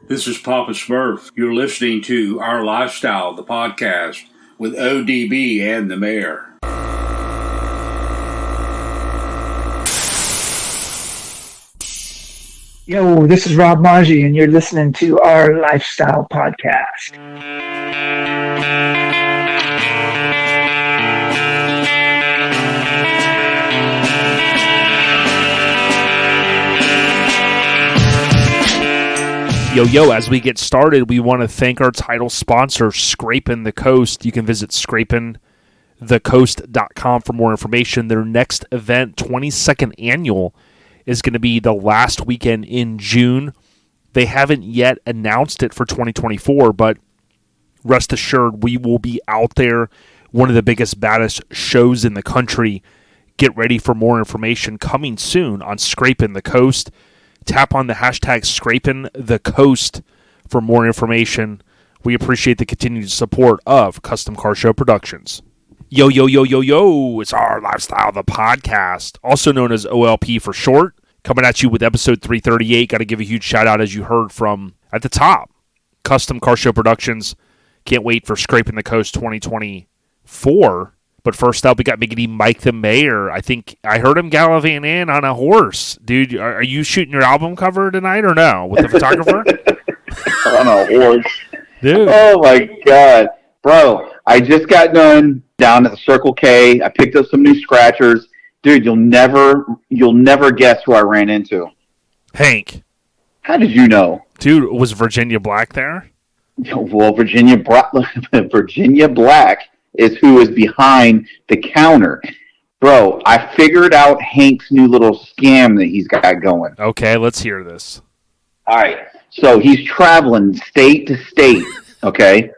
This is Papa Smurf. You're listening to Our Lifestyle, the podcast, with ODB and the Mayor. Yo, this is Rob Maggi, and you're listening to Our Lifestyle podcast. Yo, as we get started, we want to thank our title sponsor, Scrapin' the Coast. You can visit scrapinthecoast.com for more information. Their next event, 22nd annual, is going to be the last weekend in June. They haven't yet announced it for 2024, but rest assured we will be out there. One of the biggest, baddest shows in the country. Get ready for more information coming soon on Scrapin' the Coast. Tap on the hashtag #ScrapinTheCoast for more information. We appreciate the continued support of Custom Car Show Productions. Yo, it's Our Lifestyle, the podcast, also known as OLP for short, coming at you with episode 338. Got to give a huge shout out, as you heard from at the top, Custom Car Show Productions. Can't wait for Scrapin' the Coast 2024. But first up, we got Miggity Mike the Mayor. I think I heard him gallivanting in on a horse. Dude, are you shooting your album cover tonight or no with the photographer? On a horse. Dude. Oh, my God. Bro, I just got done down at the Circle K. I picked up some new scratchers. Dude, you'll never guess who I ran into. Hank. How did you know? Dude, was Virginia Black there? Well, Virginia Black is who is behind the counter. Bro, I figured out Hank's new little scam that he's got going. Okay, let's hear this. All right. So he's traveling state to state, okay?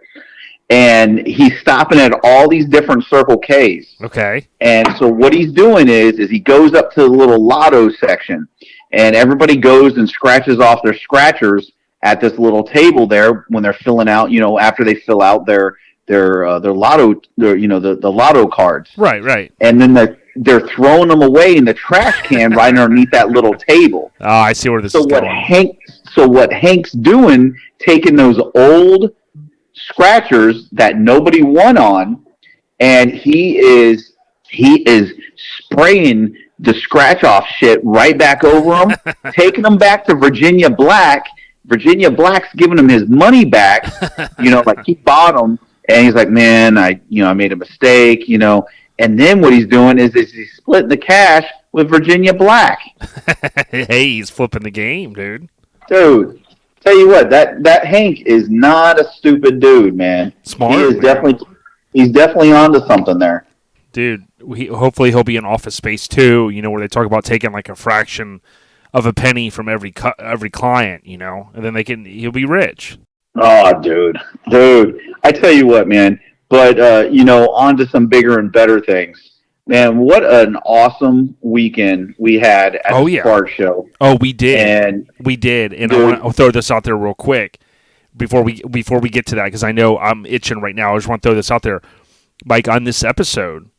And he's stopping at all these different Circle Ks. Okay. And so what he's doing is he goes up to the little lotto section, and everybody goes and scratches off their scratchers at this little table there when they're filling out, after they fill out their lotto, the lotto cards. Right. And then they're throwing them away in the trash can right underneath that little table. Oh, I see where this is going. So what Hank's doing, taking those old scratchers that nobody won on, and he is spraying the scratch off shit right back over them, taking them back to Virginia Black. Virginia Black's giving him his money back, like he bought them. And he's like, man, I made a mistake, And then what he's doing is he's splitting the cash with Virginia Black. Hey, he's flipping the game, dude. Dude, tell you what, that Hank is not a stupid dude, man. Smart. He's definitely onto something there. Dude, hopefully he'll be in Office Space too, where they talk about taking like a fraction of a penny from every client, and then he'll be rich. Oh, dude, I tell you what, man, but, on to some bigger and better things. Man, what an awesome weekend we had at the Spark Show. Oh, we did. And dude, I want to throw this out there real quick before we get to that, because I know I'm itching right now. I just want to throw this out there. Mike, on this episode,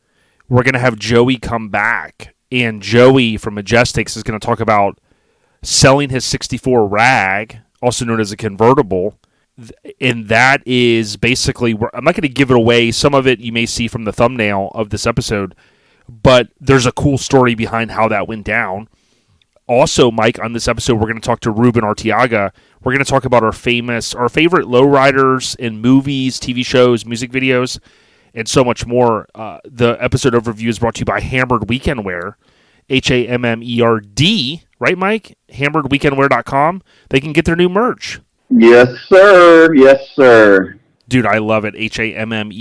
we're going to have Joey come back, and Joey from Majestics is going to talk about selling his 64 rag, also known as a convertible. And that is basically, I'm not going to give it away. Some of it you may see from the thumbnail of this episode, but there's a cool story behind how that went down. Also, Mike, on this episode, we're going to talk to Ruben Arteaga. We're going to talk about our favorite lowriders in movies, TV shows, music videos, and so much more. The episode overview is brought to you by Hammered Weekend Wear, HAMMERD, right, Mike? HammeredWeekendwear.com. They can get their new merch. Yes, sir. Dude, I love it. HAMMERD,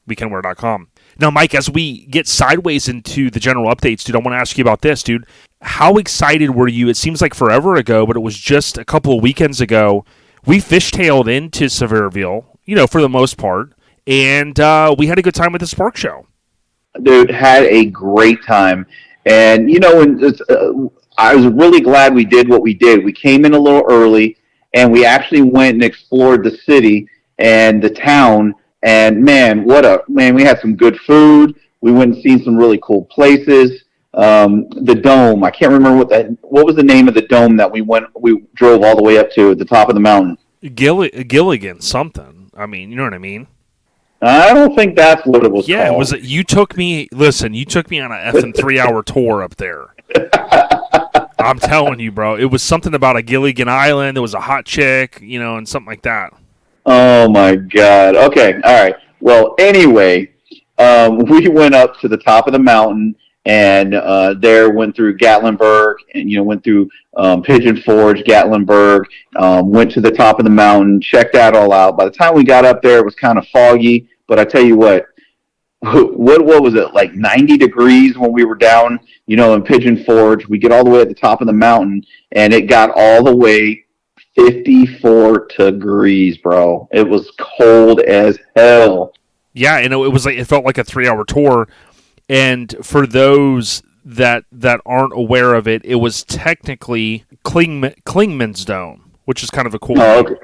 weekendwear.com. Now, Mike, as we get sideways into the general updates, dude, I want to ask you about this, dude. How excited were you? It seems like forever ago, but it was just a couple of weekends ago. We fishtailed into Sevierville, for the most part, and we had a good time at the Spark Show. Dude, had a great time. And, I was really glad we did what we did. We came in a little early, and we actually went and explored the city and the town. And, man, we had some good food. We went and seen some really cool places. the dome. I can't remember what was the name of the dome that we drove all the way up to at the top of the mountain. Gilligan something. I mean, you know what I mean? I don't think that's what it was called. Yeah, was it? You took me on a effing 3-hour tour up there. I'm telling you, bro. It was something about a Gilligan Island. There was a hot chick, and something like that. Oh, my God. Okay, all right. Well, anyway, we went up to the top of the mountain, and there went through Gatlinburg, and, went through Pigeon Forge, Gatlinburg, went to the top of the mountain, checked that all out. By the time we got up there, it was kind of foggy, but I tell you what was it, like 90 degrees when we were down, in Pigeon Forge. We get all the way at the top of the mountain, and it got all the way 54 degrees, bro. It was cold as hell. Yeah, it felt like a 3-hour tour. And for those that aren't aware of it, it was technically Klingman's Dome, which is kind of a cool thing. Okay.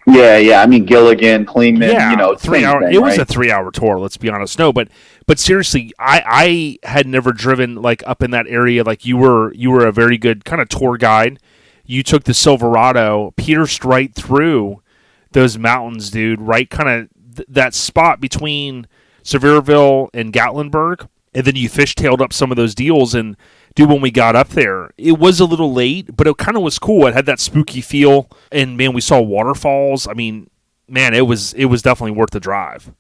Yeah. I mean, Gilligan, Klingman, 3 hour. It was a 3-hour tour. Let's be honest. No, but seriously, I had never driven like up in that area. Like you were a very good kind of tour guide. You took the Silverado, pierced right through those mountains, dude. Right, kind of that spot between Sevierville and Gatlinburg. And then you fishtailed up some of those deals, and dude, when we got up there, it was a little late, but it kind of was cool. It had that spooky feel, and man, we saw waterfalls. I mean, man, it was definitely worth the drive.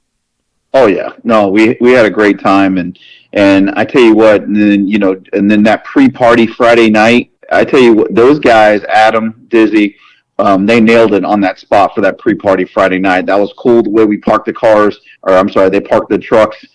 Oh yeah, no, we had a great time, and I tell you what, and then and then that pre-party Friday night, I tell you what, those guys, Adam, Dizzy, they nailed it on that spot for that pre-party Friday night. That was cool the way we parked the cars, or I'm sorry, they parked the trucks.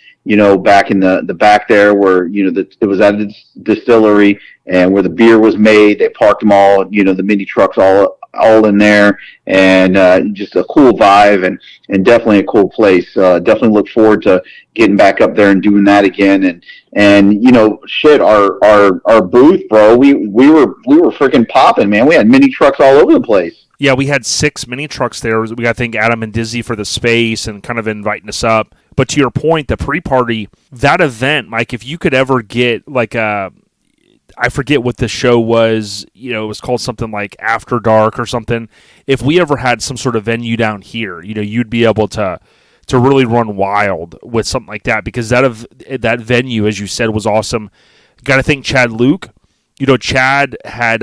Back in the back there where, it was at a distillery and where the beer was made. They parked them all, the mini trucks all in there, and just a cool vibe and definitely a cool place. Definitely look forward to getting back up there and doing that again. And shit, our booth, bro, we were freaking popping, man. We had mini trucks all over the place. Yeah, we had 6 mini trucks there. We got to thank Adam and Dizzy for the space and kind of inviting us up. But to your point, the pre-party, that event, Mike, if you could ever get like I forget what the show was, it was called something like After Dark or something. If we ever had some sort of venue down here, you'd be able to really run wild with something like that, because that venue, as you said, was awesome. Got to thank Chad Luke. Chad had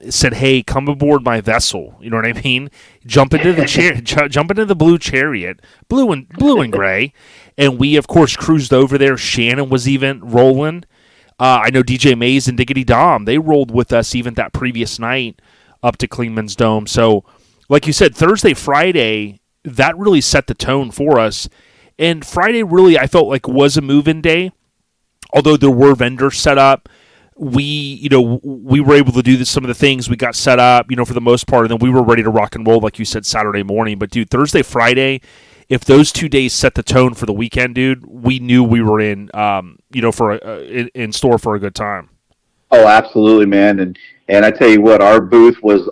said, "Hey, come aboard my vessel." You know what I mean? Jump into the jump into the blue chariot, blue and gray, and we of course cruised over there. Shannon was even rolling. I know DJ Mays and Diggity Dom, they rolled with us even that previous night up to Klingman's Dome. So, like you said, Thursday, Friday, that really set the tone for us. And Friday really, I felt like, was a move-in day, although there were vendors set up. We were able to do some of the things. We got set up, for the most part, and then we were ready to rock and roll, like you said, Saturday morning. But, dude, Thursday, Friday, if those 2 days set the tone for the weekend, dude, we knew we were in, in store for a good time. Oh, absolutely, man. And I tell you what, our booth was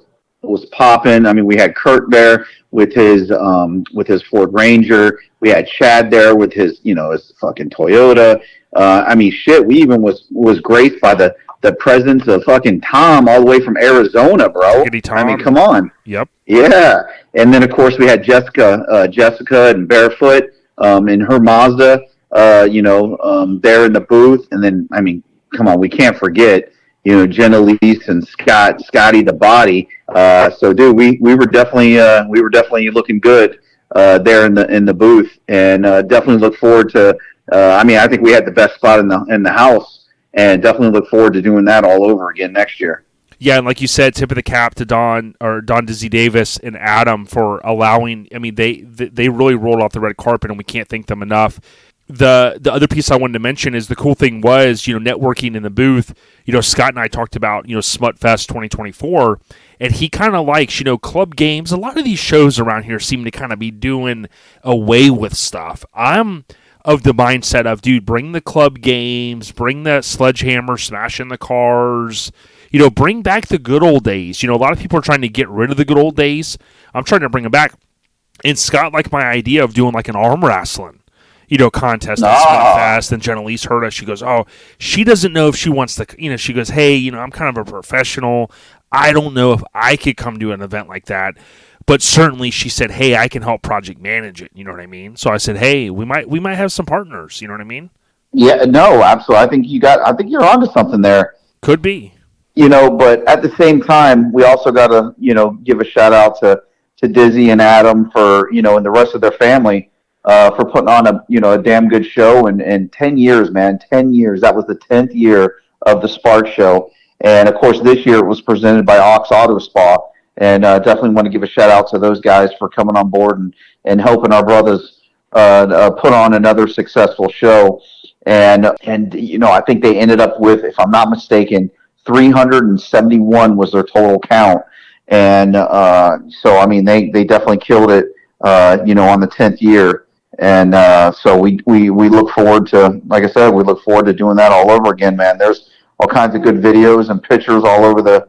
popping. I mean, we had Kurt there with his Ford Ranger. We had Chad there with his fucking Toyota. I mean, shit, we even was graced by the presence of fucking Tom all the way from Arizona, bro. I mean, come on. Yep. Yeah. And then, of course, we had Jessica and Barefoot in her Mazda, there in the booth. And then, I mean, come on, we can't forget, Jenna Lease and Scotty the Body. So, dude, we were definitely looking good there in the booth, and definitely look forward to. I think we had the best spot in the house, and definitely look forward to doing that all over again next year. Yeah, and like you said, tip of the cap to Don Dizzy Davis and Adam for allowing. I mean, they really rolled off the red carpet, and we can't thank them enough. The other piece I wanted to mention is the cool thing was, networking in the booth. Scott and I talked about, Smutfest 2024, and he kind of likes, club games. A lot of these shows around here seem to kind of be doing away with stuff. I'm of the mindset of, dude, bring the club games, bring the sledgehammer, smashing the cars, bring back the good old days. A lot of people are trying to get rid of the good old days. I'm trying to bring them back. And Scott liked my idea of doing like an arm wrestling. contest at Smurfest, and Jenna Lee's heard us. She goes, oh, she doesn't know if she wants to, she goes, hey, I'm kind of a professional. I don't know if I could come to an event like that. But certainly she said, hey, I can help project manage it. You know what I mean? So I said, hey, we might have some partners. You know what I mean? Yeah, no, absolutely. I think you're onto something there. Could be. But at the same time, we also got to, give a shout out to Dizzy and Adam for, and the rest of their family for putting on a damn good show. And 10 years, man, 10 years. That was the 10th year of the Spark Show. And, of course, this year it was presented by Ox Auto Spa. And definitely want to give a shout out to those guys for coming on board and helping our brothers put on another successful show. And I think they ended up with, if I'm not mistaken, 371 was their total count. And so, I mean, they definitely killed it, on the 10th year. And so we look forward to, like I said, we look forward to doing that all over again, man. There's all kinds of good videos and pictures all over the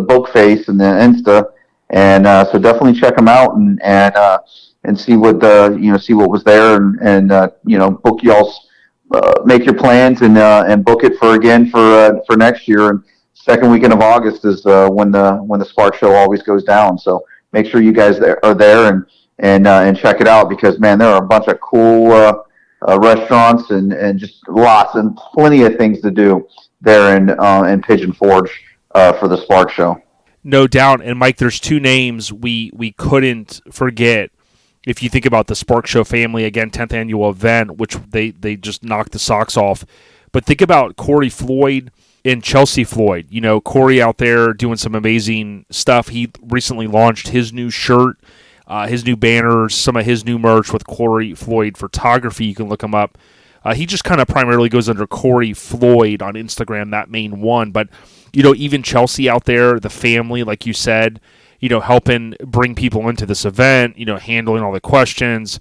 book face and the Insta. And so definitely check them out and see what see what was there and book y'all's make your plans and book it for next year. And second weekend of August is when the Spark Show always goes down. So make sure you guys are there and check it out, because man, there are a bunch of cool restaurants and just lots and plenty of things to do there in Pigeon Forge for the Spark Show. No doubt. And Mike, there's two names we couldn't forget. If you think about the Spark Show family, again, 10th annual event, which they just knocked the socks off. But think about Corey Floyd and Chelsea Floyd. Corey out there doing some amazing stuff. He recently launched his new shirt, his new banners, some of his new merch with Corey Floyd Photography. You can look him up. He just kind of primarily goes under Corey Floyd on Instagram, that main one. But, even Chelsea out there, the family, like you said, helping bring people into this event, handling all the questions,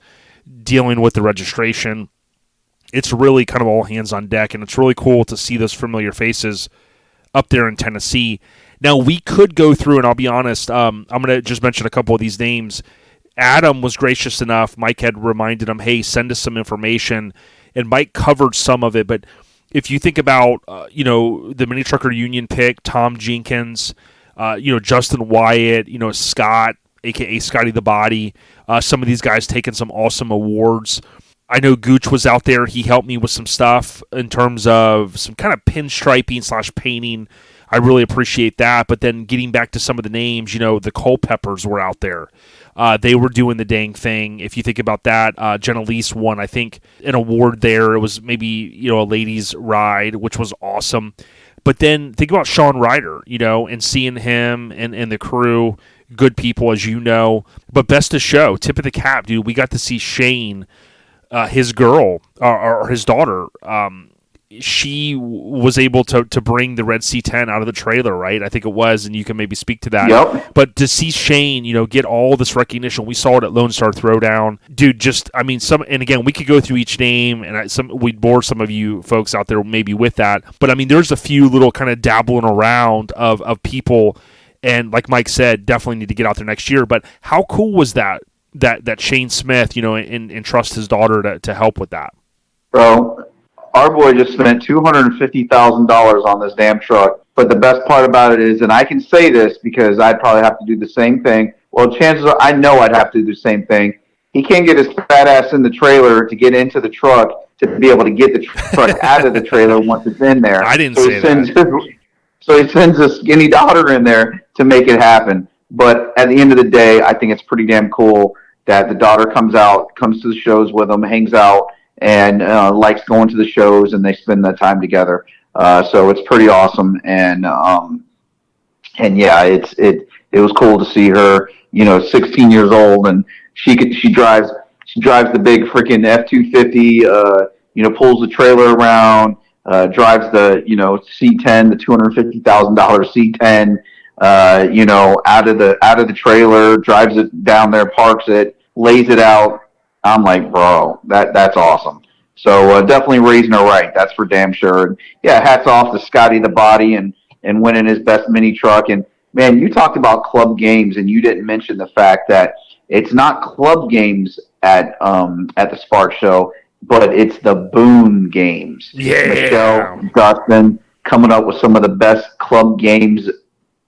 dealing with the registration. It's really kind of all hands on deck, and it's really cool to see those familiar faces up there in Tennessee. Now, we could go through, and I'll be honest, I'm going to just mention a couple of these names. Adam was gracious enough. Mike had reminded him, hey, send us some information, and Mike covered some of it. But if you think about, the Mini Trucker Union pick, Tom Jenkins, Justin Wyatt, Scott, a.k.a. Scotty the Body. Some of these guys taking some awesome awards. I know Gooch was out there. He helped me with some stuff in terms of some kind of pinstriping / painting. I really appreciate that. But then getting back to some of the names, the Culpeppers were out there. They were doing the dang thing. If you think about that, Jenna Lease won, I think, an award there. It was maybe, a ladies' ride, which was awesome. But then think about Sean Ryder, and seeing him and the crew, good people, as you know. But best of show, tip of the cap, dude. We got to see Shane, his girl, or his daughter. She was able to bring the red C10 out of the trailer, right? I think it was, and you can maybe speak to that. Yep. But to see Shane, get all this recognition, we saw it at Lone Star Throwdown, dude. And again, we could go through each name, and we'd bore some of you folks out there maybe with that. But there's a few little kind of dabbling around of people, and like Mike said, definitely need to get out there next year. But how cool was that Shane Smith, and trust his daughter to help with that, bro? Our boy just spent $250,000 on this damn truck. But the best part about it is, and I can say this because I'd probably have to do the same thing. Well, chances are I know I'd have to do the same thing. He can't get his fat ass in the trailer to get into the truck to be able to get the truck out of the trailer once it's in there. I didn't say that. So he sends a skinny daughter in there to make it happen. But at the end of the day, I think it's pretty damn cool that the daughter comes to the shows with him, hangs out, and likes going to the shows, and they spend that time together. So it's pretty awesome, and yeah, it was cool to see her, 16 years old, and she drives the big freaking F-250, pulls the trailer around, drives the C10, the $250,000 C10, out of the trailer, drives it down there, parks it, lays it out. I'm like, bro, that's awesome. So definitely raising her right. That's for damn sure. And yeah, hats off to Scotty the Body and winning his best mini truck. And man, you talked about club games, and you didn't mention the fact that it's not club games at the Spark Show, but it's the Boone games. Yeah. Michelle, Dustin coming up with some of the best club games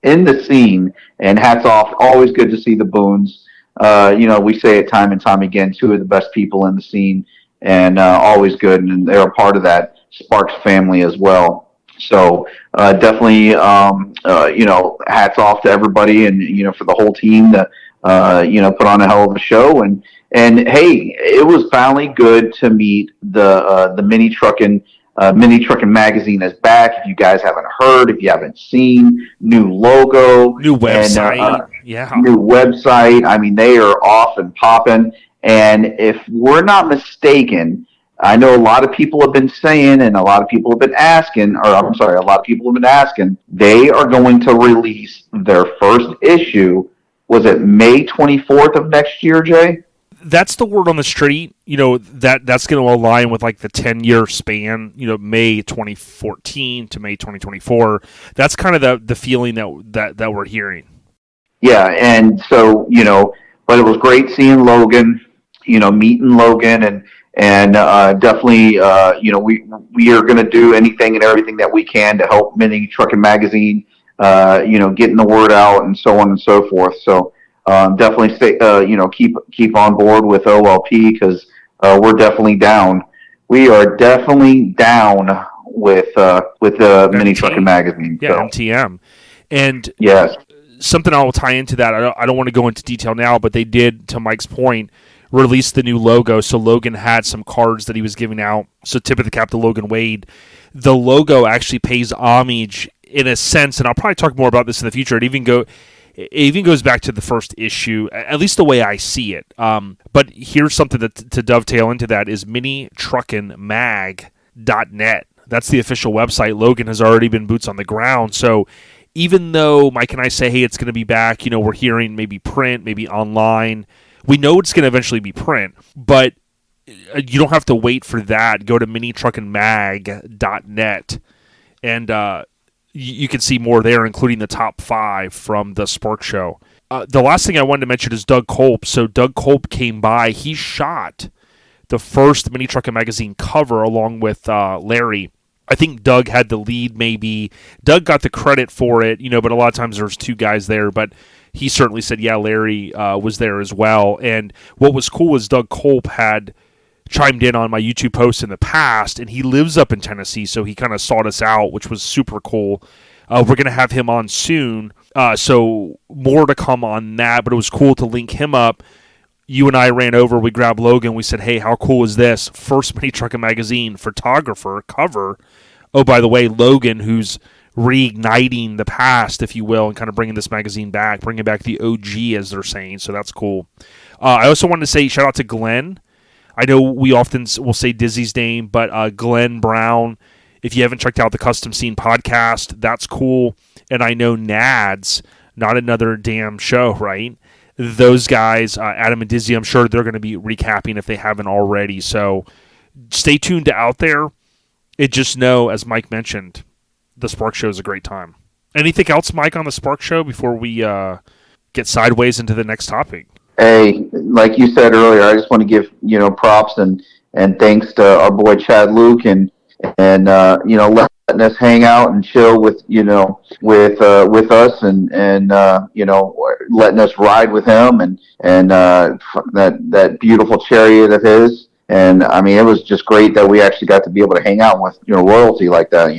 in the scene, and hats off. Always good to see the Boones. We say it time and time again, two of the best people in the scene, and always good, and they're a part of that Sparks family as well. So definitely, hats off to everybody, and for the whole team to put on a hell of a show. And hey, it was finally good to meet the Mini Truckin. Mini Truckin magazine is back. If you guys haven't heard, if you haven't seen, new logo, new website, new website. I mean, they are off and popping. And if we're not mistaken, I know a lot of people have been saying, and a lot of people have been asking, they are going to release their first issue. Was it May 24th of next year, Jay? That's the word on the street. That's going to align with like the 10-year span, May 2014 to May 2024. That's kind of the feeling that we're hearing. Yeah. And so, but it was great seeing Logan, meeting Logan, and definitely, we are going to do anything and everything that we can to help Mini Truckin magazine, getting the word out and so on and so forth. So definitely stay, keep on board with OLP, because we're definitely down. We are definitely down with the Mini Truckin magazine. Yeah, so. MTM. And yes, something I will tie into that. I don't want to go into detail now, but they did, to Mike's point, released the new logo. So Logan had some cards that he was giving out. So tip of the cap to Logan Wade. The logo actually pays homage in a sense, and I'll probably talk more about this in the future. It even goes back to the first issue, at least the way I see it. But here's something to dovetail into that is minitruckinmag.net. That's the official website. Logan has already been boots on the ground. So even though Mike and I say, hey, it's going to be back, we're hearing maybe print, maybe online. We know it's going to eventually be print, but you don't have to wait for that. Go to minitruckinmag.net, and you can see more there, including the top 5 from the Spark Show. The last thing I wanted to mention is Doug Kolb. So Doug Kolb came by. He shot the first Mini Truckin magazine cover along with Larry. I think Doug had the lead maybe. Doug got the credit for it, but a lot of times there's 2 guys there, but he certainly said, yeah, Larry was there as well. And what was cool was Doug Kolb had chimed in on my YouTube posts in the past, and he lives up in Tennessee, so he kind of sought us out, which was super cool. We're going to have him on soon, so more to come on that, but it was cool to link him up. You and I ran over, we grabbed Logan, we said, hey, how cool is this? First Mini Truckin magazine photographer cover. Oh, by the way, Logan, who's reigniting the past, if you will, and kind of bringing this magazine back, bringing back the OG, as they're saying, so that's cool. I also wanted to say shout out to Glenn. I know we often will say Dizzy's name, but Glenn Brown, if you haven't checked out the Custom Scene podcast, that's cool. And I know Nads, not another damn show, right? Those guys, Adam and Dizzy, I'm sure they're going to be recapping if they haven't already. So stay tuned to Out There. Just know, as Mike mentioned, the Spark Show is a great time. Anything else, Mike, on the Spark Show before we get sideways into the next topic? Hey, like you said earlier, I just want to give props and thanks to our boy Chad Luke and letting us hang out and chill with us and letting us ride with him and that beautiful chariot of his. And I mean, it was just great that we actually got to be able to hang out with royalty like that.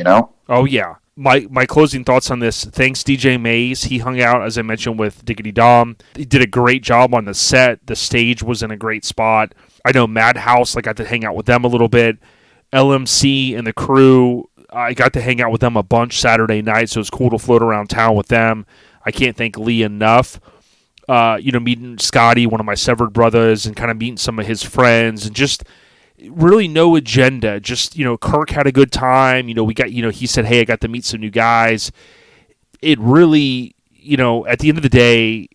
Oh yeah. My closing thoughts on this, thanks DJ Mays. He hung out, as I mentioned, with Diggity Dom. He did a great job on the set. The stage was in a great spot. I know Madhouse, I got to hang out with them a little bit. LMC and the crew, I got to hang out with them a bunch Saturday night, so it was cool to float around town with them. I can't thank Lee enough. Meeting Scotty, one of my severed brothers, and kind of meeting some of his friends, and just really no agenda. Just, Kirk had a good time. We got, he said, hey, I got to meet some new guys. It really, at the end of the day,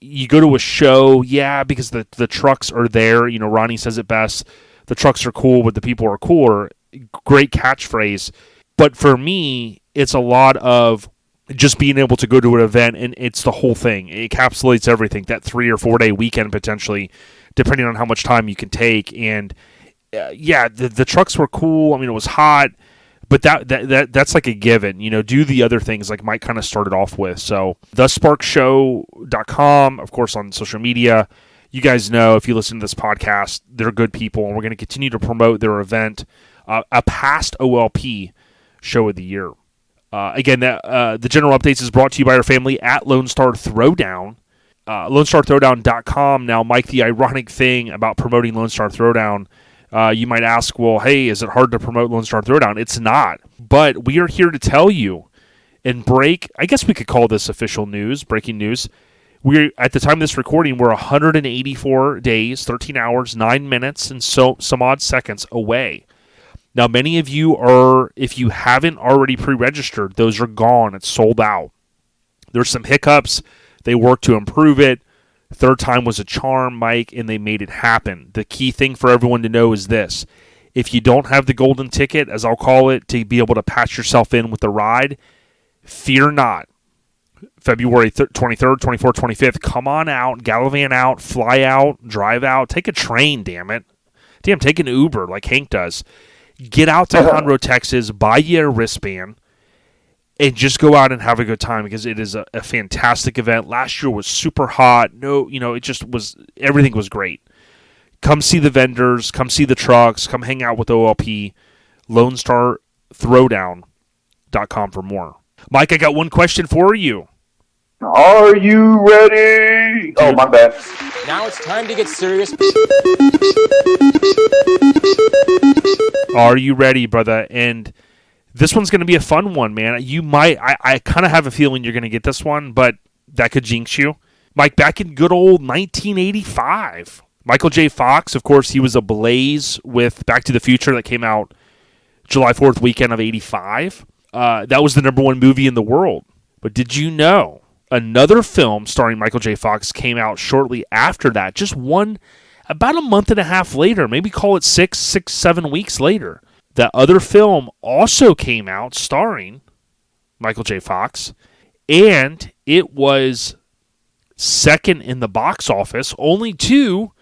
you go to a show, yeah, because the trucks are there. Ronnie says it best. The trucks are cool, but the people are cooler. Great catchphrase. But for me, it's a lot of just being able to go to an event, and it's the whole thing. It encapsulates everything. That 3 or 4 day weekend potentially depending on how much time you can take. And the trucks were cool. I mean, it was hot, but that's like a given. Do the other things like Mike kind of started off with. So thesparkshow.com, of course, on social media. You guys know, if you listen to this podcast, they're good people, and we're going to continue to promote their event, a past OLP show of the year. Again, the general updates is brought to you by our family at Lone Star Throwdown. LoneStarThrowdown.com. Now, Mike, the ironic thing about promoting Lone Star Throwdown, you might ask, well, hey, is it hard to promote Lone Star Throwdown? It's not. But we are here to tell you and I guess we could call this official news, breaking news. We're at the time of this recording, we're 184 days, 13 hours, 9 minutes, and some odd seconds away. Now, many of you are, if you haven't already pre-registered, those are gone. It's sold out. There's some hiccups. They worked to improve it. Third time was a charm, Mike, and they made it happen. The key thing for everyone to know is this. If you don't have the golden ticket, as I'll call it, to be able to patch yourself in with the ride, fear not. February 23rd, 24th, 25th, come on out, gallivant out, fly out, drive out, take a train, damn it. Damn, take an Uber like Hank does. Get out to Conroe, Texas, buy you a wristband, and just go out and have a good time because it is a fantastic event. Last year was super hot. It just was, everything was great. Come see the vendors, come see the trucks, come hang out with OLP, LoneStarThrowdown.com for more. Mike, I got one question for you. Are you ready? Oh, my bad. Now it's time to get serious. Are you ready, brother? And this one's going to be a fun one, man. I kind of have a feeling you're going to get this one, but that could jinx you. Mike, back in good old 1985, Michael J. Fox, of course, he was ablaze with Back to the Future that came out July 4th weekend of 85. That was the number one movie in the world. But did you know another film starring Michael J. Fox came out shortly after that? Just about a month and a half later, maybe call it 7 weeks later. That other film also came out starring Michael J. Fox, and it was second in the box office, only to,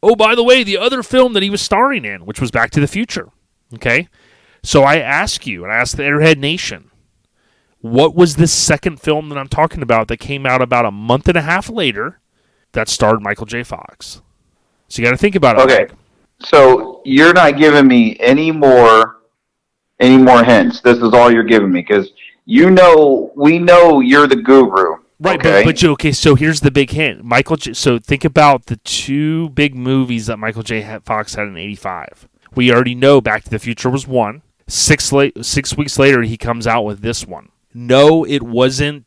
oh, by the way, the other film that he was starring in, which was Back to the Future. Okay? So I ask you, and I ask the Airhead Nation, what was this second film that I'm talking about that came out about a month and a half later that starred Michael J. Fox? So you got to think about it. Okay. Mike. So you're not giving me any more hints. This is all you're giving me because we know you're the guru. Right, okay? but okay, so here's the big hint. So think about the two big movies that Michael J. Fox had in 85. We already know Back to the Future was one. 6 weeks later, he comes out with this one. No, it wasn't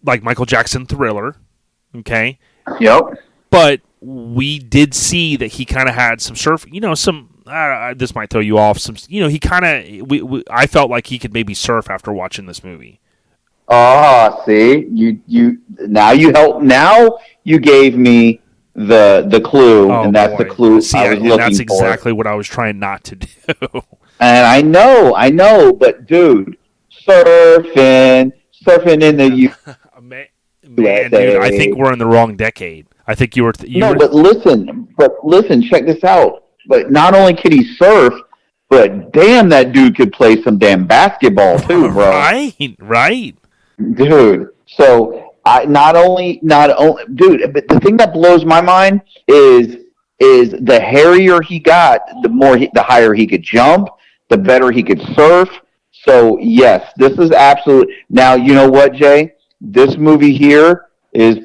like Michael Jackson Thriller, okay? Yep. But we did see that he kind of had some surf, this might throw you off. He kind of, I felt like he could maybe surf after watching this movie. See, now you gave me the clue, and that's the clue See, I was looking that's for. exactly what I was trying not to do. And I know, but dude, surfing in the Man, dude, I think we're in the wrong decade. I think you were. But listen, check this out. But not only could he surf, but damn, that dude could play some damn basketball too, bro. Right, dude. So not only, dude. But the thing that blows my mind is the hairier he got, the higher he could jump, the better he could surf. So yes, this is absolute. Now you know what, Jay? This movie here is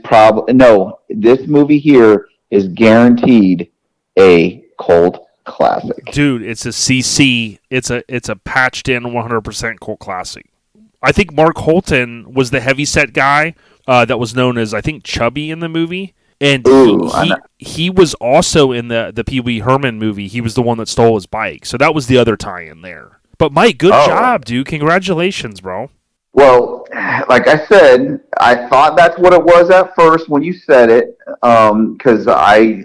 guaranteed a cult classic. Dude, it's a CC. It's a patched in 100% cult classic. I think Mark Holton was the heavyset guy that was known as, I think, Chubby in the movie. And he was also in the Pee Wee Herman movie. He was the one that stole his bike. So that was the other tie-in there. But Mike, good job, dude. Congratulations, bro. Well, like I said, I thought that's what it was at first when you said it, because I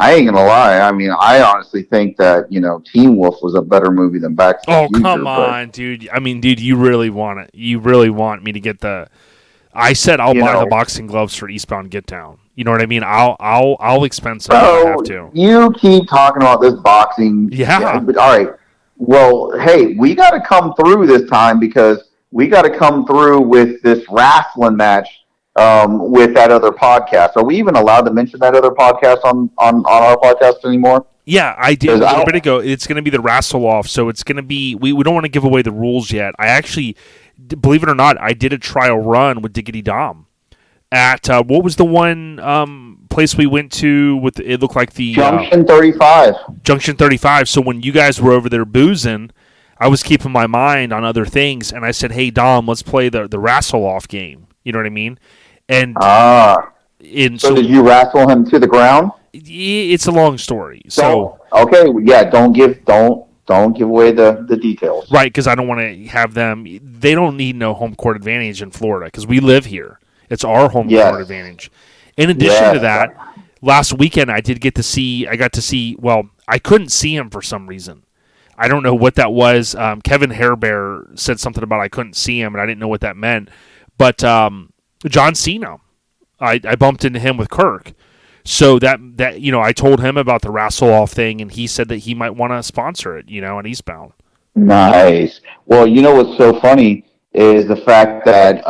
ain't gonna lie. I mean, I honestly think that Teen Wolf was a better movie than Back to the Future. Oh, come on, dude. I mean, dude, you really want it. You really want me to get the. I said I'll buy the boxing gloves for Eastbound Get Down. You know what I mean? I'll expense them if I have to. You keep talking about this boxing. Yeah. But, all right. Well, hey, we got to come through this time because we got to come through with this wrestling match with that other podcast. Are we even allowed to mention that other podcast on our podcast anymore? Yeah, I did a little bit ago. It's going to be the Wrestle Off, so it's going to be. We don't want to give away the rules yet. I actually, believe it or not, I did a trial run with Diggity Dom at what was the one place we went to with it looked like the Junction 35. Junction 35. So when you guys were over there boozing, I was keeping my mind on other things, and I said, "Hey Dom, let's play the Wrestle Off game." You know what I mean? And so did you wrestle him to the ground? It's a long story. So okay, yeah, don't give away the details. Right, because I don't want to have them. They don't need no home court advantage in Florida because we live here. It's our home court advantage. In addition to that, last weekend I got to see. Well, I couldn't see him for some reason. I don't know what that was. Kevin Hairbear said something about I couldn't see him, and I didn't know what that meant. But John Cena, I bumped into him with Kirk. So that I told him about the Wrestle Off thing, and he said that he might want to sponsor it, on Eastbound. Nice. Well, what's so funny is the fact that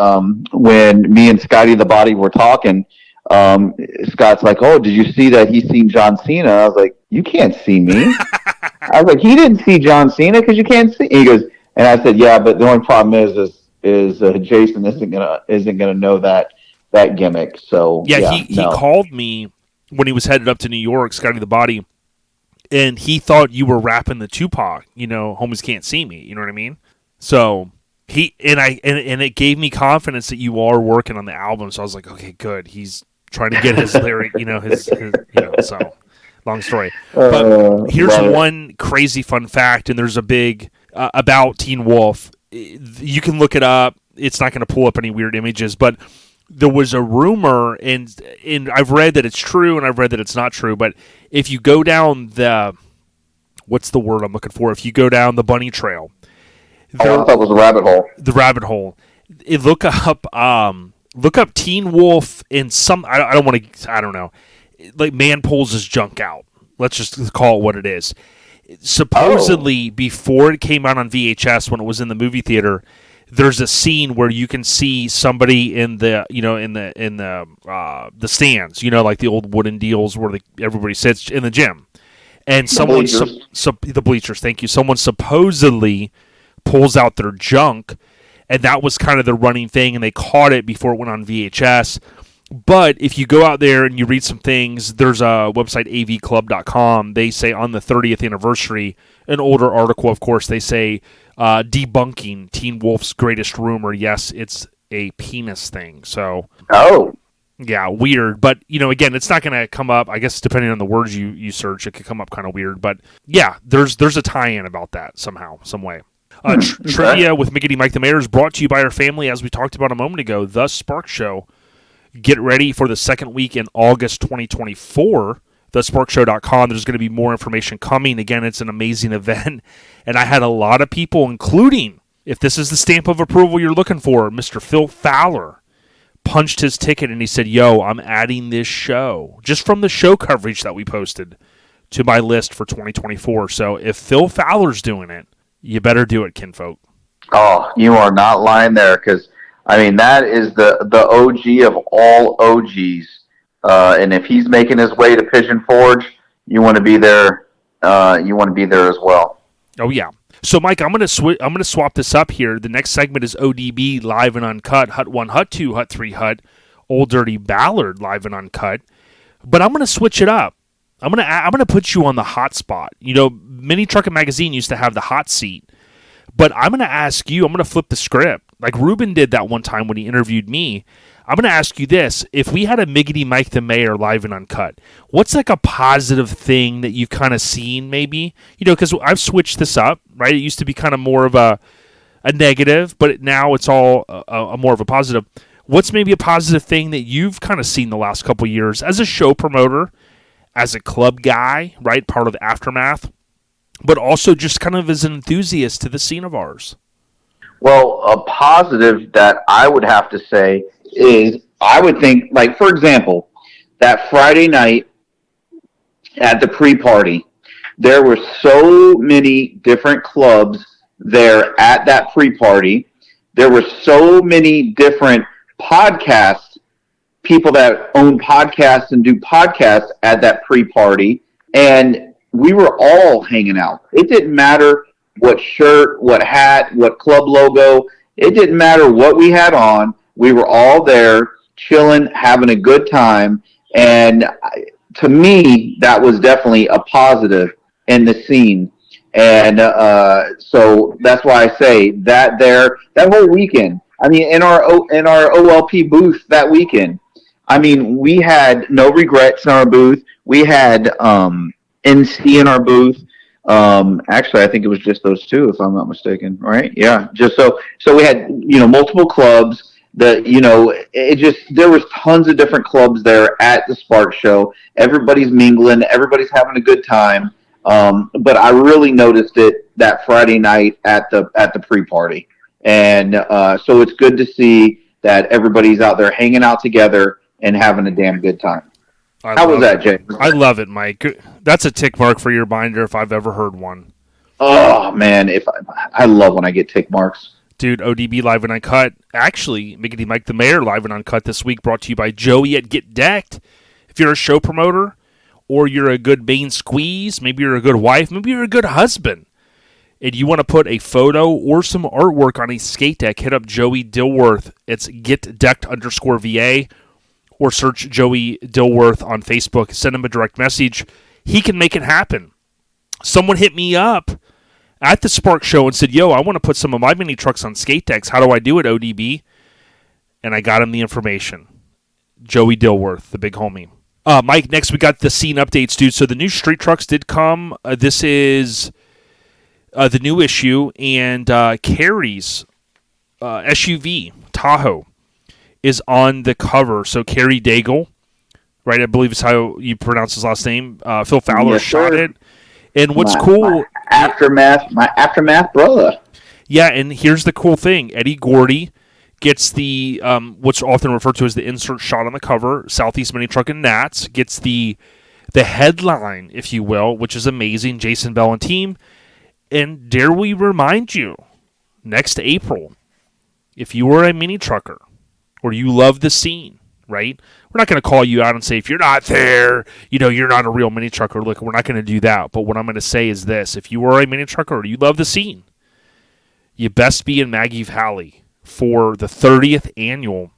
when me and Scotty the Body were talking, Scott's like, "Oh, did you see that he's seen John Cena?" I was like, "You can't see me." I was like, "He didn't see John Cena because you can't see." He goes, and I said, "Yeah, but the only problem is Jason isn't gonna know that gimmick." So he called me when he was headed up to New York, Scotty the Body, and he thought you were rapping the Tupac, Homies Can't See Me, you know what I mean? So and it gave me confidence that you are working on the album. So I was like, okay, good. He's trying to get his lyric, so long story. But here's one crazy fun fact, and there's a big about Teen Wolf. You can look it up. It's not going to pull up any weird images, but there was a rumor, and I've read that it's true, and I've read that it's not true. But if you go down what's the word I'm looking for? If you go down the bunny trail, I thought it was a rabbit hole. The rabbit hole. Look up Teen Wolf in some. I don't know. Like man pulls his junk out. Let's just call it what it is. Supposedly, before it came out on VHS, when it was in the movie theater, there's a scene where you can see somebody in the stands, like the old wooden deals where everybody sits in the gym, and the bleachers. Thank you. Someone supposedly pulls out their junk, and that was kind of the running thing, and they caught it before it went on VHS. But if you go out there and you read some things, there's a website, avclub.com. They say on the 30th anniversary, an older article, of course, they say debunking Teen Wolf's greatest rumor. Yes, it's a penis thing. So, yeah, weird. But, again, it's not going to come up. I guess depending on the words you search, it could come up kind of weird. But, yeah, there's a tie-in about that somehow, some way. Trivia with Miggity Mike the Mayor is brought to you by our family, as we talked about a moment ago, The Spark Show. Get ready for the second week in August 2024. thesparkshow.com. There's going to be more information coming. Again, it's an amazing event. And I had a lot of people, including, if this is the stamp of approval you're looking for, Mr. Phil Fowler punched his ticket and he said, "Yo, I'm adding this show," just from the show coverage that we posted, to my list for 2024. So if Phil Fowler's doing it, you better do it, kinfolk. Oh, you are not lying there, because that is the OG of all OGs. And if he's making his way to Pigeon Forge, you want to be there. You want to be there as well. Oh yeah. So Mike, I'm gonna swap this up here. The next segment is ODB live and uncut. Hut 1, Hut 2, Hut 3, Hut. Old Dirty Ballard live and uncut. But I'm gonna switch it up. I'm gonna put you on the hot spot. Mini Truckin Magazine used to have the hot seat. But I'm going to ask you, I'm going to flip the script. Like Ruben did that one time when he interviewed me. I'm going to ask you this. If we had a Miggity Mike the Mayor live and uncut, what's like a positive thing that you've kind of seen maybe? Because I've switched this up, right? It used to be kind of more of a negative, but now it's all a more of a positive. What's maybe a positive thing that you've kind of seen the last couple of years as a show promoter, as a club guy, right? Part of the Aftermath. But also just kind of as an enthusiast to the scene of ours? Well, a positive that I would have to say is I would think, like, for example, that Friday night at the pre-party, there were so many different clubs there at that pre-party. There were so many different podcasts, people that own podcasts and do podcasts at that pre-party, and we were all hanging out. It didn't matter what shirt, what hat, what club logo. It didn't matter what we had on. We were all there chilling, having a good time. And to me, that was definitely a positive in the scene. And so that's why I say that whole weekend. I mean, in our OLP booth that weekend, I mean, we had No Regrets in our booth. We had NC in our booth. Actually, I think it was just those two, if I'm not mistaken. Right? Yeah. Just so we had multiple clubs. There was tons of different clubs there at the Spark Show. Everybody's mingling. Everybody's having a good time. But I really noticed it that Friday night at the pre-party, and so it's good to see that everybody's out there hanging out together and having a damn good time. How was that, Jay? I love it, Mike. That's a tick mark for your binder if I've ever heard one. Oh man, I love when I get tick marks. Dude, ODB Live and Uncut. Actually, Mickey Mike the Mayor Live and Uncut this week, brought to you by Joey at Get Decked. If you're a show promoter, or you're a good main squeeze, maybe you're a good wife, maybe you're a good husband, and you want to put a photo or some artwork on a skate deck, hit up Joey Dilworth. It's getdecked_VA, or search Joey Dilworth on Facebook. Send him a direct message. He can make it happen. Someone hit me up at the Spark Show and said, yo, I want to put some of my mini trucks on skate decks. How do I do it, ODB? And I got him the information. Joey Dilworth, the big homie. Mike, next we got the scene updates, dude. So the new street trucks did come. This is the new issue, and Carrie's SUV, Tahoe, is on the cover. So Carrie Daigle, right, I believe is how you pronounce his last name. Phil Fowler shot it. And what's cool... My aftermath brother. Yeah, and here's the cool thing. Eddie Gordy gets the what's often referred to as the insert shot on the cover. Southeast Mini Truck and Nats gets the headline, if you will, which is amazing. Jason Bell and team. And dare we remind you, next April, if you are a mini trucker or you love the scene, right? We're not going to call you out and say, if you're not there, you're not a real mini trucker. Look, we're not going to do that. But what I'm going to say is this. If you are a mini trucker or you love the scene, you best be in Maggie Valley for the 30th annual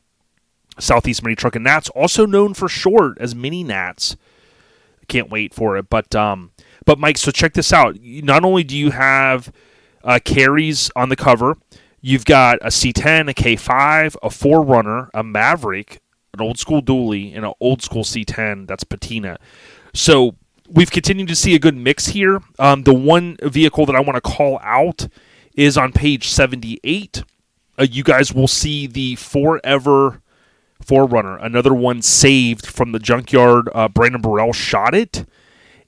Southeast Mini Truck and Nats, also known for short as Mini Nats. I can't wait for it. But Mike, so check this out. Not only do you have Carries on the cover, you've got a C10, a K5, a 4Runner, a Maverick, an old school dually, and an old school C10. That's patina. So we've continued to see a good mix here. The one vehicle that I want to call out is on page 78. You guys will see the Forever 4Runner, another one saved from the junkyard. Brandon Burrell shot it.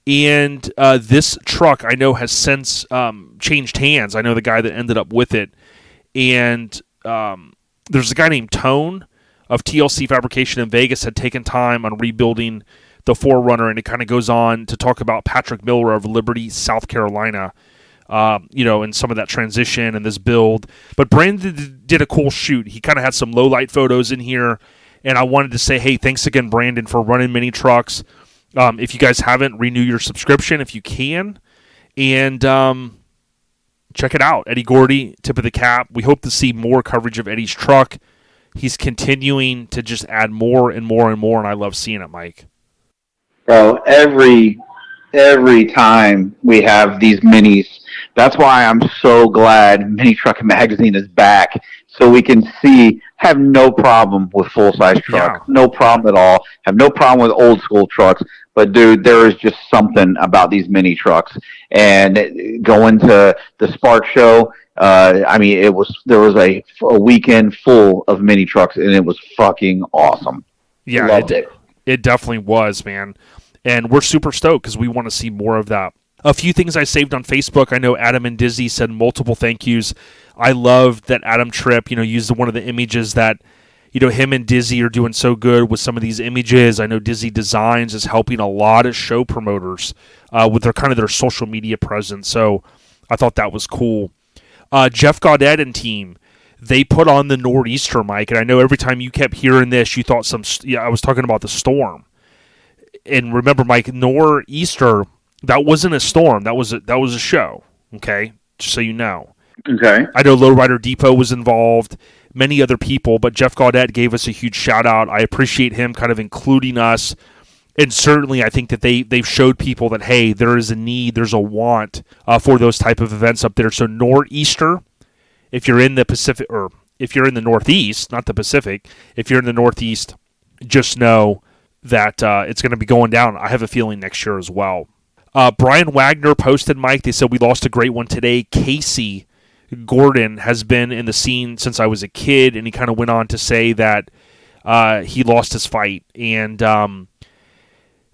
And this truck, I know, has since changed hands. I know the guy that ended up with it. And there's a guy named Tone of TLC Fabrication in Vegas had taken time on rebuilding the 4Runner, and it kind of goes on to talk about Patrick Miller of Liberty, South Carolina, and some of that transition and this build. But Brandon did a cool shoot. He kind of had some low-light photos in here, and I wanted to say, hey, thanks again, Brandon, for running mini trucks. If you guys haven't, renew your subscription if you can, and check it out. Eddie Gordy, tip of the cap. We hope to see more coverage of Eddie's truck. He's continuing to just add more and more and more, and I love seeing it, Mike. Bro, every time we have these minis, that's why I'm so glad Mini Truck Magazine is back, so we can have no problem with full-size truck. Yeah. No problem at all. Have no problem with old school trucks. But, dude, there is just something about these mini trucks. And going to the Spark Show, there was a weekend full of mini trucks, and it was fucking awesome. Yeah, Loved it. It definitely was, man. And we're super stoked because we want to see more of that. A few things I saved on Facebook. I know Adam and Dizzy said multiple thank yous. I love that Adam Tripp, used one of the images that, him and Dizzy are doing so good with some of these images. I know Dizzy Designs is helping a lot of show promoters with their social media presence. So I thought that was cool. Jeff Gaudette and team, they put on the Nor'easter, Mike, and I know every time you kept hearing this, you thought I was talking about the storm. And remember, Mike, Nor'easter, that wasn't a storm. That was a show. Okay, just so you know. Okay. I know Lowrider Depot was involved, many other people, but Jeff Gaudette gave us a huge shout out. I appreciate him kind of including us, and certainly I think that they've showed people that, hey, there is a need, there's a want for those type of events up there. So Nor'easter, if you're in the Pacific, or if you're in the Northeast, not the Pacific, if you're in the Northeast, just know that it's going to be going down. I have a feeling next year as well. Brian Wagner posted, Mike, they said we lost a great one today. Casey Gordon has been in the scene since I was a kid, and he kind of went on to say that he lost his fight. And,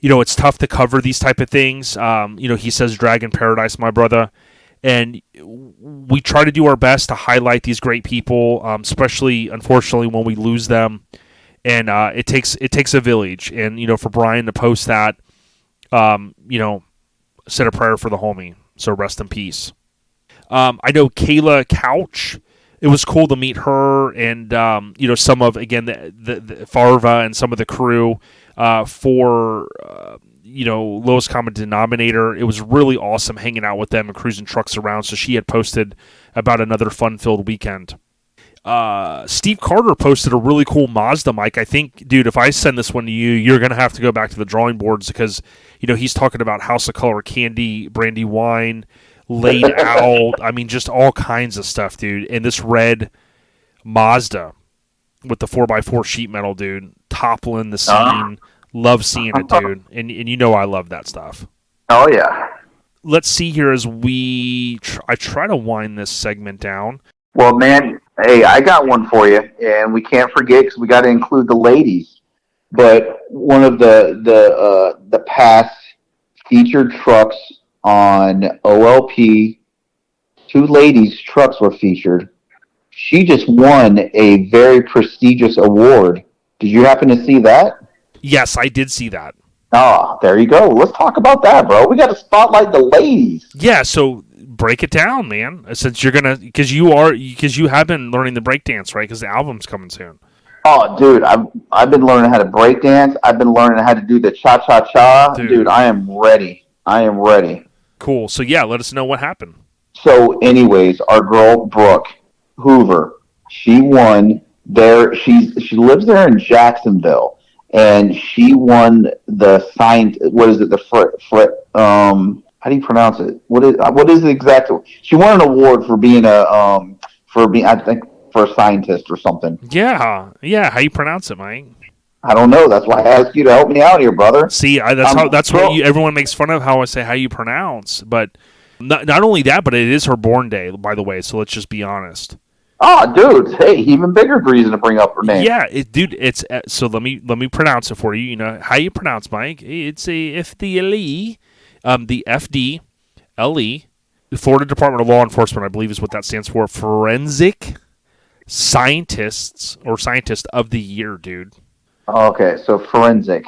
it's tough to cover these type of things. He says Dragon Paradise, my brother. And we try to do our best to highlight these great people, especially, unfortunately, when we lose them. And it takes a village. And, for Brian to post that, said a prayer for the homie. So rest in peace. I know Kayla Couch. It was cool to meet her and, some of, again, the Farva and some of the crew for, lowest common denominator. It was really awesome hanging out with them and cruising trucks around. So she had posted about another fun-filled weekend. Steve Carter posted a really cool Mazda, Mike. I think, dude, if I send this one to you, you're going to have to go back to the drawing boards because, he's talking about House of Color candy, brandy wine, laid out. I mean, just all kinds of stuff, dude. And this red Mazda with the 4x4 sheet metal, dude, toppling the scene. Love seeing it, dude. And I love that stuff. Oh, yeah. Let's see here as I try to wind this segment down. Well, man, hey, I got one for you, and we can't forget because we got to include the ladies. But one of the past featured trucks on OLP, 2 ladies' trucks were featured. She just won a very prestigious award. Did you happen to see that? Yes, I did see that. Oh, there you go. Let's talk about that, bro. We got to spotlight the ladies. Yeah, so break it down, man. Since you're gonna, because you have been learning the breakdance, right? Because the album's coming soon. Oh, dude, I've been learning how to breakdance. I've been learning how to do the cha-cha-cha. Dude, I am ready. Cool. So yeah, let us know what happened. So, anyways, our girl Brooke Hoover, she won there. She lives there in Jacksonville, and she won the what is it? How do you pronounce it? What is the exact? She won an award for being I think for a scientist or something. Yeah. How you pronounce it, Mike? I don't know. That's why I asked you to help me out here, brother. See, that's what everyone makes fun of how I say how you pronounce. But not only that, but it is her born day, by the way. So let's just be honest. Oh, dude! Hey, even bigger reason to bring up her name. Yeah, it's so let me pronounce it for you. You know how you pronounce, Mike? It's a FDLE, the FDLE, Florida Department of Law Enforcement, I believe is what that stands for. Forensic Scientist of the Year, dude. Okay, so Forensic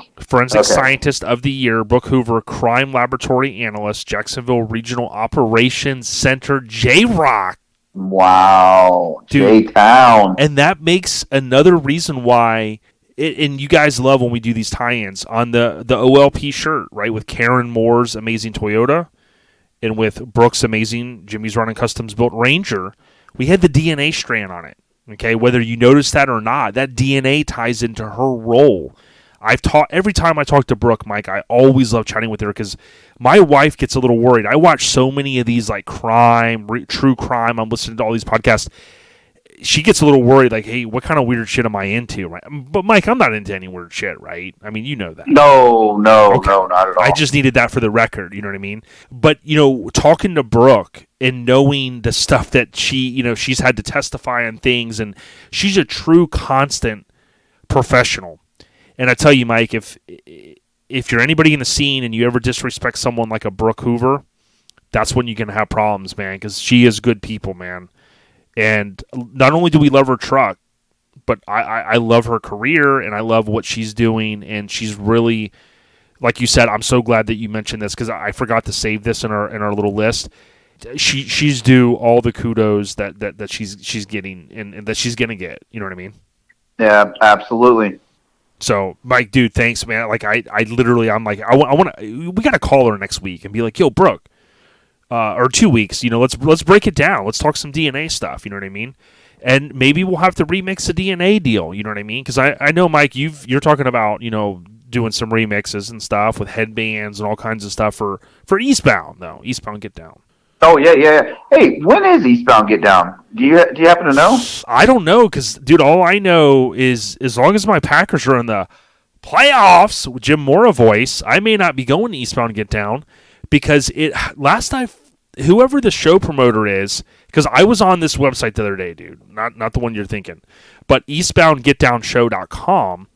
Scientist of the Year, Brooke Hoover, Crime Laboratory Analyst, Jacksonville Regional Operations Center, J-Rock. Wow, J-Town. And that makes another reason why, and you guys love when we do these tie-ins, on the OLP shirt, right, with Karen Moore's amazing Toyota and with Brooke's amazing Jimmy's Running Customs Built Ranger, we had the DNA strand on it. Okay, whether you notice that or not, that DNA ties into her role. Every time I talk to Brooke, Mike, I always love chatting with her because my wife gets a little worried. I watch so many of these like true crime. I'm listening to all these podcasts. She gets a little worried, like, hey, what kind of weird shit am I into? Right? But Mike, I'm not into any weird shit, right? I mean, you know that. No, okay. No, not at all. I just needed that for the record. You know what I mean? But talking to Brooke and knowing the stuff that she's had to testify on things, and she's a true constant professional. And I tell you, Mike, if you're anybody in the scene and you ever disrespect someone like a Brooke Hoover, that's when you're gonna have problems, man. Because she is good people, man. And not only do we love her truck, but I love her career and I love what she's doing, and she's really, like you said, I'm so glad that you mentioned this because I forgot to save this in our little list. She's due all the kudos that she's getting and that she's gonna get. You know what I mean? Yeah, absolutely. So, Mike, dude, thanks, man. Like, I literally, I'm like, I want to. We got to call her next week and be like, yo, Brooke, or 2 weeks. You know, let's break it down. Let's talk some DNA stuff. You know what I mean? And maybe we'll have to remix a DNA deal. You know what I mean? Because I know, Mike, you're talking about, you know, doing some remixes and stuff with headbands and all kinds of stuff for Eastbound, though. Eastbound Get Down. Oh yeah. Hey, when is Eastbound Get Down? Do you happen to know? I don't know, because, dude, all I know is as long as my Packers are in the playoffs with Jim Mora voice, I may not be going to Eastbound Get Down, because whoever the show promoter is, because I was on this website the other day, dude, not the one you're thinking, but eastboundgetdownshow.com,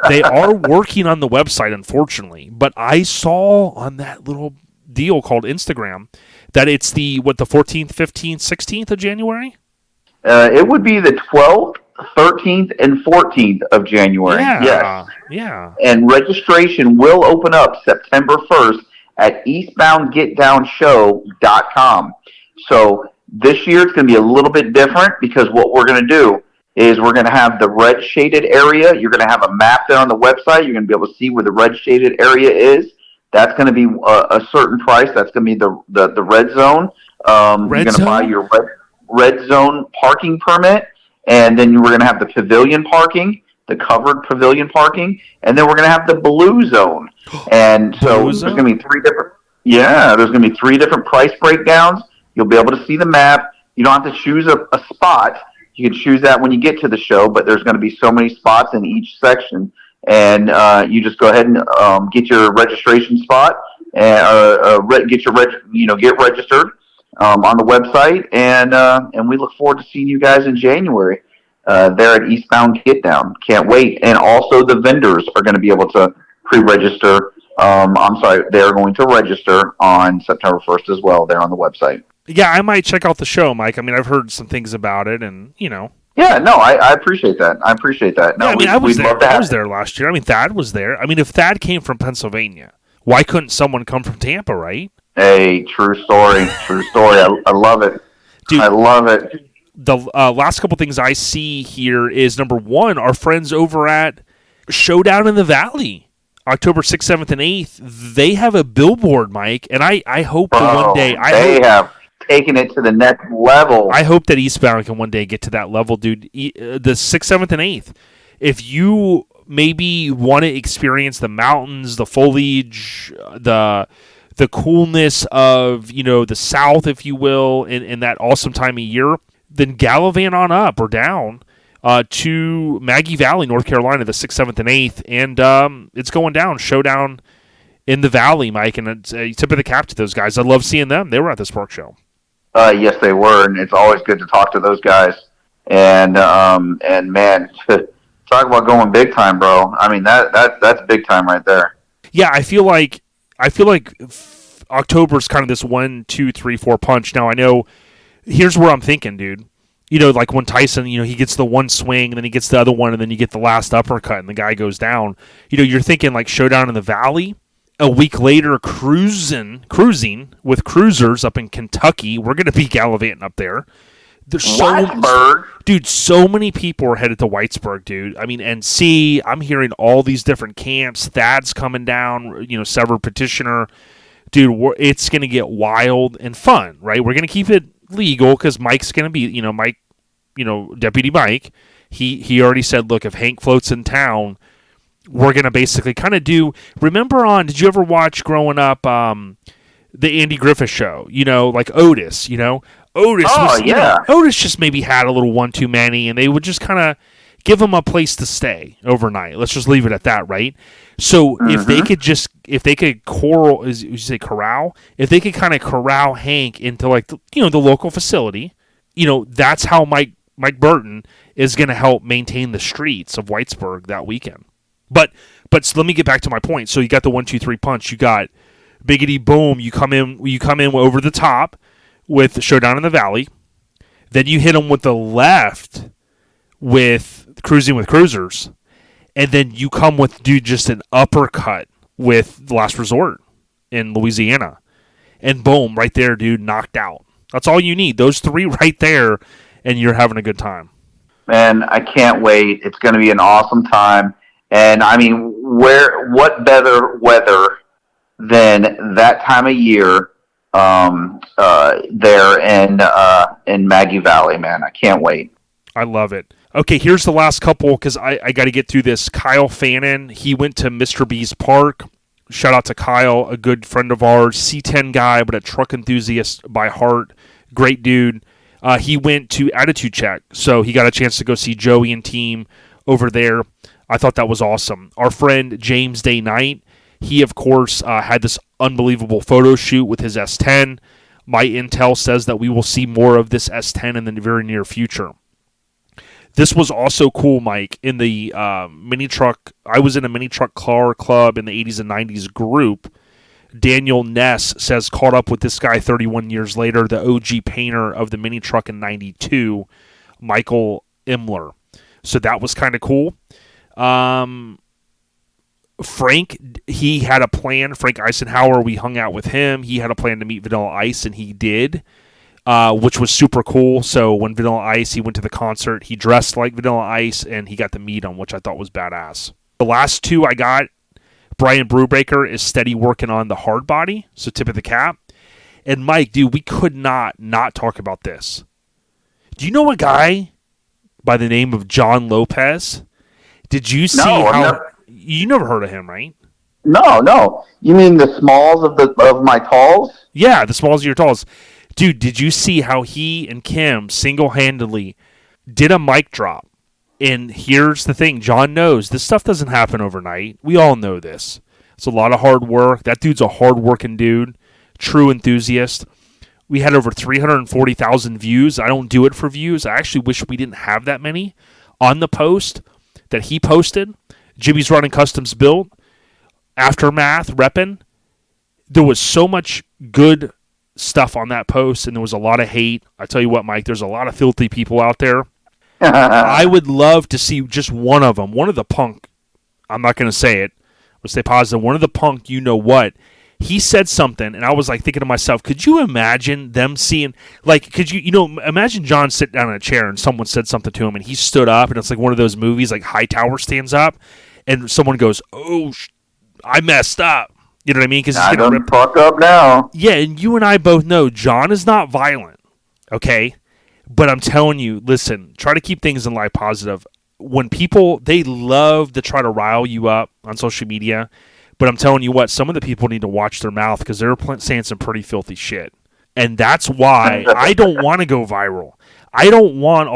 they are working on the website, unfortunately, but I saw on that little deal called Instagram that it's the 14th, 15th, 16th of January? It would be the 12th, 13th, and 14th of January. Yeah, yes. Yeah. And registration will open up September 1st at eastboundgetdownshow.com. So this year it's going to be a little bit different because what we're going to do is we're going to have the red shaded area. You're going to have a map there on the website. You're going to be able to see where the red shaded area is. That's going to be a certain price. That's going to be the red zone. You're going to buy your red zone parking permit, and then we're going to have the pavilion parking, the covered pavilion parking, and then we're going to have the blue zone. And so there's going to be three different price breakdowns. You'll be able to see the map. You don't have to choose a spot. You can choose that when you get to the show, but there's going to be so many spots in each section. And you just go ahead and get your registration spot and get registered on the website, and we look forward to seeing you guys in January there at Eastbound Get Down. Can't wait. And also the vendors are going to be able to pre-register. They're going to register on September 1st as well. There on the website. Yeah, I might check out the show, Mike. I mean, I've heard some things about it, and you know. Yeah, no, I appreciate that. No, yeah, I mean, I was there last year. I mean, Thad was there. I mean, if Thad came from Pennsylvania, why couldn't someone come from Tampa, right? Hey, true story. I love it. Dude, I love it. The last couple things I see here is, number one, our friends over at Showdown in the Valley, October 6th, 7th, and 8th, they have a billboard, Mike, and I hope that one day... They have taken it to the next level. I hope that Eastbound can one day get to that level, dude. The 6th, 7th, and 8th. If you maybe want to experience the mountains, the foliage, the coolness of, you know, the South, if you will, in that awesome time of year, then gallivant on up or down to Maggie Valley, North Carolina, the 6th, 7th, and 8th. And it's going down. Showdown in the Valley, Mike. And it's a tip of the cap to those guys. I love seeing them. They were at the Spark Show. Yes, they were, and it's always good to talk to those guys. And man, talk about going big time, bro. I mean, that's big time right there. Yeah, I feel like October's kind of this 1, 2, 3, 4 punch. Now I know. Here's where I'm thinking, dude. You know, like when Tyson, you know, he gets the one swing, and then he gets the other one, and then you get the last uppercut, and the guy goes down. You know, you're thinking like Showdown in the Valley. A week later, cruising with cruisers up in Kentucky. We're going to be gallivanting up there. There's so many people are headed to Whitesburg, dude. I mean, NC, I'm hearing all these different camps. Thad's coming down, you know, Severed Petitioner. Dude, it's going to get wild and fun, right? We're going to keep it legal because Mike's going to be, you know, Deputy Mike. He already said, look, if Hank floats in town, we're going to basically kind of do... Remember did you ever watch growing up the Andy Griffith Show? You know, like Otis, you know? Otis just maybe had a little one too many, and they would just kind of give him a place to stay overnight. Let's just leave it at that, right? So if they could corral... corral? If they could kind of corral Hank into, like, the local facility, you know, that's how Mike Burton is going to help maintain the streets of Whitesburg that weekend. But so let me get back to my point. So you got the 1, 2, 3 punch. You got biggity boom. You come in over the top with Showdown in the Valley. Then you hit them with the left with Cruising with Cruisers, and then you come with, dude, just an uppercut with The Last Resort in Louisiana. And boom, right there, dude, knocked out. That's all you need. Those three right there, and you're having a good time. Man, I can't wait. It's going to be an awesome time. And, I mean, what better weather than that time of year there in Maggie Valley, man. I can't wait. I love it. Okay, here's the last couple because I got to get through this. Kyle Fannin, he went to Mr. B's Park. Shout out to Kyle, a good friend of ours, C10 guy, but a truck enthusiast by heart. Great dude. He went to Attitude Check, so he got a chance to go see Joey and team over there. I thought that was awesome. Our friend James Day Knight, he, of course, had this unbelievable photo shoot with his S10. My intel says that we will see more of this S10 in the very near future. This was also cool, Mike, in the mini truck. I was in a mini truck car club in the 80s and 90s group. Daniel Ness says caught up with this guy 31 years later, the OG painter of the mini truck in 92, Michael Imler. So that was kind of cool. Frank, he had a plan. Frank Eisenhower, we hung out with him. He had a plan to meet Vanilla Ice, and he did, which was super cool. So when Vanilla Ice, he went to the concert, he dressed like Vanilla Ice, and he got to meet him, which I thought was badass. The last two I got, Brian Brubaker is steady working on the hard body, so tip of the cap. And Mike, dude, we could not talk about this. Do you know a guy by the name of John Lopez? Did you see you never heard of him, right? No. You mean the smalls of my talls? Yeah, the smalls of your talls. Dude, did you see how he and Kim single-handedly did a mic drop? And here's the thing. John knows this stuff doesn't happen overnight. We all know this. It's a lot of hard work. That dude's a hard-working dude, true enthusiast. We had over 340,000 views. I don't do it for views. I actually wish we didn't have that many on the post that he posted. Jimmy's Running Customs Built, Aftermath, reppin'. There was so much good stuff on that post, and there was a lot of hate. I tell you what, Mike, there's a lot of filthy people out there. I would love to see just one of them, one of the punk. I'm not going to say it. I'll stay positive. One of the punk, you know what? He said something, and I was like thinking to myself, could you imagine them seeing, like, could you imagine John sit down in a chair and someone said something to him, and he stood up, and it's like one of those movies, like Hightower stands up, and someone goes, oh, I messed up. You know what I mean? Because he's going to rip. Fuck up now. Yeah, and you and I both know John is not violent, okay? But I'm telling you, listen, try to keep things in life positive. When people, they love to try to rile you up on social media, but I'm telling you what, some of the people need to watch their mouth because they're saying some pretty filthy shit. And that's why I don't want to go viral. I don't want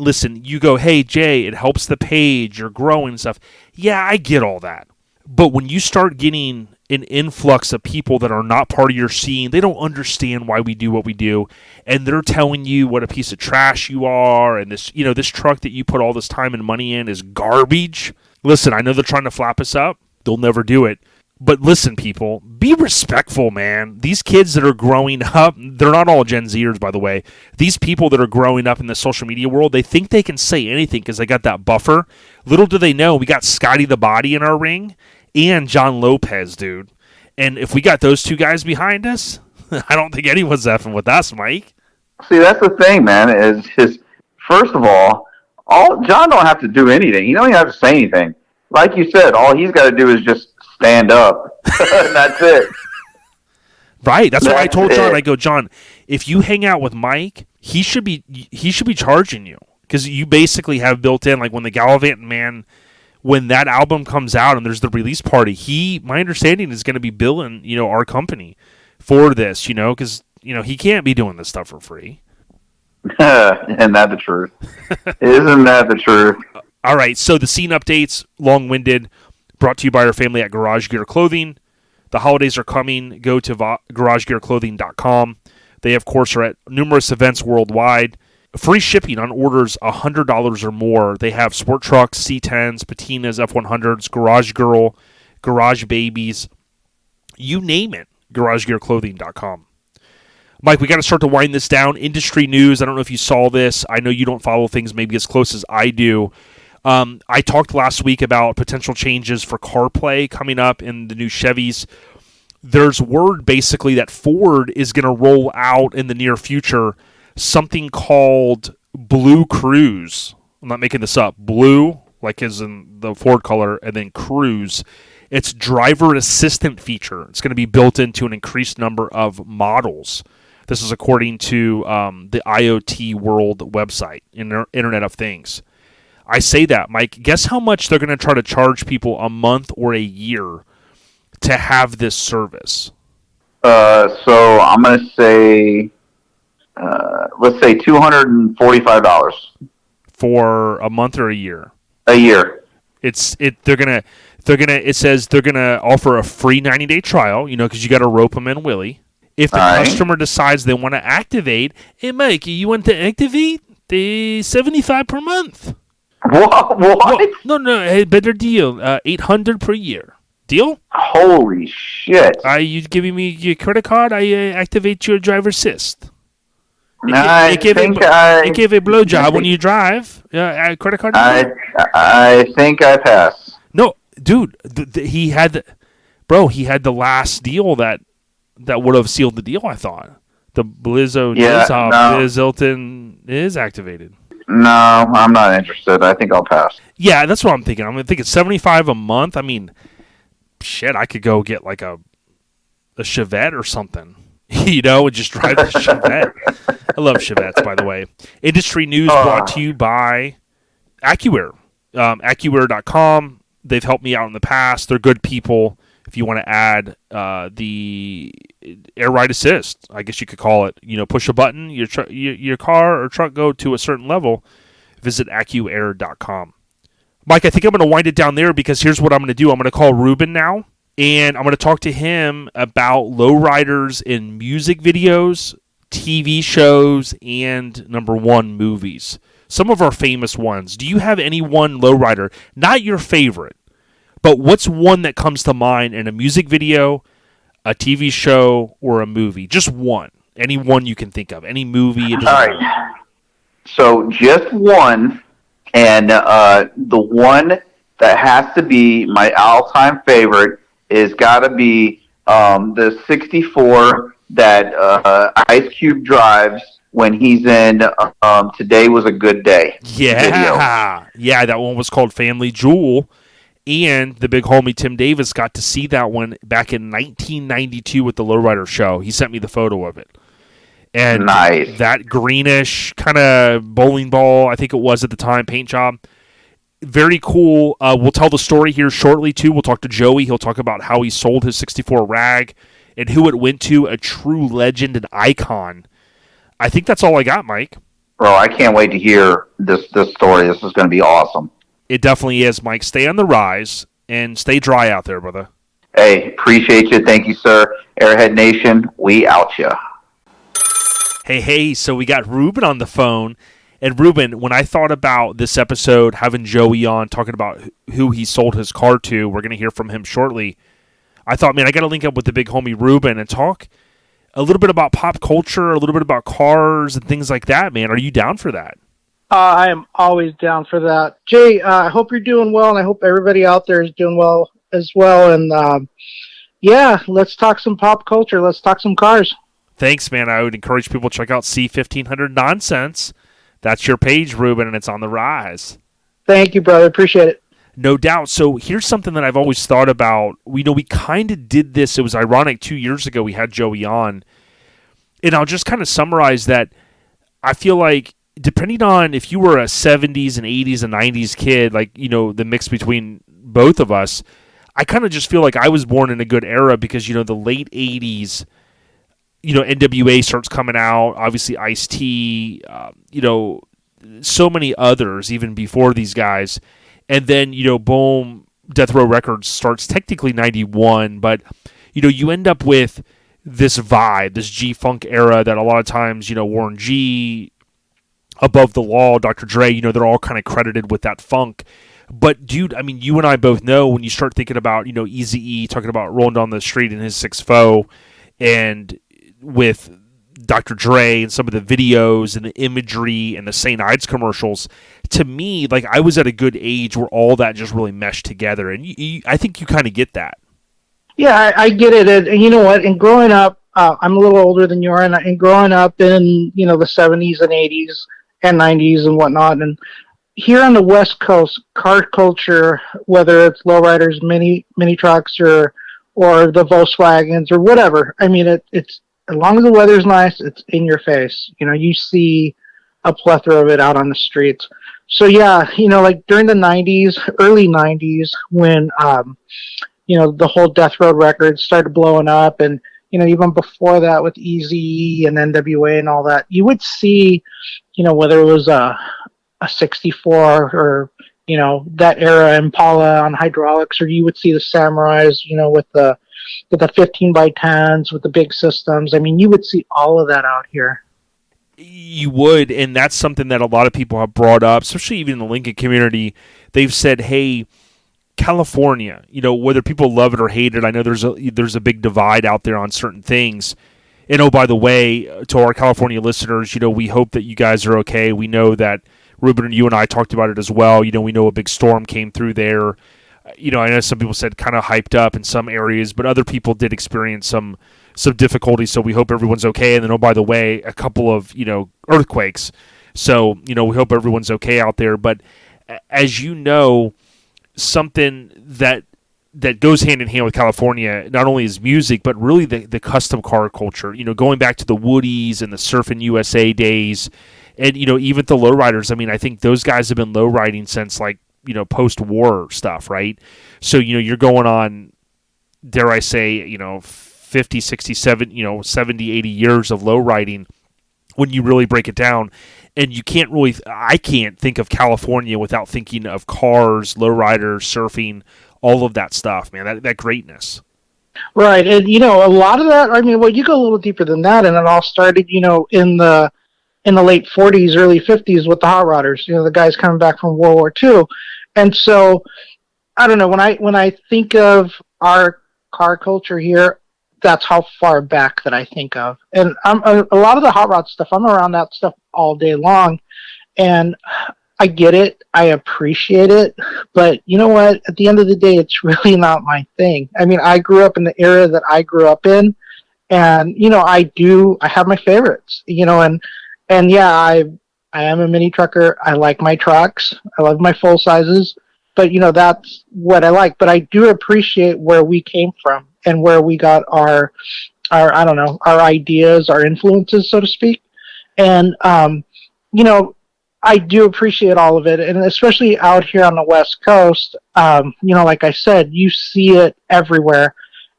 listen, you go, hey, Jay, it helps the page, you're growing and stuff. Yeah, I get all that. But when you start getting an influx of people that are not part of your scene, they don't understand why we do what we do, and they're telling you what a piece of trash you are, and this, this truck that you put all this time and money in is garbage. Listen, I know they're trying to flap us up. They'll never do it. But listen, people, be respectful, man. These kids that are growing up, they're not all Gen Zers, by the way. These people that are growing up in the social media world, they think they can say anything because they got that buffer. Little do they know, we got Scotty the Body in our ring and John Lopez, dude. And if we got those two guys behind us, I don't think anyone's effing with us, Mike. See, that's the thing, man, is first of all, John don't have to do anything. He don't even have to say anything. Like you said, all he's got to do is just stand up. And that's it. Right. That's what I told John. I go, John, if you hang out with Mike, he should be charging you because you basically have built in, like when the Gallivanting Man, when that album comes out and there's the release party, my understanding is going to be billing, our company for this, because, he can't be doing this stuff for free. Isn't that the truth? Isn't that the truth? All right, so the scene updates, long-winded, brought to you by our family at Garage Gear Clothing. The holidays are coming. Go to garagegearclothing.com. They, of course, are at numerous events worldwide. Free shipping on orders $100 or more. They have sport trucks, C10s, patinas, F100s, Garage Girl, Garage Babies. You name it, garagegearclothing.com. Mike, we got to start to wind this down. Industry news. I don't know if you saw this. I know you don't follow things maybe as close as I do. I talked last week about potential changes for CarPlay coming up in the new Chevys. There's word basically that Ford is going to roll out in the near future something called Blue Cruise. I'm not making this up. Blue, like is in the Ford color, and then Cruise. It's driver assistant feature. It's going to be built into an increased number of models. This is according to the IoT World website, Internet of Things. I say that, Mike. Guess how much they're going to try to charge people a month or a year to have this service? So I'm going to say, let's say $245 For a month or a year? a year. It says they're gonna offer a free 90-day trial, because you got to rope them in, Willie. If the customer decides they want to activate, hey Mike, you want to activate the $75 per month? What? Well, no, hey, better deal. $800 per year. Deal? Holy shit! You giving me your credit card? I activate your driver assist. I give a blowjob when you drive. Credit card? I think I pass. No, dude, he had the last deal that would have sealed the deal. I thought the Blizzilton is activated. No, I'm not interested. I think I'll pass. Yeah, that's what I'm thinking. I'm thinking $75 a month. I mean, shit, I could go get like a Chevette or something. And just drive the Chevette. I love Chevettes, by the way. Industry news brought to you by AccuAir. AccuAir.com. They've helped me out in the past. They're good people. If you want to add the air ride assist, I guess you could call it. Push a button, your car or truck go to a certain level. Visit AccuAir.com. Mike, I think I'm going to wind it down there because here's what I'm going to do. I'm going to call Ruben now. And I'm going to talk to him about lowriders in music videos, TV shows, and number one, movies. Some of our famous ones. Do you have any one lowrider? Not your favorite, but what's one that comes to mind in a music video, a TV show, or a movie? Just one. Any one you can think of. Any movie. All right. So just one, and the one that has to be my all-time favorite is got to be the 64 that Ice Cube drives when he's in Today Was a Good Day. Yeah. Yeah, that one was called Family Jewel. And the big homie Tim Davis got to see that one back in 1992 with the Lowrider show. He sent me the photo of it. And nice. That greenish kind of bowling ball, I think it was at the time, paint job. Very cool. We'll tell the story here shortly, too. We'll talk to Joey. He'll talk about how he sold his 64 rag and who it went to, a true legend and icon. I think that's all I got, Mike. Bro, I can't wait to hear this story. This is going to be awesome. It definitely is, Mike. Stay on the rise and stay dry out there, brother. Hey, appreciate you. Thank you, sir. Airhead Nation, we out ya. Hey, so we got Ruben on the phone. And Ruben, when I thought about this episode, having Joey on, talking about who he sold his car to, we're going to hear from him shortly. I thought, man, I got to link up with the big homie Ruben and talk a little bit about pop culture, a little bit about cars and things like that, man. Are you down for that? I am always down for that. Jay, I hope you're doing well, and I hope everybody out there is doing well as well. And, yeah, let's talk some pop culture. Let's talk some cars. Thanks, man. I would encourage people to check out C1500 Nonsense. That's your page, Ruben, and it's on the rise. Thank you, brother. Appreciate it. No doubt. So here's something that I've always thought about. We kind of did this. It was ironic. 2 years ago, we had Joey on. And I'll just kind of summarize that. I feel like depending on if you were a 70s and 80s and 90s kid, like, the mix between both of us, I kind of just feel like I was born in a good era because, the late 80s, NWA starts coming out, obviously Ice-T, so many others even before these guys. And then, boom, Death Row Records starts technically 91, but, you end up with this vibe, this G-Funk era that a lot of times, Warren G, Above the Law, Dr. Dre, they're all kind of credited with that funk. But, dude, I mean, you and I both know when you start thinking about, Eazy-E talking about rolling down the street in his 6.4 and with Dr. Dre and some of the videos and the imagery and the St. Ides commercials, to me, like, I was at a good age where all that just really meshed together. And I think you kind of get that. Yeah, I get it. And you know what? And growing up, I'm a little older than you are, and growing up in, the 70s and 80s and 90s and whatnot, and here on the West Coast, car culture, whether it's lowriders, mini trucks, or the Volkswagens or whatever, I mean, it's as long as the weather's nice, it's in your face. You see a plethora of it out on the streets. So yeah, like during the 90s, early 90s, when the whole Death Road Records started blowing up, and even before that with Eazy and NWA and all that, you would see, whether it was a 64 or that era Impala on hydraulics, or you would see the Samurais, with the 15x10s with the big systems. I mean, you would see all of that out here. You would, and that's something that a lot of people have brought up, especially even in the Lincoln community. They've said, hey, California, whether people love it or hate it, I know there's a big divide out there on certain things. And oh, by the way, to our California listeners, we hope that you guys are okay. We know that Ruben, you and I talked about it as well. We know a big storm came through there. I know some people said kind of hyped up in some areas, but other people did experience some difficulties. So we hope everyone's okay. And then, oh, by the way, a couple of, earthquakes. So, we hope everyone's okay out there. But as you know, something that goes hand in hand with California, not only is music, but really the custom car culture, going back to the Woodies and the Surfing USA days. And, even the lowriders, I mean, I think those guys have been lowriding since, like, post-war stuff, right? So, you're going on, dare I say, 50, 60, 70, 80 years of lowriding when you really break it down. And I can't think of California without thinking of cars, lowriders, surfing, all of that stuff, man, that greatness. Right. And, a lot of that, I mean, well, you go a little deeper than that, and it all started, in the late 40s, early 50s with the hot rodders, the guys coming back from World War II. And so, I don't know, when I think of our car culture here, that's how far back that I think of. And a lot of the hot rod stuff, I'm around that stuff all day long, and I get it, I appreciate it, but you know what? At the end of the day, it's really not my thing. I mean, I grew up in the era that I grew up in, and I have my favorites, and yeah, I am a mini trucker. I like my trucks. I love my full sizes, but that's what I like. But I do appreciate where we came from and where we got our I don't know, our ideas, our influences, so to speak. And I do appreciate all of it, and especially out here on the West Coast, like I said, you see it everywhere.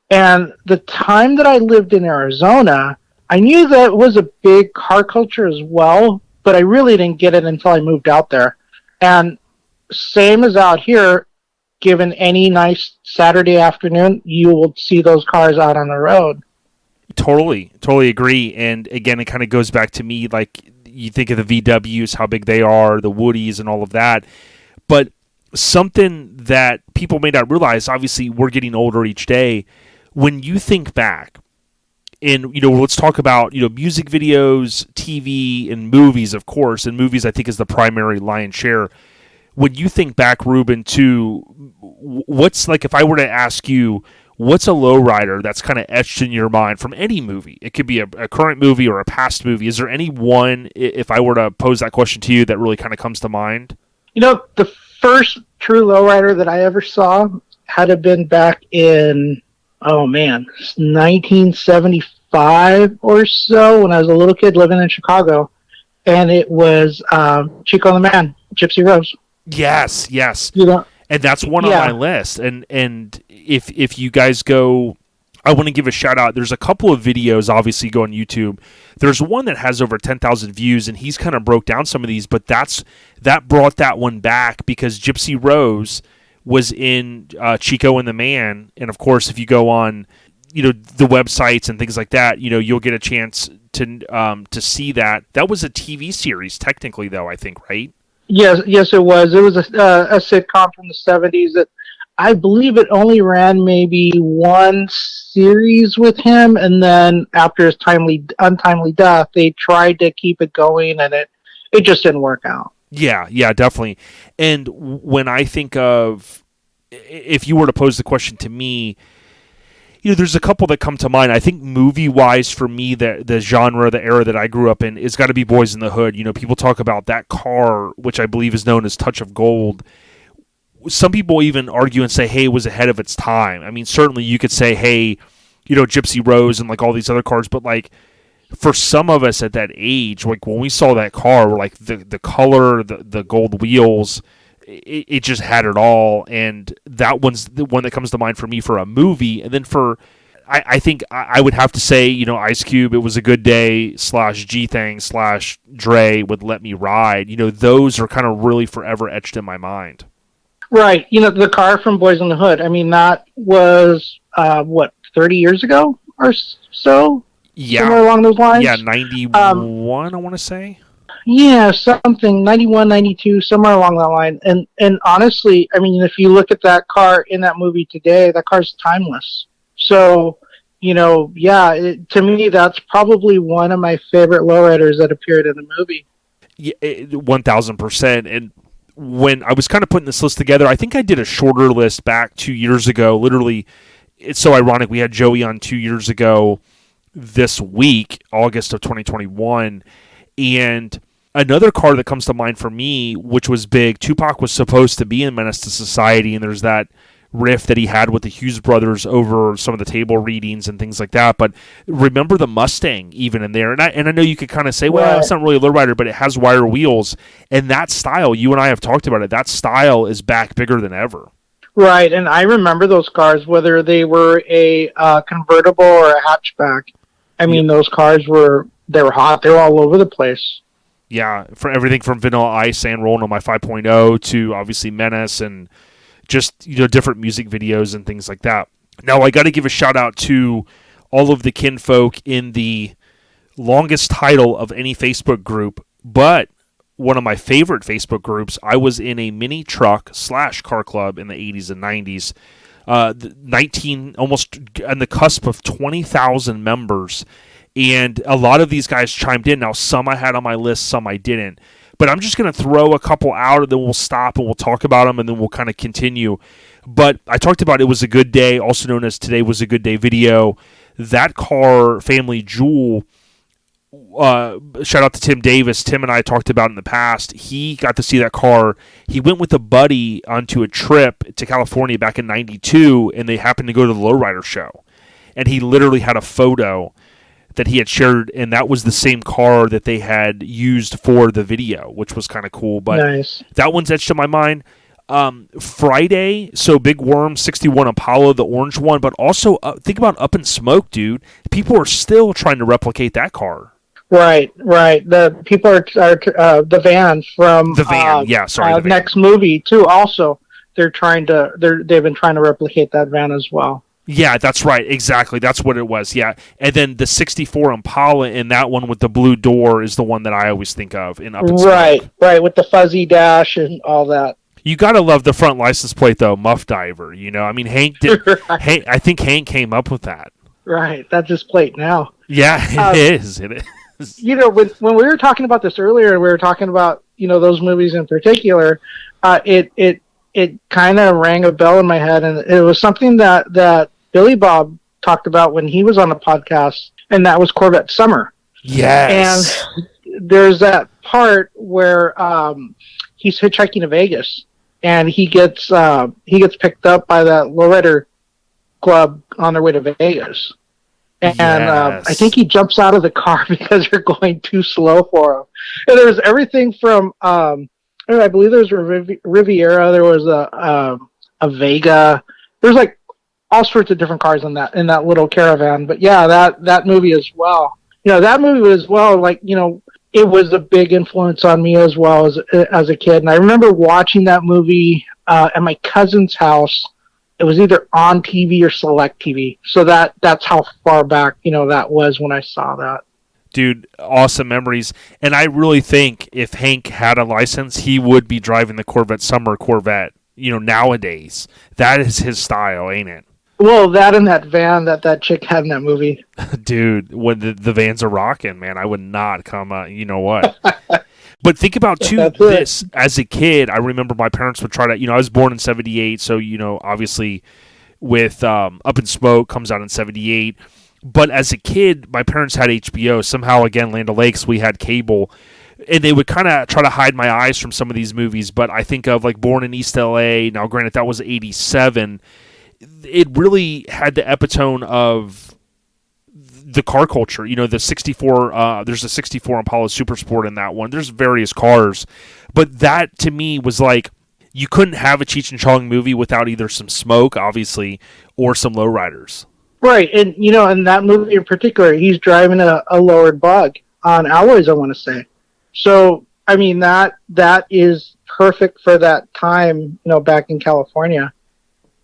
And the time that I lived in Arizona, I knew that it was a big car culture as well, but I really didn't get it until I moved out there. And same as out here, given any nice Saturday afternoon, you will see those cars out on the road. Totally agree. And again, it kind of goes back to me, like, you think of the VWs, how big they are, the Woodies and all of that. But something that people may not realize, obviously we're getting older each day, when you think back, and, let's talk about, music videos, TV, and movies, of course. And movies, I think, is the primary lion's share. When you think back, Ruben, to what's, like, if I were to ask you, what's a lowrider that's kind of etched in your mind from any movie? It could be a current movie or a past movie. Is there any one, if I were to pose that question to you, that really kind of comes to mind? The first true lowrider that I ever saw had to have been back in, 1975 or so, when I was a little kid living in Chicago, and it was Chico the Man, Gypsy Rose. Yes. And that's one on my list. And if you guys go, I want to give a shout out. There's a couple of videos, obviously, go on YouTube. There's one that has over 10,000 views, and he's kind of broke down some of these, but that brought that one back because Gypsy Rose was in Chico and the Man. And of course, if you go on, the websites and things like that, you'll get a chance to see that. That was a TV series, technically, though, I think, right? Yes, it was. It was a sitcom from the 70s that I believe it only ran maybe one series with him, and then after his untimely death, they tried to keep it going, and it just didn't work out. Yeah, definitely. And when I think of, if you were to pose the question to me, there's a couple that come to mind. I think movie-wise for me, the genre, the era that I grew up in, is got to be Boys in the Hood. People talk about that car, which I believe is known as Touch of Gold. Some people even argue and say, hey, it was ahead of its time. I mean, certainly you could say, hey, Gypsy Rose and like all these other cars, but like for some of us at that age, like when we saw that car, we're like the color, the gold wheels, it just had it all, and that one's the one that comes to mind for me for a movie. And then I think I would have to say, Ice Cube, It Was a Good Day / G-Thang / Dre with Let Me Ride. Those are kind of really forever etched in my mind. Right. The car from Boys in the Hood, I mean, that was, 30 years ago or so? Yeah. Somewhere along those lines? Yeah, 91, I want to say. Yeah, something, 91, 92, somewhere along that line. And honestly, I mean, if you look at that car in that movie today, that car's timeless. So, to me, that's probably one of my favorite lowriders that appeared in the movie. Yeah, 1,000%. And when I was kind of putting this list together, I think I did a shorter list back 2 years ago. Literally, it's so ironic. We had Joey on 2 years ago this week, August of 2021. And another car that comes to mind for me, which was big, Tupac was supposed to be in Menace to Society, and there's that riff that he had with the Hughes brothers over some of the table readings and things like that. But remember the Mustang even in there. And I know you could kind of say, well, it's not really a lowrider, but it has wire wheels. And that style, you and I have talked about it, that style is back bigger than ever. Right, and I remember those cars, whether they were a convertible or a hatchback. I mean, those cars they were hot. They were all over the place. Yeah, for everything from Vanilla Ice and Rolling on My 5.0 to obviously Menace and just different music videos and things like that. Now I got to give a shout out to all of the kinfolk in the longest title of any Facebook group, but one of my favorite Facebook groups. I was in a mini truck / car club in the 80s and 90s. 19, almost on the cusp of 20,000 members. And a lot of these guys chimed in. Now, some I had on my list, some I didn't. But I'm just going to throw a couple out, and then we'll stop and we'll talk about them, and then we'll kind of continue. But I talked about It Was a Good Day, also known as Today Was a Good Day video. That car, Family Jewel, shout out to Tim Davis. Tim and I talked about in the past. He got to see that car. He went with a buddy onto a trip to California back in 92, and they happened to go to the Lowrider show. And he literally had a photo that he had shared, and that was the same car that they had used for the video, which was kind of cool. But nice. That one's etched in my mind. Friday, so Big Worm 61 Impala, the orange one, but also think about Up in Smoke, dude. People are still trying to replicate that car. Right. The people are the van from the van. The van. Next movie too. Also, they've been trying to replicate that van as well. Yeah, that's right. Exactly. That's what it was. Yeah. And then the 64 Impala in that one with the blue door is the one that I always think of in Up in Smoke. Right. With the fuzzy dash and all that. You got to love the front license plate, though. Muff Diver. I mean, Hank did. Right. I think Hank came up with that. Right. That's his plate now. Yeah, it is. It is. When we were talking about this earlier, we were talking about, those movies in particular, it kind of rang a bell in my head, and it was something that Billy Bob talked about when he was on the podcast, and that was Corvette Summer. Yes. And there's that part where he's hitchhiking to Vegas, and he gets picked up by that lowrider club on their way to Vegas. And I think he jumps out of the car because they're going too slow for him. And there was everything from, I believe there was a Riviera, there was a Vega. There's like all sorts of different cars in that little caravan. But yeah, that movie as well. That movie as well, it was a big influence on me as well as a kid. And I remember watching that movie at my cousin's house. It was either on TV or Select TV. So that's how far back, that was when I saw that. Dude, awesome memories. And I really think if Hank had a license, he would be driving the Corvette Summer Corvette, nowadays. That is his style, ain't it? Well, that and that van that chick had in that movie. Dude, when the vans are rocking, man, I would not come. You know what? But think about too That's this as a kid. I remember my parents would try to. I was born in '78, so obviously, with Up in Smoke comes out in '78. But as a kid, my parents had HBO. Somehow, again, Land O'Lakes, we had cable, and they would kind of try to hide my eyes from some of these movies. But I think of like Born in East LA. Now, granted, that was '87. It really had the epitome of the car culture. The 64, there's a 64 Impala Super Sport in that one. There's various cars. But that, to me, was like, you couldn't have a Cheech and Chong movie without either some smoke, obviously, or some lowriders. Right, and in that movie in particular, he's driving a lowered bug on alloys, I want to say. So, I mean, that is perfect for that time, back in California.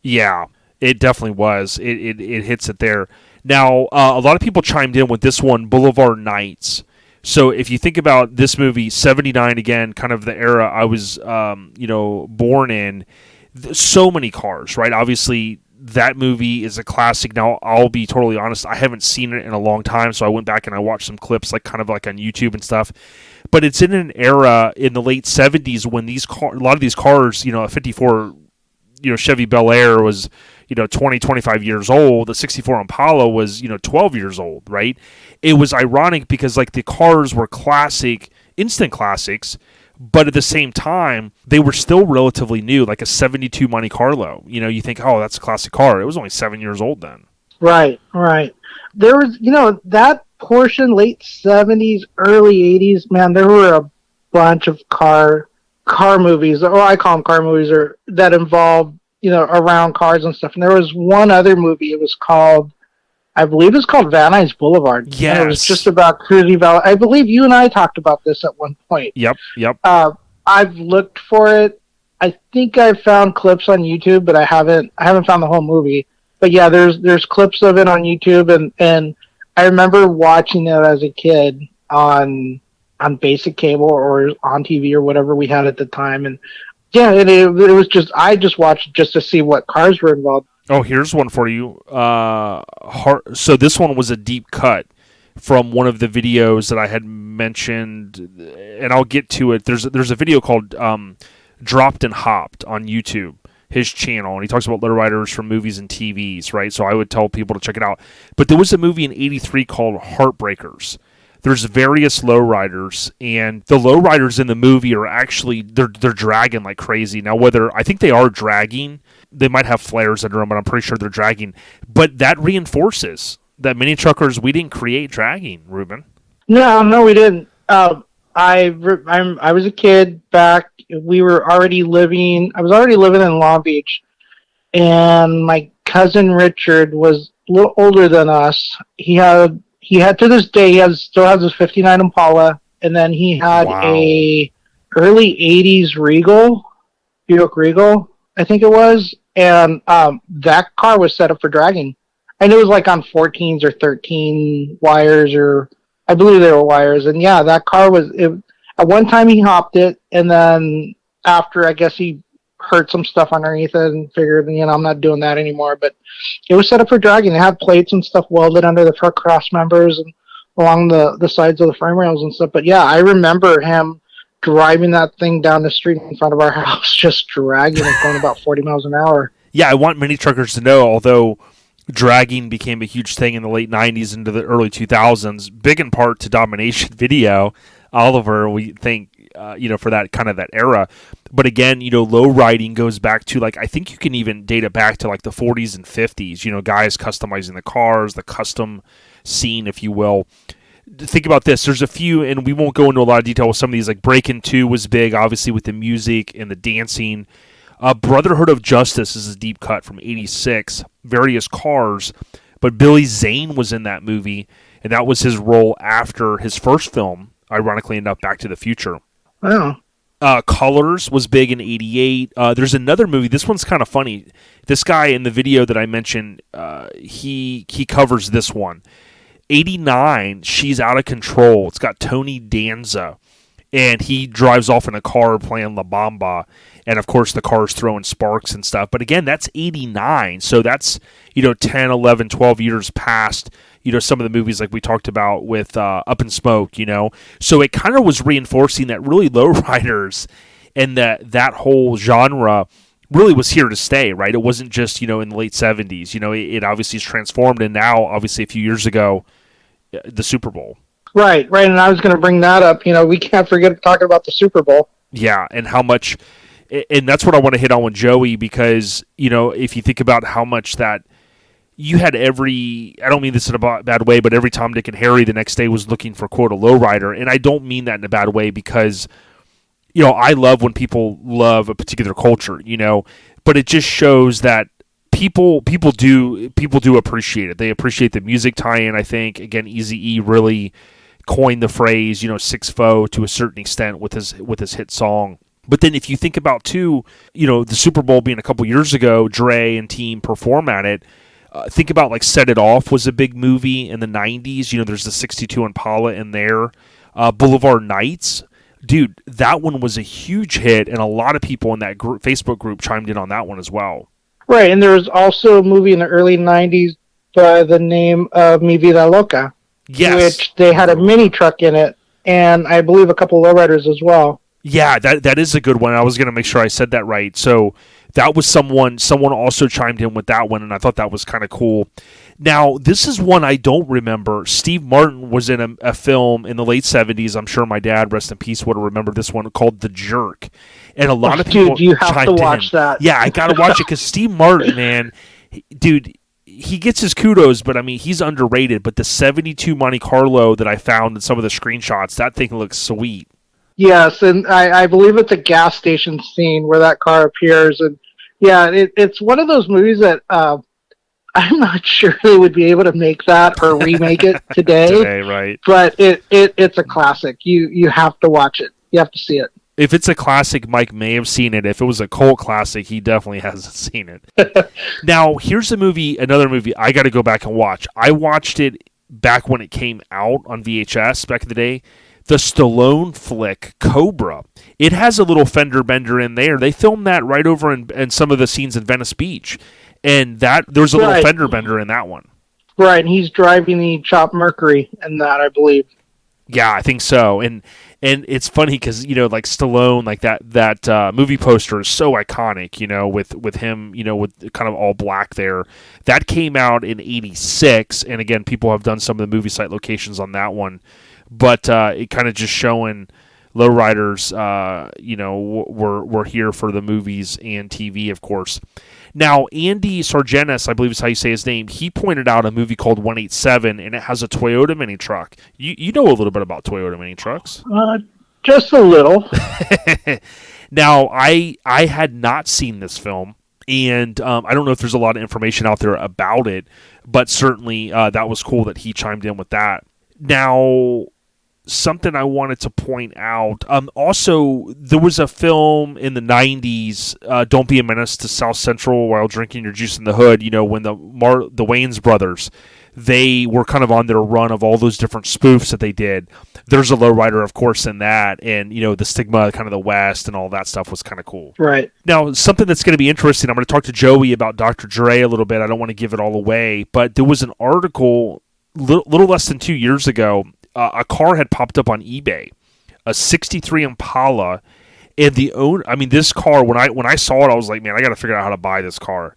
Yeah, it definitely was. It hits it there. Now, a lot of people chimed in with this one, Boulevard Nights. So if you think about this movie, 79 again, kind of the era I was, born in, so many cars, right? Obviously, that movie is a classic. Now, I'll be totally honest, I haven't seen it in a long time, so I went back and I watched some clips, like kind of like on YouTube and stuff. But it's in an era in the late 70s when a lot of these cars, a 54, Chevy Bel Air was 20, 25 years old. The 64 Impala was, 12 years old, right? It was ironic because, like, the cars were classic, instant classics, but at the same time, they were still relatively new, like a 72 Monte Carlo. You think, oh, that's a classic car. It was only 7 years old then. Right. There was, that portion, late 70s, early 80s, man, there were a bunch of car movies, or I call them car movies, or that involved, around cars and stuff. And there was one other movie. It was called, I believe it's called Van Nuys Boulevard. Yes. And it was just about cruising Valley. I believe you and I talked about this at one point. Yep. I've looked for it. I think I've found clips on YouTube, but I haven't found the whole movie. But yeah, there's clips of it on YouTube, and I remember watching it as a kid on basic cable or on TV or whatever we had at the time. And yeah, it was just, I just watched just to see what cars were involved. Oh, here's one for you. So this one was a deep cut from one of the videos that I had mentioned, and I'll get to it. There's a video called Dropped and Hopped on YouTube, his channel, and he talks about lowriders from movies and TVs, right? So I would tell people to check it out. But there was a movie in '83 called Heartbreakers. There's various lowriders, and the lowriders in the movie are actually they're dragging like crazy. Now, whether I think they are dragging, they might have flares under them, but I'm pretty sure they're dragging. But that reinforces that mini truckers, we didn't create dragging, Ruben. No, we didn't. I was a kid back. I was already living in Long Beach, and my cousin Richard was a little older than us. He had to this day, still has his 59 Impala, and then he had a early 80s Buick Regal, I think it was, and that car was set up for dragging. And it was like on 14s or 13 wires, or I believe they were wires. And yeah, that car at one time he hopped it, and then after, I guess he hurt some stuff underneath it and figured, I'm not doing that anymore. But it was set up for dragging. It had plates and stuff welded under the front cross members and along the sides of the frame rails and stuff. But yeah, I remember him driving that thing down the street in front of our house, just dragging it, going about 40 miles an hour. Yeah, I want mini truckers to know, although dragging became a huge thing in the late 90s into the early 2000s, big in part to Domination Video, Oliver, we think, for that kind of that era. But again, low riding goes back to, like, I think you can even date it back to like the 40s and 50s, guys customizing the cars, the custom scene, if you will. Think about this. There's a few, and we won't go into a lot of detail with some of these, like Breakin' 2 was big, obviously, with the music and the dancing. Brotherhood of Justice is a deep cut from '86. Various cars, but Billy Zane was in that movie, and that was his role after his first film, ironically enough, Back to the Future. Wow. Colors was big in '88. There's another movie. This one's kind of funny. This guy in the video that I mentioned, he covers this one. '89, She's Out of Control. It's got Tony Danza. and he drives off in a car playing La Bamba, and of course the car's throwing sparks and stuff. But again, that's 89, so that's 10, 11, 12 years past some of the movies like we talked about with Up in Smoke. So it kind of was reinforcing that really lowriders and that whole genre really was here to stay, right? It wasn't just in the late 70s. It obviously is transformed, and now obviously a few years ago, the Super Bowl. Right, and I was going to bring that up. We can't forget talking about the Super Bowl. Yeah, and how much, and that's what I want to hit on with Joey, because if you think about how much that you had I don't mean this in a bad way, but every Tom, Dick, and Harry the next day was looking for, quote, a lowrider, and I don't mean that in a bad way, because I love when people love a particular culture, but it just shows that people do appreciate it. They appreciate the music tie-in. I think again, Eazy-E really coined the phrase, 6-0 to a certain extent with his hit song. But then if you think about too, the Super Bowl being a couple years ago, Dre and team perform at it. Think about like Set It Off was a big movie in the 90s. There's the 62 Impala in there. Boulevard Nights. Dude, that one was a huge hit, and a lot of people in that Facebook group chimed in on that one as well. Right, and there was also a movie in the early 90s by the name of Mi Vida Loca. Yes. Which they had a mini truck in it, and I believe a couple of lowriders as well. Yeah, that is a good one. I was going to make sure I said that right. So that was someone also chimed in with that one, and I thought that was kind of cool. Now, this is one I don't remember. Steve Martin was in a film in the late 70s. I'm sure my dad, rest in peace, would have remembered this one, called The Jerk. And a lot of people Dude, you have to watch that. Yeah, I got to watch it because Steve Martin, man, dude, he gets his kudos, but I mean, he's underrated. But the 72 Monte Carlo that I found in some of the screenshots, that thing looks sweet. Yes, and I believe it's a gas station scene where that car appears. And yeah, it's one of those movies that I'm not sure they would be able to make that or remake it today. Right? But it's a classic. You have to watch it. You have to see it. If it's a classic, Mike may have seen it. If it was a cult classic, he definitely hasn't seen it. Now, here's another movie I got to go back and watch. I watched it back when it came out on VHS back in the day. The Stallone flick, Cobra. It has a little fender bender in there. They filmed that right over in some of the scenes in Venice Beach. And there's a little fender bender in that one. Right, and he's driving the Chop Mercury in that, I believe. Yeah, I think so. And it's funny because like Stallone, like that movie poster is so iconic. With him, with kind of all black there. That came out in '86, and again, people have done some of the movie site locations on that one, but it kind of just showing lowriders. We're here for the movies and TV, of course. Now, Andy Sargenis, I believe is how you say his name, he pointed out a movie called 187, and it has a Toyota mini truck. You know a little bit about Toyota mini trucks. Just a little. Now, I had not seen this film, and I don't know if there's a lot of information out there about it, but certainly that was cool that he chimed in with that. Now, something I wanted to point out. Also, there was a film in the 90s, Don't Be a Menace to South Central While Drinking Your Juice in the Hood, when the Wayans brothers, they were kind of on their run of all those different spoofs that they did. There's a lowrider, of course, in that, and, the stigma, kind of the West and all that stuff was kind of cool. Right. Now, something that's going to be interesting, I'm going to talk to Joey about Dr. Dre a little bit. I don't want to give it all away, but there was an article little less than 2 years ago. A car had popped up on eBay, a 63 Impala, and this car, when I saw it, I was like, man, I got to figure out how to buy this car.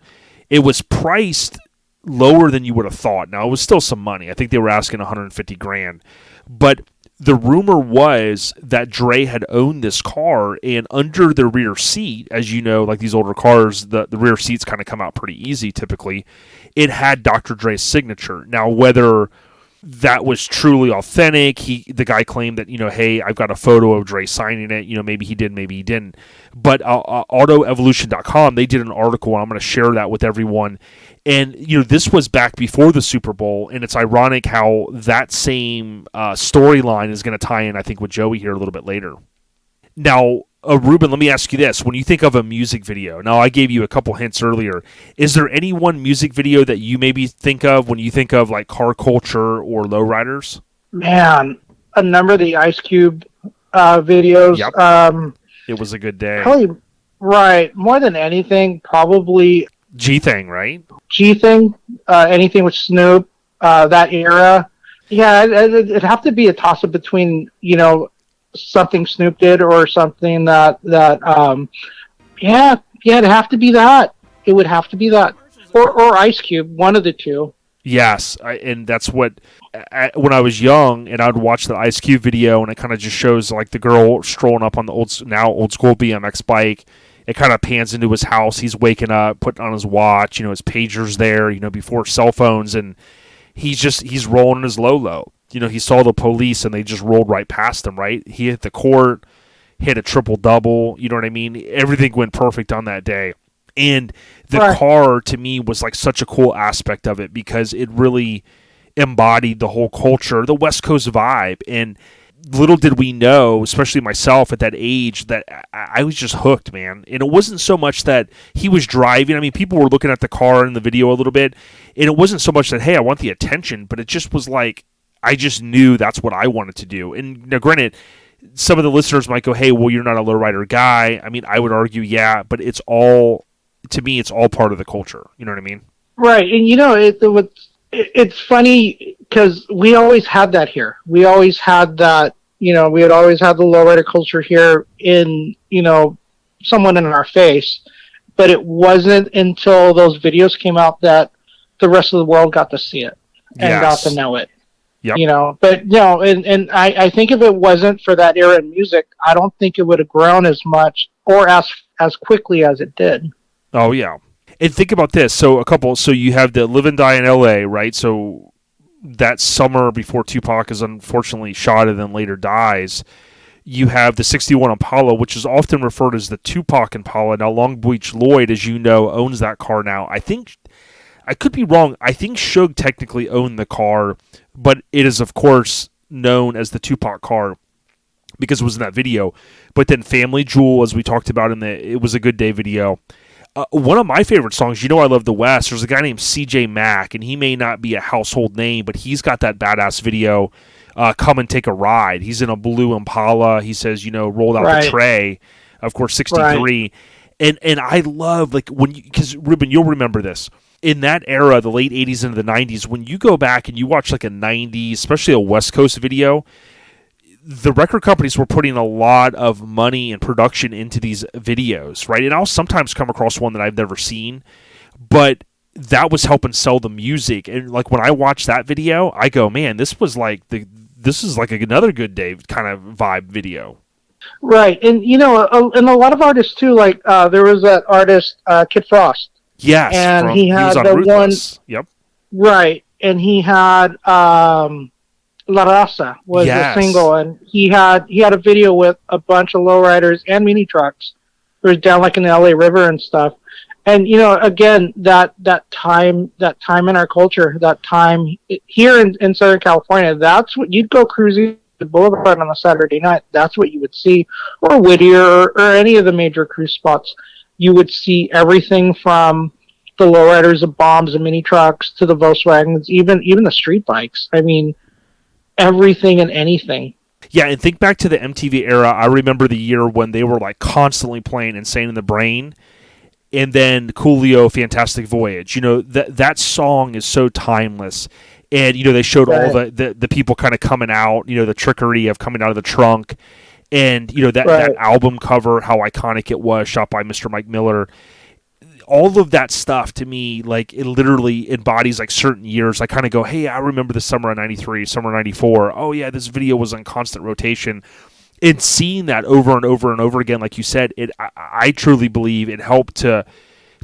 It was priced lower than you would have thought. Now, it was still some money. I think they were asking $150,000, but the rumor was that Dre had owned this car, and under the rear seat, as you know, like these older cars, the rear seats kind of come out pretty easy typically. It had Dr. Dre's signature. Now, whether that was truly authentic, the guy claimed that, hey, I've got a photo of Dre signing it. Maybe he did, maybe he didn't. But autoevolution.com, they did an article, and I'm going to share that with everyone. And, this was back before the Super Bowl, and it's ironic how that same storyline is going to tie in, I think, with Joey here a little bit later. Now, Ruben, let me ask you this. When you think of a music video, now I gave you a couple hints earlier, is there any one music video that you maybe think of when you think of like car culture or lowriders? Man, a number of the Ice Cube videos. Yep. It was a good day. Probably, right. More than anything, probably G thing, right? G thing. Anything with Snoop, that era. Yeah, it'd have to be a toss up between something Snoop did or something that it'd have to be that. It would have to be that, or Ice Cube, one of the two. Yes, and that's what when I was young, and I'd watch the Ice Cube video, and it kind of just shows like the girl strolling up on the old school BMX bike. It kind of pans into his house. He's waking up, putting on his watch. His pager's there. Before cell phones, and he's rolling his low. He saw the police, and they just rolled right past him. Right, he hit the court, hit a triple double. You know what I mean? Everything went perfect on that day. And the car, to me, was like such a cool aspect of it because it really embodied the whole culture, the West Coast vibe. And little did we know, especially myself at that age, that I was just hooked, man. And it wasn't so much that he was driving. I mean, people were looking at the car in the video a little bit. And it wasn't so much that, hey, I want the attention, but it just was like, I just knew that's what I wanted to do. And now, granted, some of the listeners might go, hey, well, you're not a lowrider guy. I mean, I would argue, yeah, but to me, it's all part of the culture. You know what I mean? Right. And, it's funny because we always had that here. We always had that, we had always had the lowrider culture here in, someone in our face. But it wasn't until those videos came out that the rest of the world got to see it and got to know it. Yep. But no, and I think if it wasn't for that era in music, I don't think it would have grown as much or as quickly as it did. Oh, yeah. And think about this. So you have the Live and Die in L.A., right? So that summer before Tupac is unfortunately shot and then later dies, you have the 61 Impala, which is often referred as the Tupac Impala. Now, Long Beach Lloyd, as you know, owns that car now. I think, I could be wrong, I think Suge technically owned the car, but it is, of course, known as the Tupac car because it was in that video. But then Family Jewel, as we talked about It Was a Good Day video. One of my favorite songs, I love the West, there's a guy named CJ Mack, and he may not be a household name, but he's got that badass video, Come and Take a Ride. He's in a blue Impala. He says, rolled out the tray, of course, 63. Right. And I love, like, because Ruben, you'll remember this. In that era, the late 80s into the 90s, when you go back and you watch like a 90s, especially a West Coast video, the record companies were putting a lot of money and production into these videos, right? And I'll sometimes come across one that I've never seen, but that was helping sell the music. And like when I watch that video, I go, man, this is like another Good Day kind of vibe video. Right. And, and a lot of artists too, like there was that artist, Kid Frost. Yes. And he had the Ruthless. One. Yep. Right. And he had, La Raza was a single, and he had a video with a bunch of lowriders and mini trucks. It was down like in the LA River and stuff. And again, that time in our culture, that time here in Southern California, that's what you'd go cruising the Boulevard on a Saturday night. That's what you would see, or Whittier, or any of the major cruise spots. You would see everything from the lowriders, the bombs, the mini trucks, to the Volkswagens, even the street bikes. I mean, everything and anything. Yeah, and think back to the MTV era. I remember the year when they were like constantly playing Insane in the Brain, and then Coolio, Fantastic Voyage. That song is so timeless. And they showed all the people kind of coming out. The trickery of coming out of the trunk, and that album cover, how iconic it was, shot by Mr. Mike Miller. All of that stuff, to me, like, it literally embodies like certain years. I kind of go, hey, I remember the summer of 93, summer of 94. Oh yeah, this video was on constant rotation. And seeing that over and over and over again, like you said, I truly believe it helped to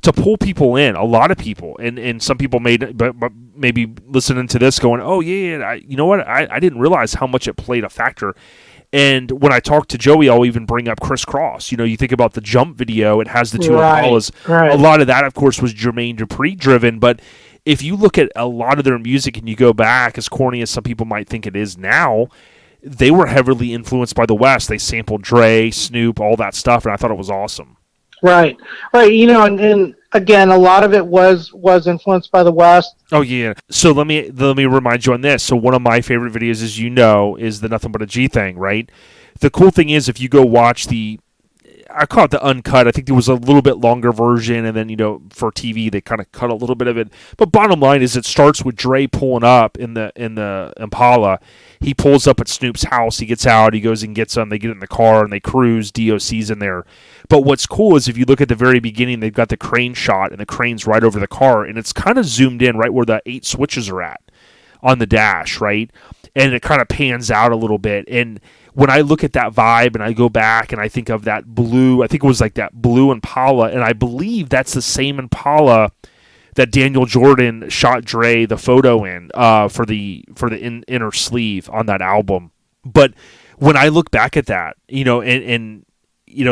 pull people in, a lot of people. And some people maybe listening to this going, oh yeah, you know what? I didn't realize how much it played a factor. And when I talk to Joey, I'll even bring up Criss Cross. You think about the Jump video, it has the two Impalas. Right. A lot of that, of course, was Jermaine Dupri driven. But if you look at a lot of their music and you go back, as corny as some people might think it is now, they were heavily influenced by the West. They sampled Dre, Snoop, all that stuff, and I thought it was awesome. Right. And again, a lot of it was influenced by the West. Oh yeah. So let me remind you on this. So one of my favorite videos, as you know, is the Nothing But a G thing, right? the cool thing is if you go watch I call it the uncut. I think there was a little bit longer version, and then for TV they kind of cut a little bit of it. But bottom line is, it starts with Dre pulling up in the Impala. He pulls up at Snoop's house. He gets out. He goes and gets them. They get in the car and they cruise. DOC's in there. But what's cool is if you look at the very beginning, they've got the crane shot, and the crane's right over the car, and it's kind of zoomed in right where the 8 switches are at on the dash, right? And it kind of pans out a little bit. And when I look at that vibe and I go back and I think of that blue, I think it was like that blue Impala, and I believe that's the same Impala that Daniel Jordan shot Dre the photo in for the inner sleeve on that album. But when I look back at that, and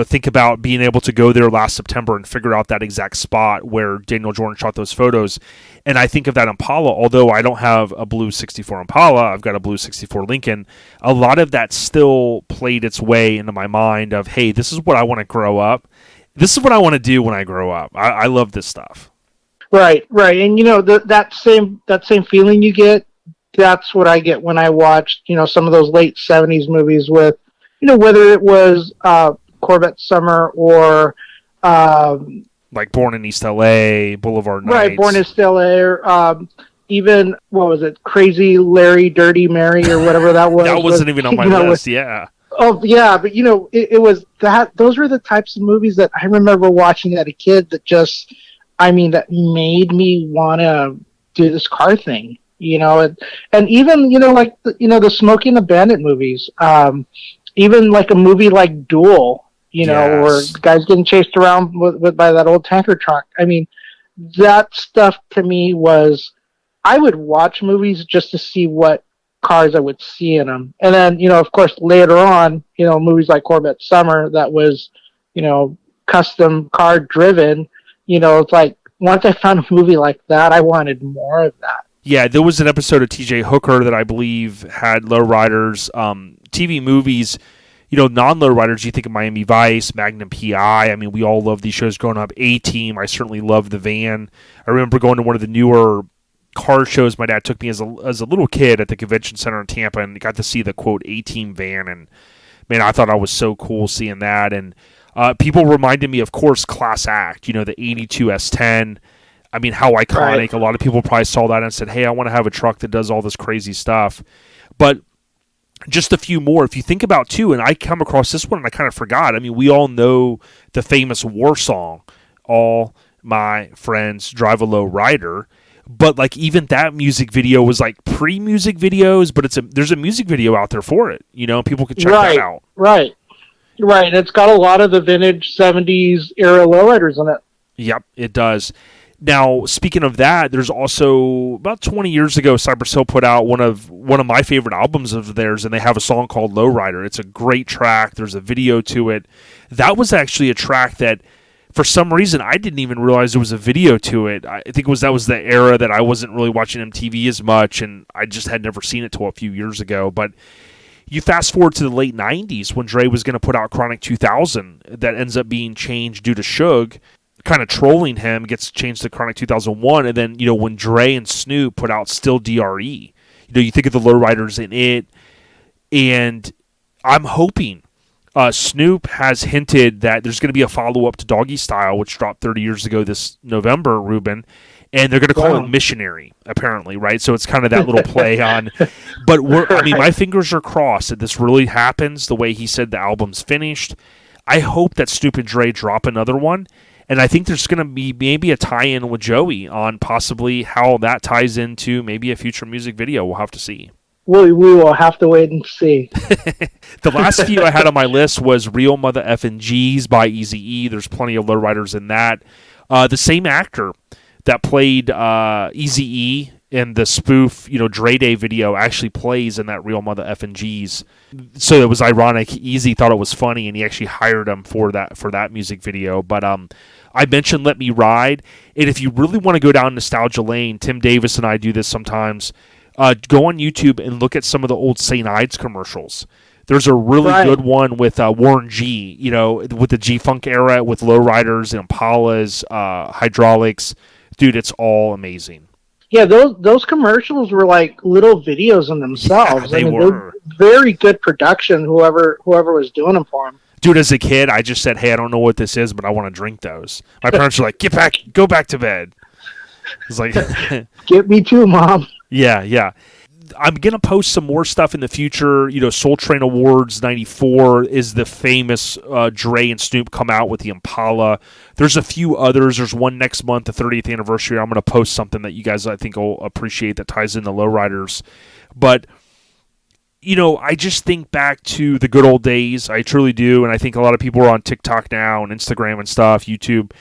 think about being able to go there last September and figure out that exact spot where Daniel Jordan shot those photos. And I think of that Impala, although I don't have a blue 64 Impala, I've got a blue 64 Lincoln. A lot of that still played its way into my mind of, hey, this is what I want to grow up. This is what I want to do when I grow up. I love this stuff. Right. And that same feeling you get, that's what I get when I watched, some of those late 70s movies with, whether it was Corvette Summer or like Born in East LA, Boulevard Nights. Right, Born in East LA, or even, what was it, Crazy Larry, Dirty Mary, or whatever that was. That wasn't even on my list, yeah. Oh, yeah, but, it was that, those were the types of movies that I remember watching as a kid that just, that made me want to do this car thing, and even, like, the Smokey and the Bandit movies, even like a movie like Duel, where guys getting chased around by that old tanker truck. That stuff to me was, I would watch movies just to see what cars I would see in them. And then, of course, later on, movies like Corvette Summer, that was, custom car driven, it's like, once I found a movie like that, I wanted more of that. Yeah, there was an episode of TJ Hooker that I believe had lowriders, TV movies. Non-lowriders, you think of Miami Vice, Magnum PI. We all love these shows growing up. A-Team, I certainly loved The Van. I remember going to one of the newer car shows my dad took me as a little kid at the convention center in Tampa, and got to see the, quote, A-Team van. And, man, I thought I was so cool seeing that. And people reminded me, of course, Class Act, the 82 S10. How iconic. Right. A lot of people probably saw that and said, hey, I want to have a truck that does all this crazy stuff. But just a few more. If you think about, too, and I come across this one and I kind of forgot. We all know the famous war song, All My Friends Drive a Lowrider. But, like, even that music video was, like, pre-music videos, but there's a music video out there for it. People can check that out. Right. It's got a lot of the vintage 70s era lowriders in it. Yep, it does. Now, speaking of that, there's also, about 20 years ago, Cypress Hill put out one of my favorite albums of theirs, and they have a song called Lowrider. It's a great track. There's a video to it. That was actually a track that, for some reason, I didn't even realize there was a video to it. I think that was the era that I wasn't really watching MTV as much, and I just had never seen it till a few years ago. But you fast forward to the late 90s when Dre was going to put out Chronic 2000, that ends up being changed due to Suge kind of trolling him, gets changed to Chronic 2001, and then, when Dre and Snoop put out Still DRE, you think of the lowriders in it, and I'm hoping Snoop has hinted that there's going to be a follow-up to Doggy Style, which dropped 30 years ago this November, Ruben, and they're going to call it Missionary, apparently, right? So it's kind of that little play on, but my fingers are crossed that this really happens the way he said the album's finished. I hope that Snoop and Dre drop another one. And I think there's going to be maybe a tie-in with Joey on possibly how that ties into maybe a future music video. We'll have to see. We will have to wait and see. The last few I had on my list was Real Mother Effin' G's by Eazy-E. There's plenty of lowriders in that. The same actor that played Eazy-E in the spoof, Dre Day video actually plays in that Real Mother Effin' G's. So it was ironic. Eazy thought it was funny, and he actually hired him for that music video. But I mentioned Let Me Ride, and if you really want to go down nostalgia lane, Tim Davis and I do this sometimes, go on YouTube and look at some of the old St. Ides commercials. There's a really good one with Warren G, with the G-Funk era, with lowriders and Impalas, hydraulics. Dude, it's all amazing. Yeah, those commercials were like little videos in themselves. Yeah, they I mean, were. very good production. Whoever was doing them for him. Dude, as a kid, I just said, "Hey, I don't know what this is, but I want to drink those." My parents were like, "Get back, go back to bed." It's like, Get me too, Mom. yeah. I'm gonna post some more stuff in the future. Soul Train Awards '94 is the famous Dre and Snoop come out with the Impala. There's a few others. There's one next month, the 30th anniversary. I'm gonna post something that you guys I think will appreciate that ties in the lowriders. But I just think back to the good old days. I truly do, and I think a lot of people are on TikTok now and Instagram and stuff, YouTube.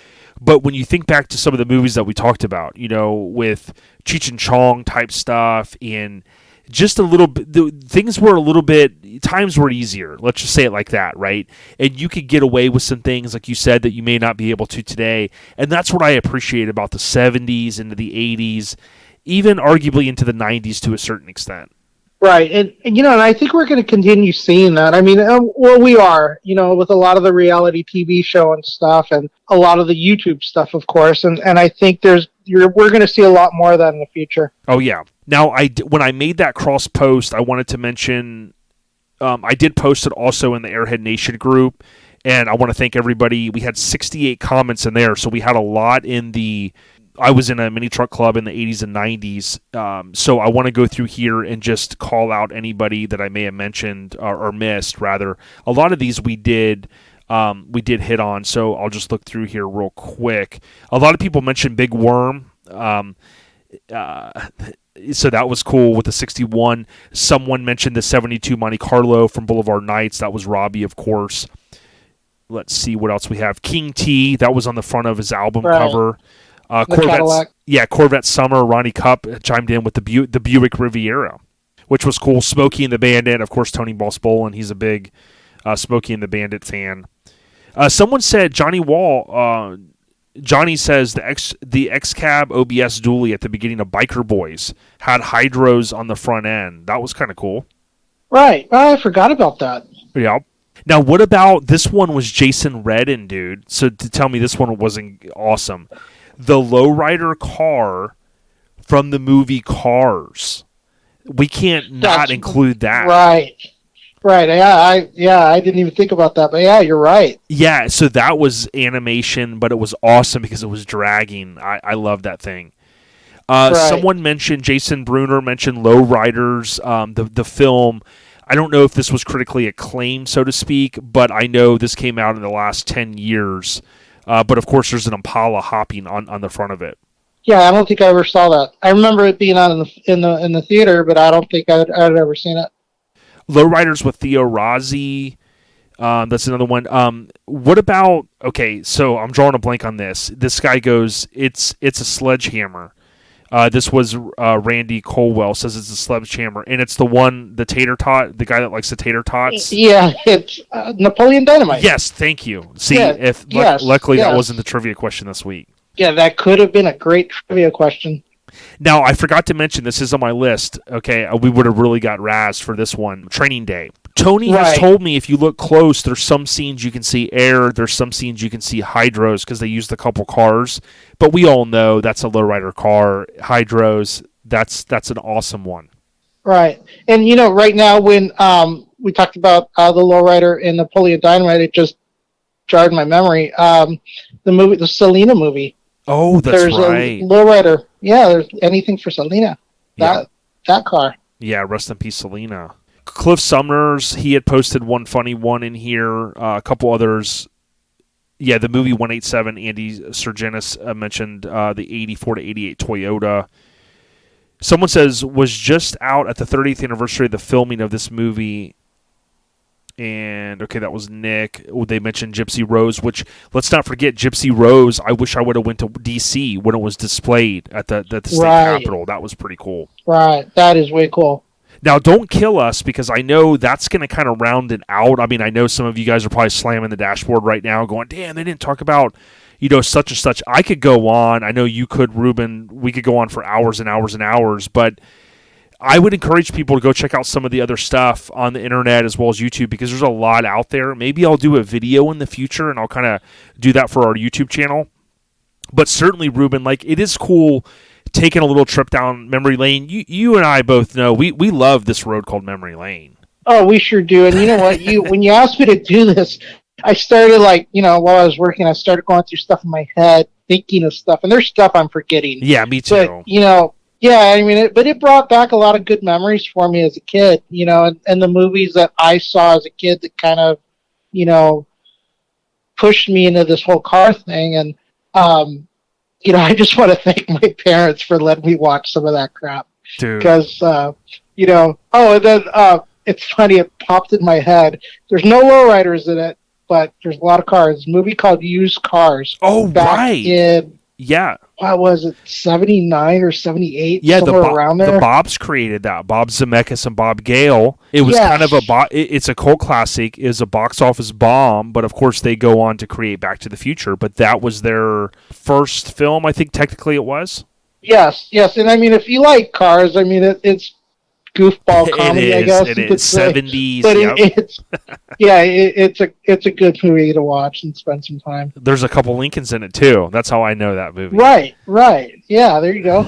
But when you think back to some of the movies that we talked about, with Cheech and Chong type stuff, and just a little bit, things were a little bit, times were easier. Let's just say it like that, right? And you could get away with some things, like you said, that you may not be able to today. And that's what I appreciate about the 70s into the 80s, even arguably into the 90s to a certain extent. Right, and and I think we're going to continue seeing that. I mean, we are, with a lot of the reality TV show and stuff, and a lot of the YouTube stuff, of course. And I think we're going to see a lot more of that in the future. Oh yeah. Now, when I made that cross post, I wanted to mention I did post it also in the Airhead Nation group, and I want to thank everybody. We had 68 comments in there, so we had a lot in the. I was in a mini truck club in the 80s and 90s, so I want to go through here and just call out anybody that I may have mentioned or missed, rather. A lot of these we did hit on, so I'll just look through here real quick. A lot of people mentioned Big Worm, so that was cool with the 61. Someone mentioned the 72 Monte Carlo from Boulevard Nights. That was Robbie, of course. Let's see what else we have. King T, that was on the front of his album cover. Corvette Summer, Ronnie Cup chimed in with the Buick Riviera, which was cool. Smokey and the Bandit, of course, Tony Boss Bolin, he's a big Smokey and the Bandit fan. Someone said Johnny Wall. Johnny says the X-Cab OBS dually at the beginning of Biker Boys had hydros on the front end. That was kind of cool. Right. Oh, I forgot about that. Yeah. Now, what about this one? Was Jason Redden, dude? So to tell me this one wasn't awesome. The lowrider car from the movie Cars. We can't not include that. Right. Yeah, I didn't even think about that, but yeah, you're right. Yeah, so that was animation, but it was awesome because it was dragging. I love that thing. Right. Someone mentioned, Jason Bruner mentioned Lowriders, the film. I don't know if this was critically acclaimed, so to speak, but I know this came out in the last 10 years. But of course, there's an Impala hopping on the front of it. Yeah, I don't think I ever saw that. I remember it being on in the theater, but I don't think I'd ever seen it. Lowriders with Theo Rossi. That's another one. What about? Okay, so I'm drawing a blank on this. This guy goes, it's a sledgehammer. This was Randy Colwell says it's a sledgehammer, and it's the tater tot, the guy that likes the tater tots. Yeah, it's Napoleon Dynamite. Yes, thank you. See, luckily that wasn't the trivia question this week. Yeah, that could have been a great trivia question. Now, I forgot to mention, this is on my list. Okay, we would have really got razzed for this one. Training Day. Tony has told me if you look close, there's some scenes you can see air, there's some scenes you can see hydros because they used a couple cars. But we all know that's a lowrider car. Hydros, that's an awesome one. Right. And, right now when we talked about the lowrider in Napoleon Dynamite, it just jarred my memory. The Selena movie. Oh, that's there's right. A lowrider. Yeah, there's anything for Selena. That car. Yeah, rest in peace, Selena. Cliff Summers, he had posted one funny one in here. A couple others. Yeah, the movie 187, Andy Sergenis mentioned the 84 to 88 Toyota. Someone says, was just out at the 30th anniversary of the filming of this movie. And, okay, that was Nick. They mentioned Gypsy Rose, which, let's not forget, Gypsy Rose, I wish I would have went to D.C. when it was displayed at the state capitol. That was pretty cool. Right, that is way cool. Now, don't kill us, because I know that's going to kind of round it out. I mean, I know some of you guys are probably slamming the dashboard right now going, damn, they didn't talk about, such and such. I could go on. I know you could, Ruben. We could go on for hours and hours and hours, but I would encourage people to go check out some of the other stuff on the internet as well as YouTube, because there's a lot out there. Maybe I'll do a video in the future, and I'll kind of do that for our YouTube channel. But certainly, Ruben, it is cool taking a little trip down memory lane. You and I both know we love this road called Memory Lane. Oh, we sure do. And you know what? When you asked me to do this, I started while I was working, I started going through stuff in my head, thinking of stuff, and there's stuff I'm forgetting. Yeah, me too. But, yeah, I mean, but it brought back a lot of good memories for me as a kid, and the movies that I saw as a kid that kind of, pushed me into this whole car thing. And, I just want to thank my parents for letting me watch some of that crap. Dude. Because, and then it's funny, it popped in my head. There's no lowriders in it, but there's a lot of cars. A movie called Used Cars. Oh, back right. Yeah. What was it, 79 or 78? Yeah, somewhere around there. The Bobs created that. Bob Zemeckis and Bob Gale. It was kind of it's a cult classic. It was a box office bomb, but of course they go on to create Back to the Future. But that was their first film, I think technically it was. Yes. And I mean, if you like cars, I mean, it's goofball comedy, I guess. It is 70s. But it's a good movie to watch and spend some time. There's a couple Lincolns in it too. That's how I know that movie. Right. Yeah, there you go.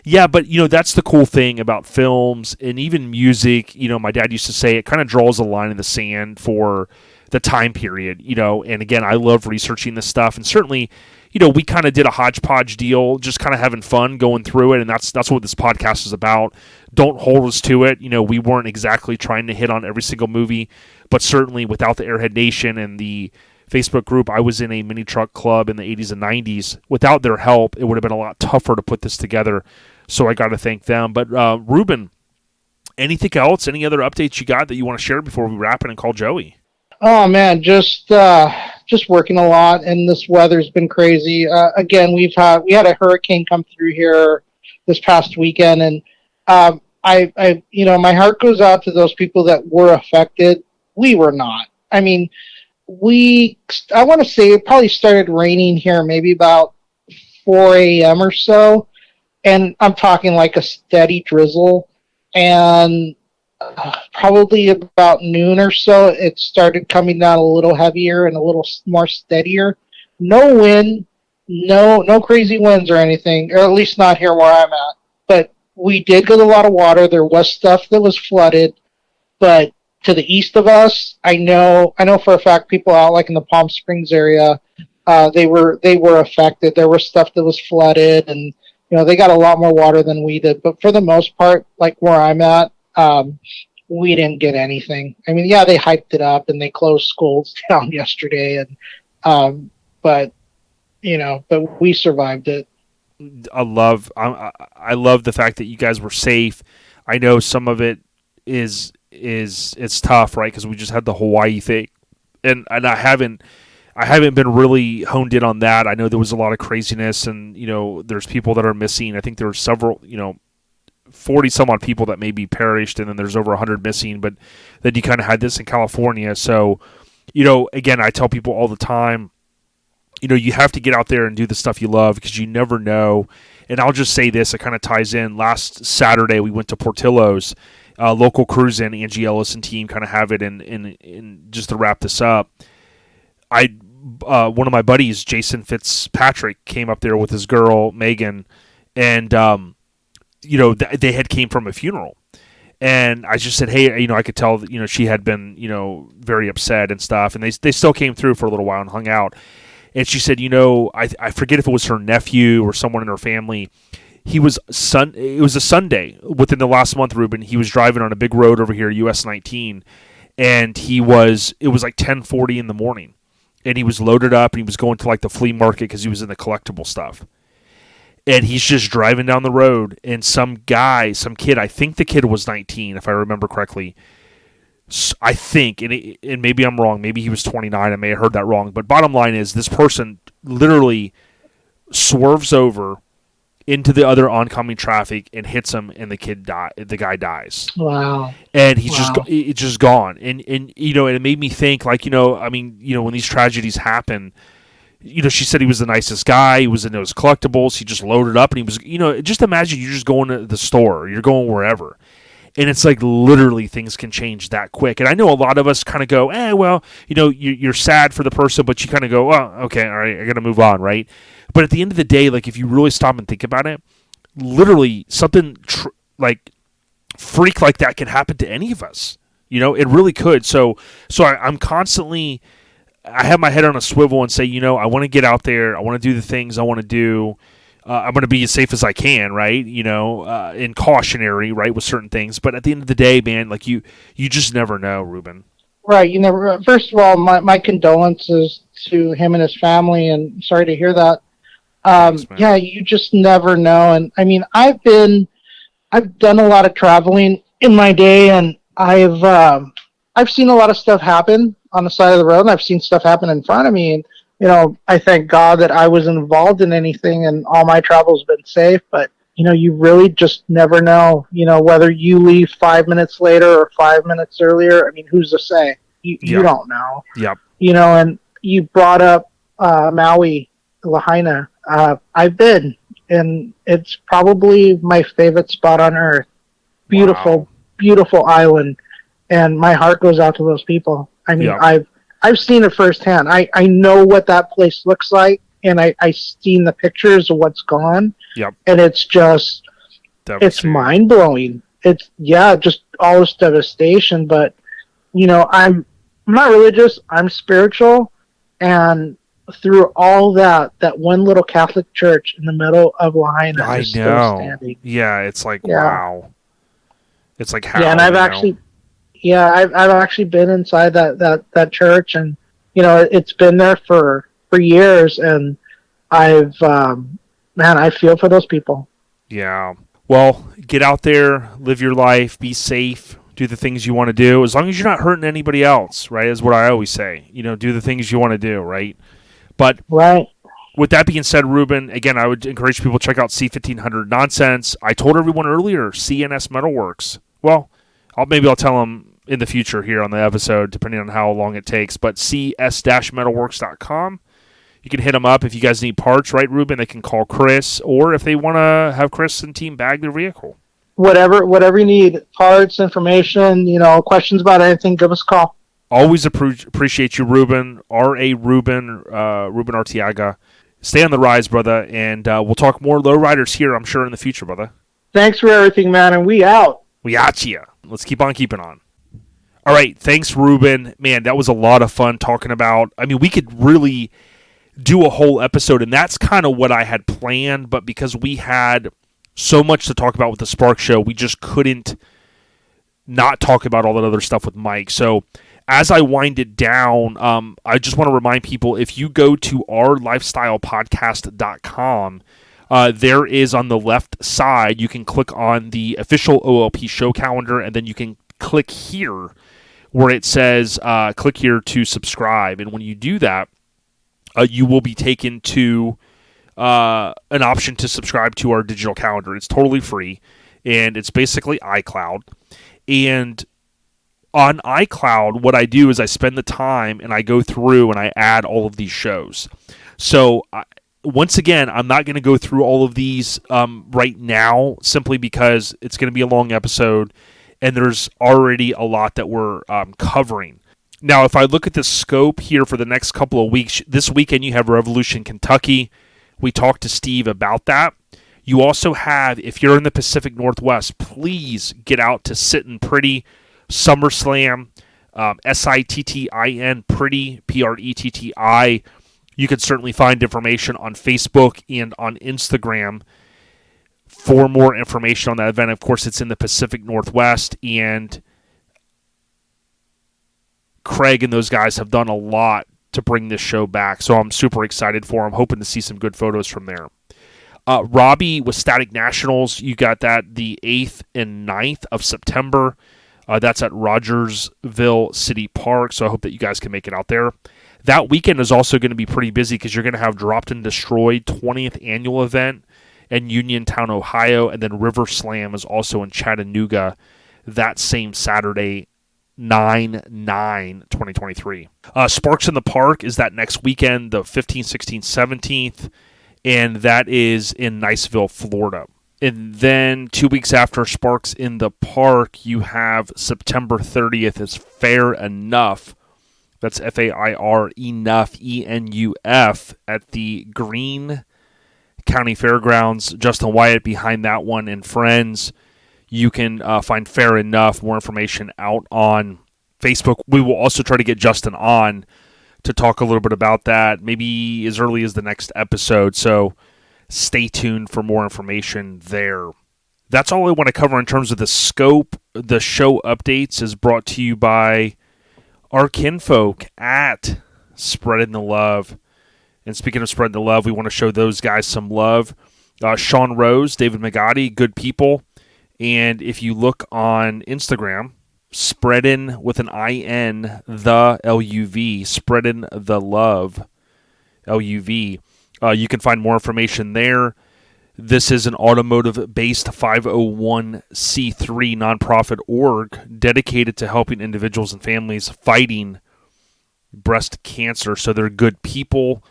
Yeah, but that's the cool thing about films and even music. My dad used to say it kind of draws a line in the sand for the time period. And again, I love researching this stuff, and certainly, we kind of did a hodgepodge deal, just kind of having fun going through it, and that's what this podcast is about. Don't hold us to it. We weren't exactly trying to hit on every single movie, but certainly without the Airhead Nation and the Facebook group, I was in a mini truck club in the 80s and 90s. Without their help, it would have been a lot tougher to put this together, so I got to thank them. But Ruben, anything else, any other updates you got that you want to share before we wrap it and call Joey? Oh man, just working a lot, and this weather's been crazy. Again, we had a hurricane come through here this past weekend, and my heart goes out to those people that were affected. We were not. I mean, I want to say it probably started raining here maybe about 4 a.m. or so, and I'm talking like a steady drizzle, and probably about noon or so, it started coming down a little heavier and a little more steadier. No wind, no crazy winds or anything, or at least not here where I'm at. But we did get a lot of water. There was stuff that was flooded, but to the east of us, I know for a fact people out like in the Palm Springs area, they were affected. There was stuff that was flooded, and they got a lot more water than we did. But for the most part, like where I'm at, we didn't get anything. I mean, yeah, they hyped it up and they closed schools down yesterday, and but we survived it. I love the fact that you guys were safe. I know some of it is it's tough, right? Because we just had the Hawaii thing, and I haven't been really honed in on that. I know there was a lot of craziness, and there's people that are missing. I think there were several 40 some odd people that maybe perished, and then there's over 100 missing. But then you kind of had this in California. So, again, I tell people all the time, you have to get out there and do the stuff you love, because you never know. And I'll just say this, it kind of ties in. Last Saturday, we went to Portillo's, local cruise in. Angie Ellis and team kind of have it. And just to wrap this up, one of my buddies, Jason Fitzpatrick, came up there with his girl, Megan, and they had came from a funeral, and I just said, hey, I could tell that, she had been, very upset and stuff, and they still came through for a little while and hung out. And she said, I forget if it was her nephew or someone in her family. It was a Sunday within the last month, Ruben. He was driving on a big road over here, US 19, and it was like 10:40 in the morning, and he was loaded up, and he was going to like the flea market because he was in the collectible stuff. And he's just driving down the road, and some kid, I think the kid was 19, if I remember correctly. I think, and maybe I'm wrong, maybe he was 29, I may have heard that wrong, but bottom line is this person literally swerves over into the other oncoming traffic and hits him, and the guy dies. Wow. And he's just gone. And and it made me think, like, when these tragedies happen, she said he was the nicest guy. He was into his collectibles. He just loaded up, and he was, just imagine you're just going to the store, you're going wherever, and it's like literally things can change that quick. And I know a lot of us kind of go, well, you're sad for the person, but you kind of go, oh, okay, all right, I got to move on, right? But at the end of the day, like if you really stop and think about it, literally something like freak like that can happen to any of us. You know, it really could. So I'm constantly, I have my head on a swivel and say, you know, I want to get out there. I want to do the things I want to do. I'm going to be as safe as I can, right? You know, and cautionary, right, with certain things. But at the end of the day, man, like you just never know, Ruben. Right. You never. First of all, my condolences to him and his family, and sorry to hear that. Thanks, yeah, you just never know. And I mean, I've done a lot of traveling in my day, and I've seen a lot of stuff happen on the side of the road, and I've seen stuff happen in front of me. And you know, I thank God that I wasn't involved in anything, and all my travel's been safe. But you know, you really just never know. You know, whether you leave 5 minutes later or 5 minutes earlier. I mean, who's to say? You don't know. Yep. You know, and you brought up Maui, Lahaina. I've been, and it's probably my favorite spot on earth. Beautiful, wow. Beautiful island, and my heart goes out to those people. I mean, Yep. I've seen it firsthand. I know what that place looks like, and I've seen the pictures of what's gone. Yep. And it's just, it's mind blowing. It's just all this devastation. But you know, I'm not religious. I'm spiritual, and through all that one little Catholic church in the middle of Lahaina is still standing. Yeah, it's like wow. It's like how. Yeah, and I've actually been inside that church, and you know, it's been there for years, and I feel for those people. Yeah. Well, get out there, live your life, be safe, do the things you want to do, as long as you're not hurting anybody else, right? Is what I always say. You know, do the things you want to do, right? But right. With that being said, Ruben, again, I would encourage people to check out C1500 Nonsense. I told everyone earlier, CNS Metalworks. Well, I'll tell them in the future here on the episode, depending on how long it takes. But cs-metalworks.com. You can hit them up if you guys need parts, right, Ruben? They can call Chris, or if they want to have Chris and team bag their vehicle. Whatever you need, parts, information, you know, questions about anything, give us a call. Always appreciate you, Ruben. Ruben Arteaga. Stay on the rise, brother, and we'll talk more lowriders here, I'm sure, in the future, brother. Thanks for everything, man, and we out. We got you. Let's keep on keeping on. All right, thanks, Ruben. Man, that was a lot of fun talking about. I mean, we could really do a whole episode, and that's kind of what I had planned, but because we had so much to talk about with the Spark Show, we just couldn't not talk about all that other stuff with Mike. So as I wind it down, I just want to remind people, if you go to ourlifestylepodcast.com, there is on the left side, you can click on the official OLP show calendar, and then you can click here where it says click here to subscribe. And when you do that, you will be taken to an option to subscribe to our digital calendar. It's totally free, and it's basically iCloud. And on iCloud, what I do is I spend the time and I go through and I add all of these shows. So once again, I'm not going to go through all of these right now, simply because it's going to be a long episode and there's already a lot that we're covering. Now, if I look at the scope here for the next couple of weeks, this weekend you have Revolution, Kentucky. We talked to Steve about that. You also have, if you're in the Pacific Northwest, please get out to Sittin' Pretty, SummerSlam, SITTIN, Pretty, PRETTI. You can certainly find information on Facebook and on Instagram for more information on that event. Of course, it's in the Pacific Northwest, and Craig and those guys have done a lot to bring this show back, so I'm super excited for them. Hoping to see some good photos from there. Robbie with Static Nationals, you got that the 8th and 9th of September. That's at Rogersville City Park, so I hope that you guys can make it out there. That weekend is also going to be pretty busy because you're going to have Dropped and Destroyed 20th annual event in Uniontown, Ohio, and then River Slam is also in Chattanooga that same Saturday, 9/9/2023. Sparks in the Park is that next weekend, the 15th, 16th, 17th, and that is in Niceville, Florida. And then 2 weeks after Sparks in the Park, you have September 30th is Fair Enough. That's FAIR enough, ENUF, at the Green County Fairgrounds. Justin Wyatt behind that one and friends. You can find Fair Enough, more information out on Facebook. We will also try to get Justin on to talk a little bit about that, maybe as early as the next episode. So stay tuned for more information there. That's all I want to cover in terms of the scope. The show updates is brought to you by our kinfolk at Spreading the Love. And speaking of spreading the love, we want to show those guys some love. Sean Rose, David Magatti, good people. And if you look on Instagram, Spreadin' with an I-N, the L-U-V, Spreadin' the Love, L-U-V. You can find more information there. This is an automotive-based 501c3 nonprofit org dedicated to helping individuals and families fighting breast cancer. So they're good people.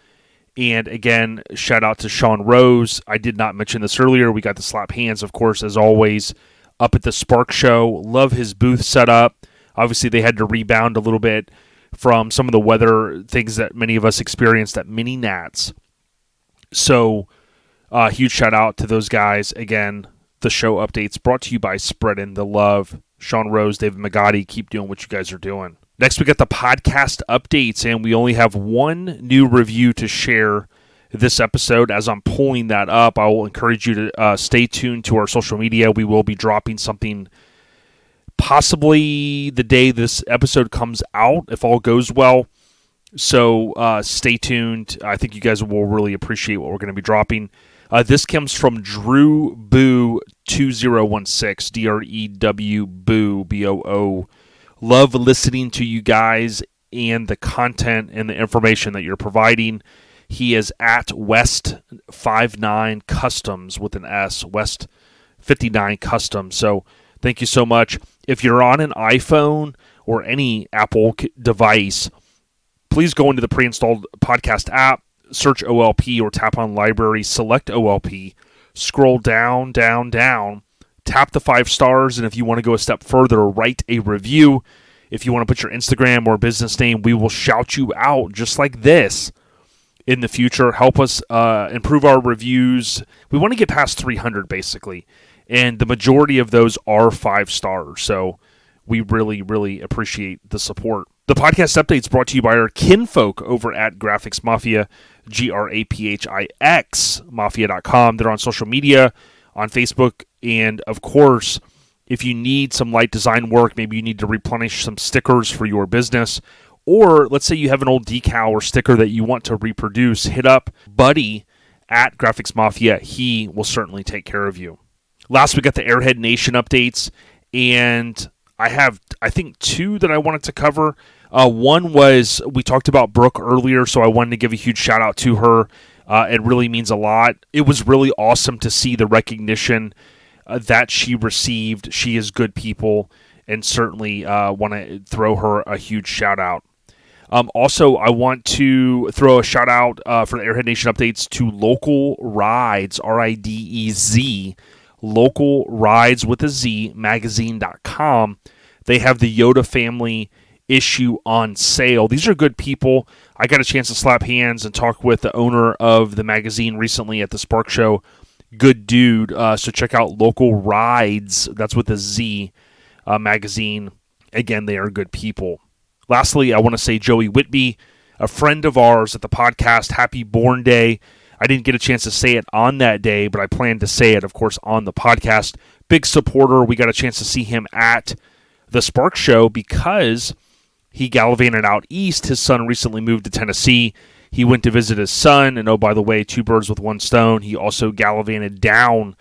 And again, shout out to Sean Rose. I did not mention this earlier. We got the slap hands, of course, as always, up at the Spark Show. Love his booth setup. Obviously, they had to rebound a little bit from some of the weather things that many of us experienced at Mini Nats. So, huge shout out to those guys. Again, the show updates brought to you by Spreading the Love. Sean Rose, David Magatti, keep doing what you guys are doing. Next, we got the podcast updates, and we only have one new review to share this episode. As I'm pulling that up, I will encourage you to stay tuned to our social media. We will be dropping something possibly the day this episode comes out, if all goes well. So stay tuned. I think you guys will really appreciate what we're going to be dropping. This comes from Drew Boo 2016, DREW Boo, BOO. Love listening to you guys and the content and the information that you're providing. He is at West 59 Customs with an S, West 59 Customs. So thank you so much. If you're on an iPhone or any Apple device, please go into the pre-installed podcast app, search OLP or tap on library, select OLP, scroll down, tap the 5 stars, and if you want to go a step further, write a review. If you want to put your Instagram or business name, we will shout you out just like this in the future. Help us improve our reviews. We want to get past 300, basically, and the majority of those are 5 stars, so we really, really appreciate the support. The podcast update is brought to you by our kinfolk over at Graphics Mafia, GRAPHIX, Mafia.com. They're on social media, on Facebook, and of course, if you need some light design work, maybe you need to replenish some stickers for your business, or let's say you have an old decal or sticker that you want to reproduce, hit up Buddy at Graphics Mafia. He will certainly take care of you. Last, we got the Airhead Nation updates, and I have, I think, 2 that I wanted to cover. One was, we talked about Brooke earlier, so I wanted to give a huge shout out to her. It really means a lot. It was really awesome to see the recognition that she received. She is good people, and certainly want to throw her a huge shout out. Also, I want to throw a shout out for the Airhead Nation updates to Local Rides, RIDEZ, Local Rides with a Z, magazine.com. They have the Yoda family issue on sale. These are good people. I got a chance to slap hands and talk with the owner of the magazine recently at the Spark Show. Good dude. So check out Local Rides, that's with a Z, magazine. Again, they are good people. Lastly, I want to say Joey Whitby, a friend of ours at the podcast, happy Born Day. I didn't get a chance to say it on that day, but I plan to say it, of course, on the podcast. Big supporter. We got a chance to see him at the Spark Show because he gallivanted out east. His son recently moved to Tennessee. He went to visit his son, and oh, by the way, 2 birds with 1 stone. He also gallivanted down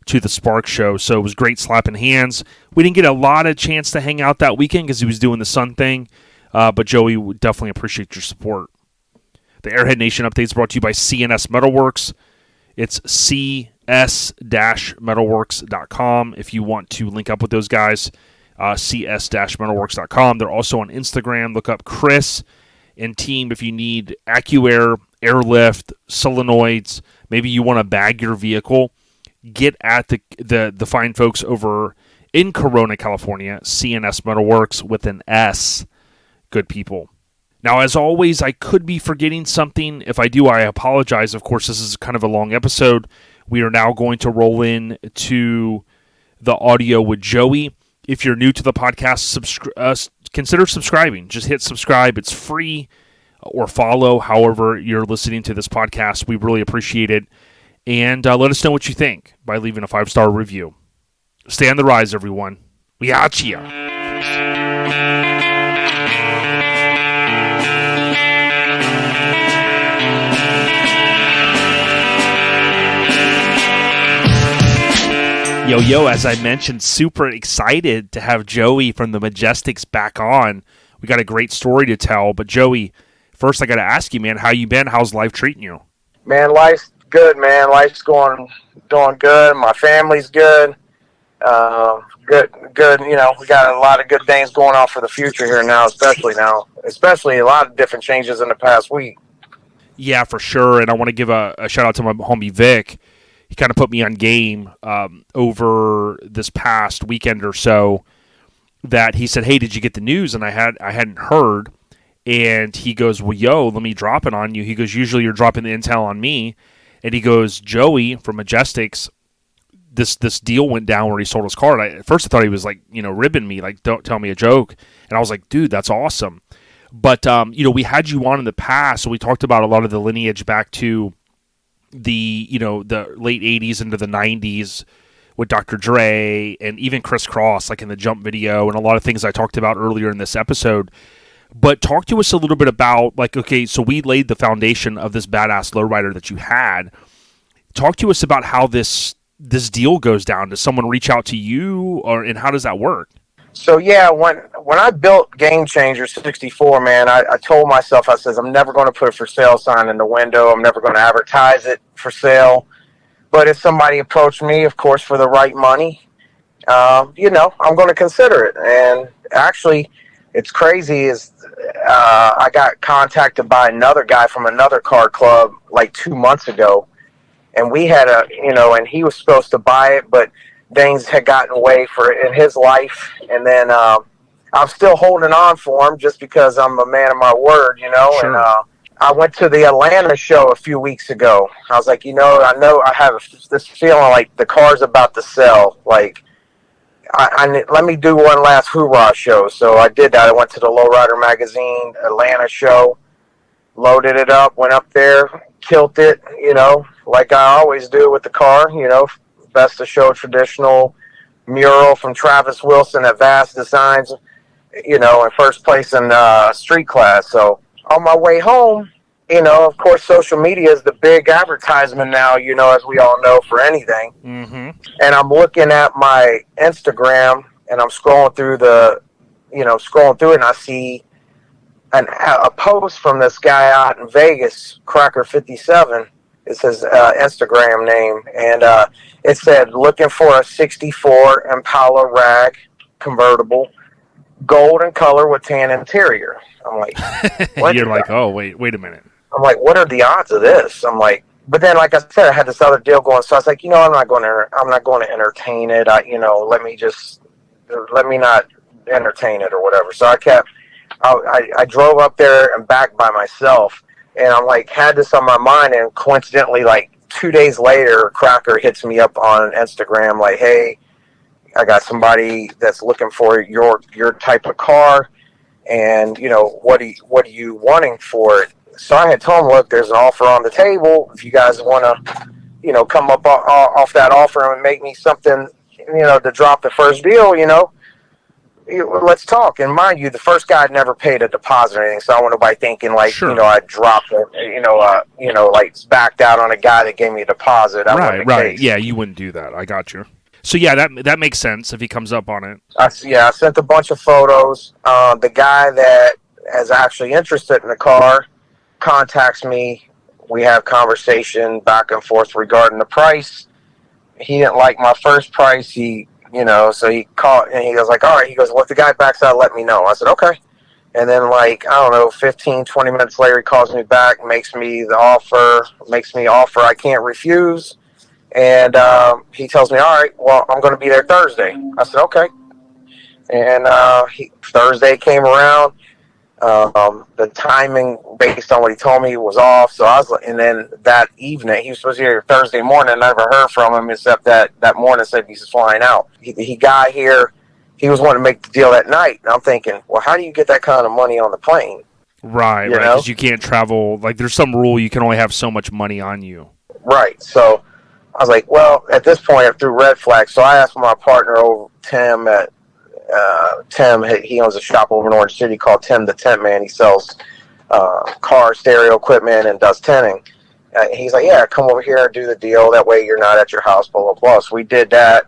to the Spark Show, so it was great slapping hands. We didn't get a lot of chance to hang out that weekend because he was doing the son thing, but Joey would definitely appreciate your support. The Airhead Nation updates brought to you by CNS Metalworks. It's cs-metalworks.com if you want to link up with those guys. cs-metalworks.com. They're also on Instagram. Look up Chris and team if you need AccuAir, airlift, solenoids. Maybe you want to bag your vehicle. Get at the fine folks over in Corona, California. CNS Metalworks with an S. Good people. Now, as always, I could be forgetting something. If I do, I apologize. Of course, this is kind of a long episode. We are now going to roll in to the audio with Joey. If you're new to the podcast, consider subscribing. Just hit subscribe. It's free, or follow however you're listening to this podcast. We really appreciate it. And let us know what you think by leaving a 5-star review. Stay on the rise, everyone. We out ya. Yo, as I mentioned, super excited to have Joey from the Majestics back on. We got a great story to tell, but Joey, first I got to ask you, man, how you been? How's life treating you? Man, life's good, man. Life's doing good. My family's good. Good. You know, we got a lot of good things going on for the future here now, especially a lot of different changes in the past week. Yeah, for sure. And I want to give a shout out to my homie Vic. He kind of put me on game over this past weekend or so, that he said, hey, did you get the news? And I hadn't heard. And he goes, well, yo, let me drop it on you. He goes, usually you're dropping the intel on me. And he goes, Joey from Majestics, this deal went down where he sold his car. And at first I thought he was like, ribbing me, like, don't tell me a joke. And I was like, dude, that's awesome. But, we had you on in the past, so we talked about a lot of the lineage back to the late 80s into the 90s with Dr. Dre and even Chris Cross, like in the Jump video, and a lot of things I talked about earlier in this episode. But talk to us a little bit about, like, okay, so we laid the foundation of this badass lowrider that you had. Talk to us about how this deal goes down. Does someone reach out to you, and how does that work? So yeah, when I built Game Changer 64, man, I told myself, I says, I'm never going to put a for sale sign in the window. I'm never going to advertise it for sale. But if somebody approached me, of course, for the right money, I'm going to consider it. And actually, it's crazy is I got contacted by another guy from another car club like 2 months ago, and we had and he was supposed to buy it, but things had gotten away in his life, and then I'm still holding on for him just because I'm a man of my word, Sure. And I went to the Atlanta show a few weeks ago. I was like, I know I have this feeling like the car's about to sell. Like, let me do one last hoorah show. So I did that. I went to the Lowrider magazine Atlanta show, loaded it up, went up there, killed it, like I always do with the car, Best of Show traditional mural from Travis Wilson at Vast Designs, in first place in street class. So on my way home, of course, social media is the big advertisement now, as we all know, for anything. Mm-hmm. And I'm looking at my Instagram, and I'm scrolling through it, and I see a post from this guy out in Vegas, Cracker 57. It's his Instagram name, and it said, looking for a 64 Impala rag convertible, gold in color with tan interior. I'm like, what? You're like, oh, wait a minute. I'm like, what are the odds of this? I'm like, but then, like I said, I had this other deal going, so I was like, I'm not going to entertain it. Let me not entertain it or whatever. So I drove up there and back by myself. And I'm like, had this on my mind, and coincidentally, like 2 days later, Cracker hits me up on Instagram, like, hey, I got somebody that's looking for your type of car, and what are you wanting for it? So I had told him, look, there's an offer on the table. If you guys want to, come up off that offer and make me something, to drop the first deal, let's talk. And mind you, the first guy had never paid a deposit or anything, so I don't want nobody thinking like, sure, I dropped it, like backed out on a guy that gave me a deposit. Right. Yeah, you wouldn't do that. I got you. So yeah, that makes sense if he comes up on it. I sent a bunch of photos. The guy that is actually interested in the car contacts me. We have conversation back and forth regarding the price. He didn't like my first price. So he called, and he was like, all right. He goes, well, if the guy backs out, let me know. I said, okay. And then, 15, 20 minutes later, he calls me back, makes me offer I can't refuse. And he tells me, all right, well, I'm going to be there Thursday. I said, okay. And Thursday came around. The timing, based on what he told me, was off. So I was, and then that evening, he was supposed to be here Thursday morning. I never heard from him except that morning said he's flying out. He got here. He was wanting to make the deal that night. And I'm thinking, well, how do you get that kind of money on the plane? Right, because you can't travel. Like, there's some rule you can only have so much money on you. Right. So I was like, well, at this point, I threw red flags. So I asked my partner over Tim Tim, he owns a shop over in Orange City called Tim the Tent Man. He sells car stereo equipment and does tinting. He's like, yeah, come over here and do the deal. That way you're not at your house, blah, blah, blah. So we did that.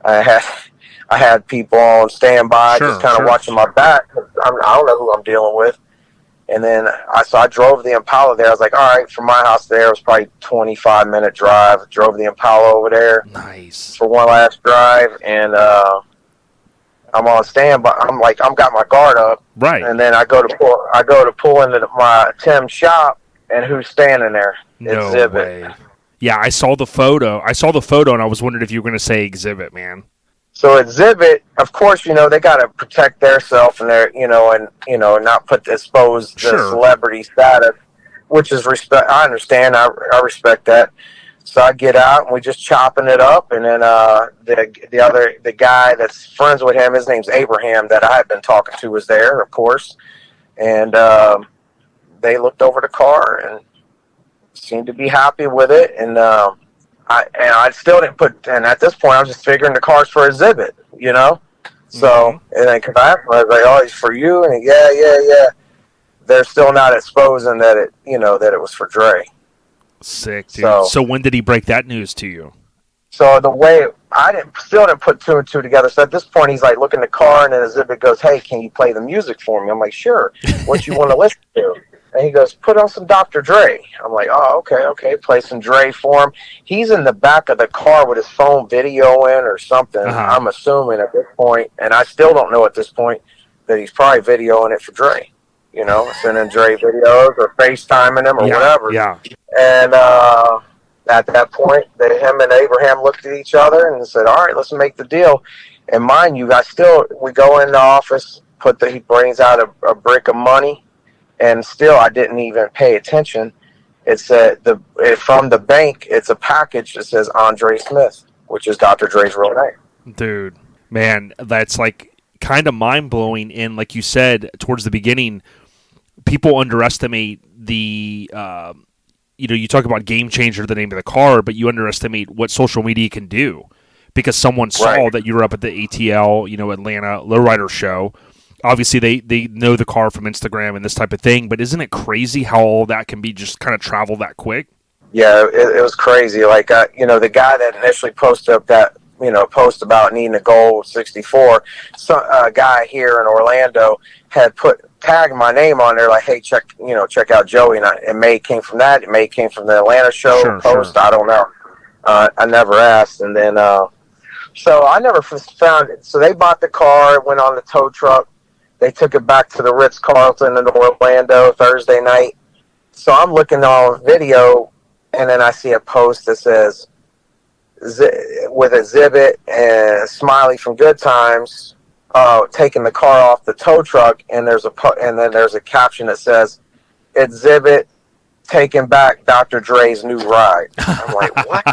I had people on standby, just kind of watching my back. I don't know who I'm dealing with. And then I drove the Impala there. I was like, all right, from my house there, it was probably 25-minute drive. Drove the Impala over there. Nice. For one last drive. And I'm on standby. I'm got my guard up. Right. And then I go to pull into my Tim's shop, and who's standing there? No Exhibit. way. Yeah, I saw the photo. And I was wondering if you were going to say Exhibit, man. So Exhibit, of course, they got to protect theirself and their, not expose the celebrity status, which is respect. I understand. I respect that. So I get out and we just chopping it up, and then the guy that's friends with him, his name's Abraham, that I had been talking to, was there, of course, and they looked over the car and seemed to be happy with it, and I still didn't put. And at this point, I was just figuring the car's for Exhibit, So and then cause I was like, "Oh, it's for you," and yeah. They're still not exposing that it, that it was for Dre. Sick, dude. So when did he break that news to you? So the way still didn't put two and two together. So at this point, he's like looking at the car, and then Exhibit goes, "Hey, can you play the music for me?" I'm like, "Sure." What you want to listen to? And he goes, "Put on some Dr. Dre." I'm like, "Oh, okay. Play some Dre for him." He's in the back of the car with his phone videoing or something. I'm assuming at this point, and I still don't know at this point, that he's probably videoing it for Dre. Sending Dre videos or FaceTiming him or whatever. Yeah. And at that point, him and Abraham looked at each other and said, "All right, let's make the deal." And mind you, we go in the office, he brings out a brick of money. And still, I didn't even pay attention. It said from the bank. It's a package that says Andre Smith, which is Dr. Dre's real name. Dude, man, that's like kind of mind blowing. And like you said towards the beginning, people underestimate the. You talk about Game Changer, the name of the car, but you underestimate what social media can do, because someone saw that you were up at the ATL, Atlanta Lowrider show. Obviously, they know the car from Instagram and this type of thing, but isn't it crazy how all that can be just kind of travel that quick? Yeah, it was crazy. Like, the guy that initially posted up that, post about needing a gold 64, a guy here in Orlando had tagged my name on there, like, "Hey, check out Joey." And it may came from that. It may came from the Atlanta show post. Sure. I don't know. I never asked. And then, so I never found it. So they bought the car, it went on the tow truck. They took it back to the Ritz-Carlton in Orlando Thursday night. So I'm looking on video, and then I see a post that says, with Exhibit and Smiley from Good Times, taking the car off the tow truck, and then there's a caption that says, "Exhibit taking back Dr. Dre's new ride." I'm like, what?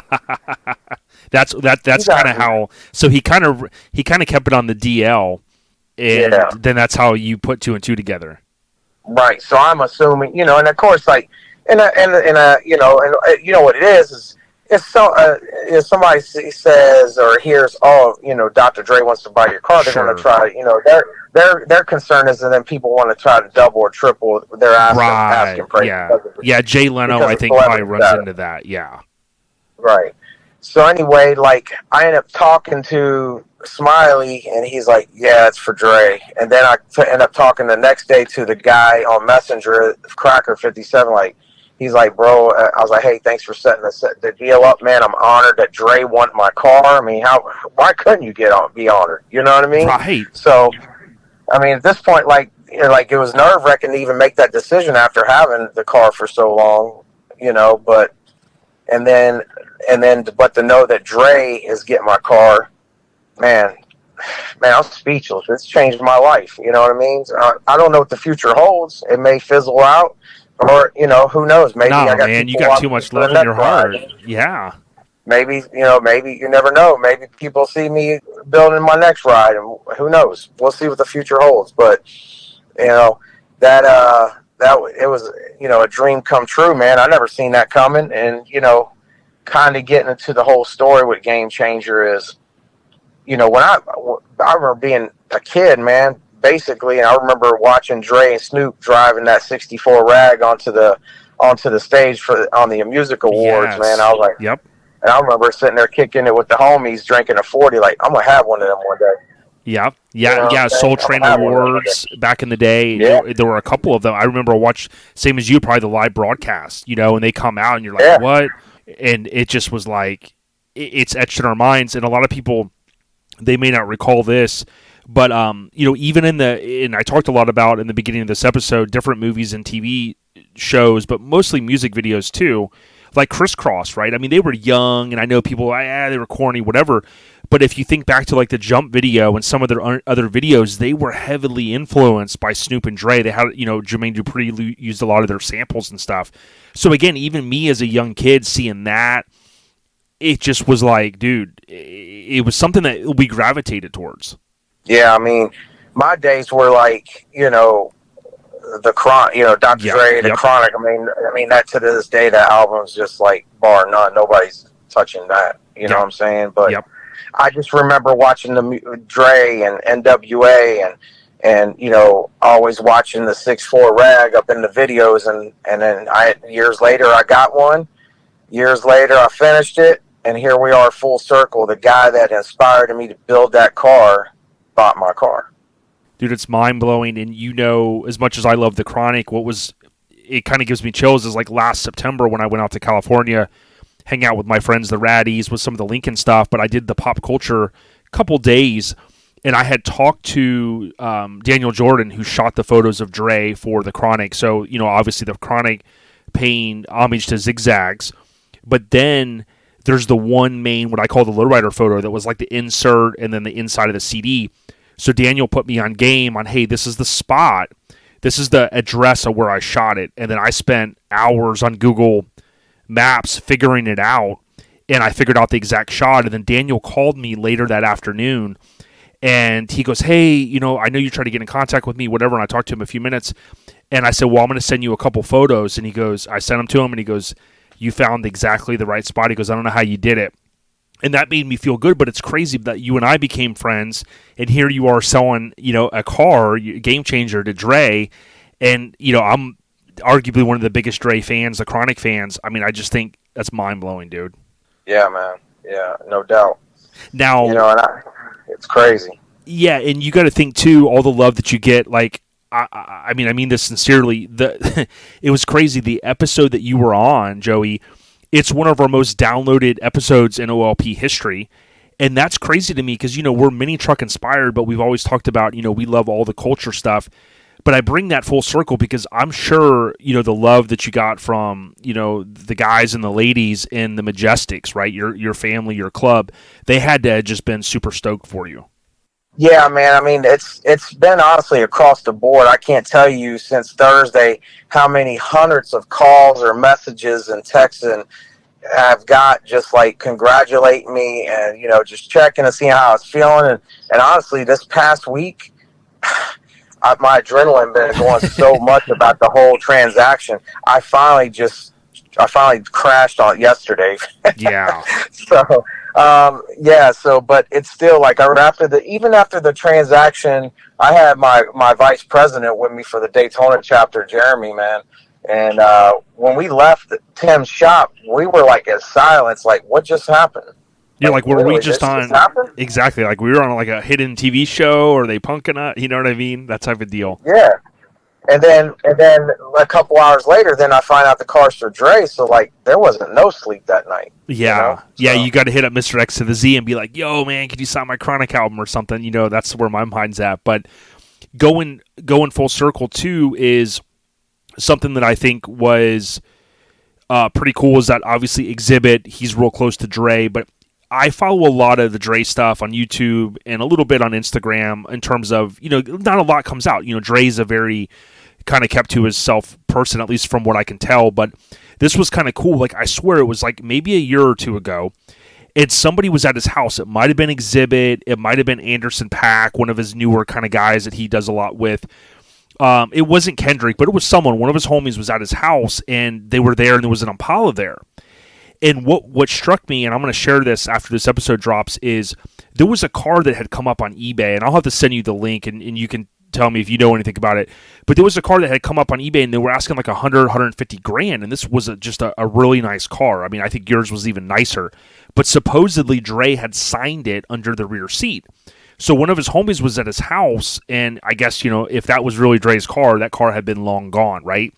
That's kind of how. So he kind of kept it on the DL. And then that's how you put two and two together, right? So I'm assuming, and of course, like, and you know what it is if somebody says or hears, "Oh, Dr. Dre wants to buy your car," they're going to try, their concern is that then people want to try to double or triple their asking price. Yeah. Jay Leno, I think, probably runs into that. Yeah, right. So anyway, like, I ended up talking to Smiley, and he's like, "Yeah, it's for Dre." And then I end up talking the next day to the guy on Messenger, Cracker 57. Like, he's like, "Bro," I was like, "Hey, thanks for setting the deal up, man. I'm honored that Dre want my car. I mean, why couldn't you be honored? You know what I mean?" Right. So, I mean, at this point, like it was nerve-wracking to even make that decision after having the car for so long, But but to know that Dre is getting my car, man, man, I'm speechless. It's changed my life. You know what I mean? I don't know what the future holds. It may fizzle out, or who knows? Maybe I got man, you people got too watching much for the love in your next ride. heart. Yeah. Maybe you never know. Maybe people see me building my next ride, and who knows? We'll see what the future holds. But that it was a dream come true, man. I never seen that coming, and kind of getting into the whole story with Game Changer is, when I remember being a kid, man. Basically, and I remember watching Dre and Snoop driving that '64 rag onto the stage on the music awards, Yes. man. I was like, yep. And I remember sitting there kicking it with the homies, drinking a 40. Like, I'm gonna have one of them one day. Yeah, Yeah, Soul Train Awards back in the day. Yeah. There were a couple of them. I remember same as you, probably the live broadcast. And they come out and you're like, what? And it just was like, it's etched in our minds. And a lot of people, they may not recall this, but even and I talked a lot about in the beginning of this episode, different movies and TV shows, but mostly music videos too, like Crisscross, right? I mean, they were young, and I know people, they were corny, whatever. But if you think back to like the Jump video and some of their other videos, they were heavily influenced by Snoop and Dre. They had, Jermaine Dupri used a lot of their samples and stuff. So again, even me as a young kid seeing that, it just was like, dude, it was something that we gravitated towards. Yeah, I mean, my days were like, the Chronic, Dr. Dre, the Chronic. I mean that to this day, that album's just like bar none. Nobody's touching that. You know what I'm saying? But I just remember watching the Dre and NWA and always watching the 6'4" rag up in the videos, and then years later I got one. Years later I finished it, and here we are full circle. The guy that inspired me to build that car bought my car. Dude, it's mind-blowing, and as much as I love the Chronic, it kind of gives me chills is like last September when I went out to California, hang out with my friends, the Raddies, with some of the Lincoln stuff, but I did the pop culture couple days, and I had talked to Daniel Jordan, who shot the photos of Dre for the Chronic, so, obviously the Chronic paying homage to Zigzags, but then there's the one main, what I call the lowrider photo, that was like the insert and then the inside of the CD. So Daniel put me on game on, hey, this is the spot. This is the address of where I shot it. And then I spent hours on Google Maps figuring it out. And I figured out the exact shot. And then Daniel called me later that afternoon. And he goes, hey, I know you tried to get in contact with me, whatever. And I talked to him a few minutes. And I said, well, I'm going to send you a couple photos. And he goes, I sent them to him. And he goes, you found exactly the right spot. He goes, I don't know how you did it. And that made me feel good, but it's crazy that you and I became friends, and here you are selling, a car, Game Changer, to Dre, and, I'm arguably one of the biggest Dre fans, the Chronic fans. I mean, I just think that's mind-blowing, dude. Yeah, man. Yeah, no doubt. Now, it's crazy. Yeah, and you got to think, too, all the love that you get, like, I mean this sincerely, it was crazy, the episode that you were on, Joey, it's one of our most downloaded episodes in OLP history, and that's crazy to me because, we're mini truck inspired, but we've always talked about, we love all the culture stuff, but I bring that full circle because I'm sure, the love that you got from, the guys and the ladies in the Majestics, right, your family, your club, they had to have just been super stoked for you. Yeah, man. I mean, it's been honestly across the board. I can't tell you since Thursday how many hundreds of calls or messages and texts I've got just like congratulating me and, just checking to see how I was feeling. And honestly, this past week, my adrenaline been going so much about the whole transaction. I finally crashed on it yesterday. Yeah. But it's still like even after the transaction, I had my vice president with me for the Daytona chapter, Jeremy, man. And when we left Tim's shop, we were like in silence, like, what just happened? Yeah, like were we just on exactly like we were on like a hidden TV show, or are they punking us? You know what I mean? That type of deal. Yeah. And then a couple hours later, then I find out the car's for Dre. So like there wasn't no sleep that night. Yeah, yeah. You got to hit up Mr. X to the Z and be like, "Yo, man, could you sign my Chronic album or something?" That's where my mind's at. But going full circle too is something that I think was pretty cool. Is that obviously Exhibit? He's real close to Dre, but I follow a lot of the Dre stuff on YouTube and a little bit on Instagram in terms of, not a lot comes out. Dre's a very kind of kept to himself person, at least from what I can tell. But this was kind of cool. Like, I swear it was like maybe a year or two ago, and somebody was at his house. It might have been Exhibit. It might have been Anderson Paak, one of his newer kind of guys that he does a lot with. It wasn't Kendrick, but it was someone. One of his homies was at his house, and they were there, and there was an Impala there. And what struck me, and I'm going to share this after this episode drops, is there was a car that had come up on eBay, and I'll have to send you the link, and you can tell me if you know anything about it. But there was a car that had come up on eBay, and they were asking like 150 grand, and this was just a really nice car. I mean, I think yours was even nicer. But supposedly Dre had signed it under the rear seat. So one of his homies was at his house, and I guess, if that was really Dre's car, that car had been long gone, right?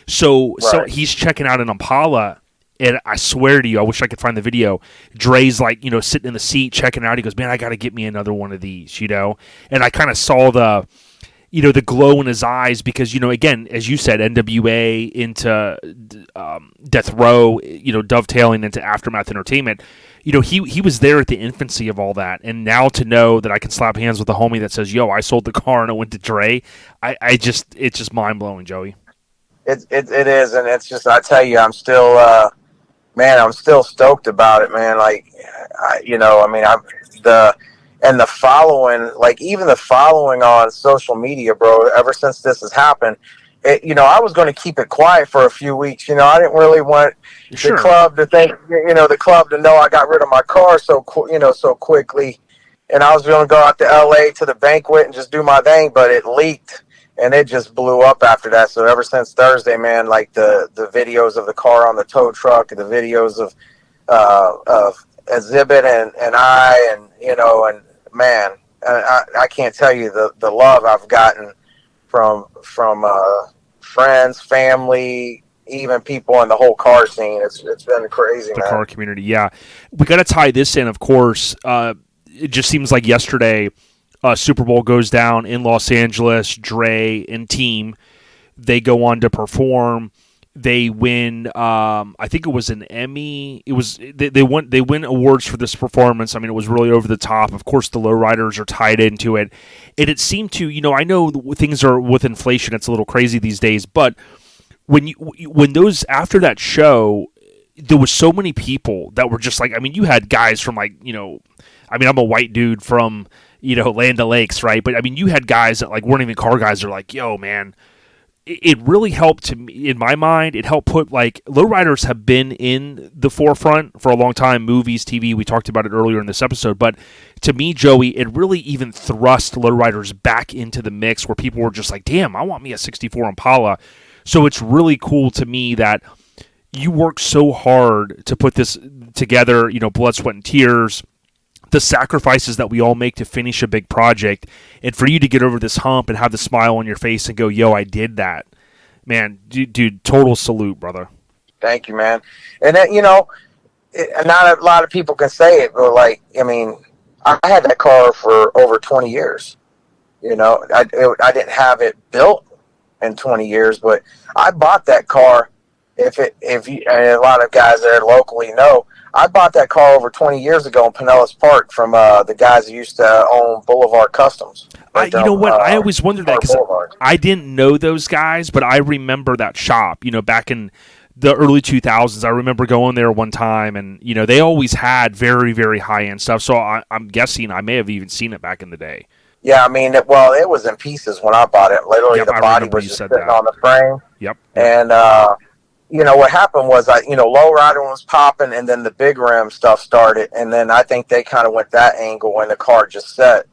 So he's checking out an Impala, and I swear to you, I wish I could find the video. Dre's like, sitting in the seat, checking out. He goes, man, I got to get me another one of these, And I kind of saw the glow in his eyes because, again, as you said, NWA into Death Row, dovetailing into Aftermath Entertainment. He was there at the infancy of all that, and now to know that I can slap hands with a homie that says, "Yo, I sold the car and it went to Dre," it's just mind blowing, Joey. It is, and it's just, I tell you, I'm still stoked about it, man. Like, the following, like even the following on social media, bro. Ever since this has happened, I was going to keep it quiet for a few weeks. I didn't really want the club to think, the club to know I got rid of my car so quickly. And I was going to go out to LA to the banquet and just do my thing, but it leaked and it just blew up after that. So ever since Thursday, man, like the videos of the car on the tow truck, the videos of Exhibit and man, I can't tell you the love I've gotten from friends, family, even people in the whole car scene. It's been crazy, the man. Car community, yeah. We got to tie this in, of course. It just seems like yesterday, Super Bowl goes down in Los Angeles. Dre and team, they go on to perform. They win. I think it was an Emmy. It was they win awards for this performance. I mean, it was really over the top. Of course, the lowriders are tied into it, and it seemed to. I know things are with inflation. It's a little crazy these days, but when those after that show, there was so many people that were just like. I mean, you had guys from like I'm a white dude from Land O'Lakes, right? But I mean, you had guys that like weren't even car guys. They're like, yo, man. It really helped to me, in my mind. It helped put like lowriders have been in the forefront for a long time. Movies, TV. We talked about it earlier in this episode, but to me, Joey, it really even thrust lowriders back into the mix where people were just like, "Damn, I want me a '64 Impala." So it's really cool to me that you worked so hard to put this together. Blood, sweat, and tears. The sacrifices that we all make to finish a big project, and for you to get over this hump and have the smile on your face and go, yo, I did that, man, dude, total salute, brother. Thank you, man. And then, not a lot of people can say it, but like, I mean, I had that car for over 20 years. I didn't have it built in 20 years, but I bought that car. If you, and a lot of guys there locally know, I bought that car over 20 years ago in Pinellas Park from the guys who used to own Boulevard Customs. I always wondered that because I didn't know those guys, but I remember that shop, back in the early 2000s. I remember going there one time, and, they always had very, very high-end stuff. So I'm guessing I may have even seen it back in the day. Yeah, I mean, it was in pieces when I bought it. Literally, the body was just sitting on the frame. Yep. And, what happened was, Lowrider was popping, and then the big rim stuff started, and then I think they kind of went that angle when the car just set,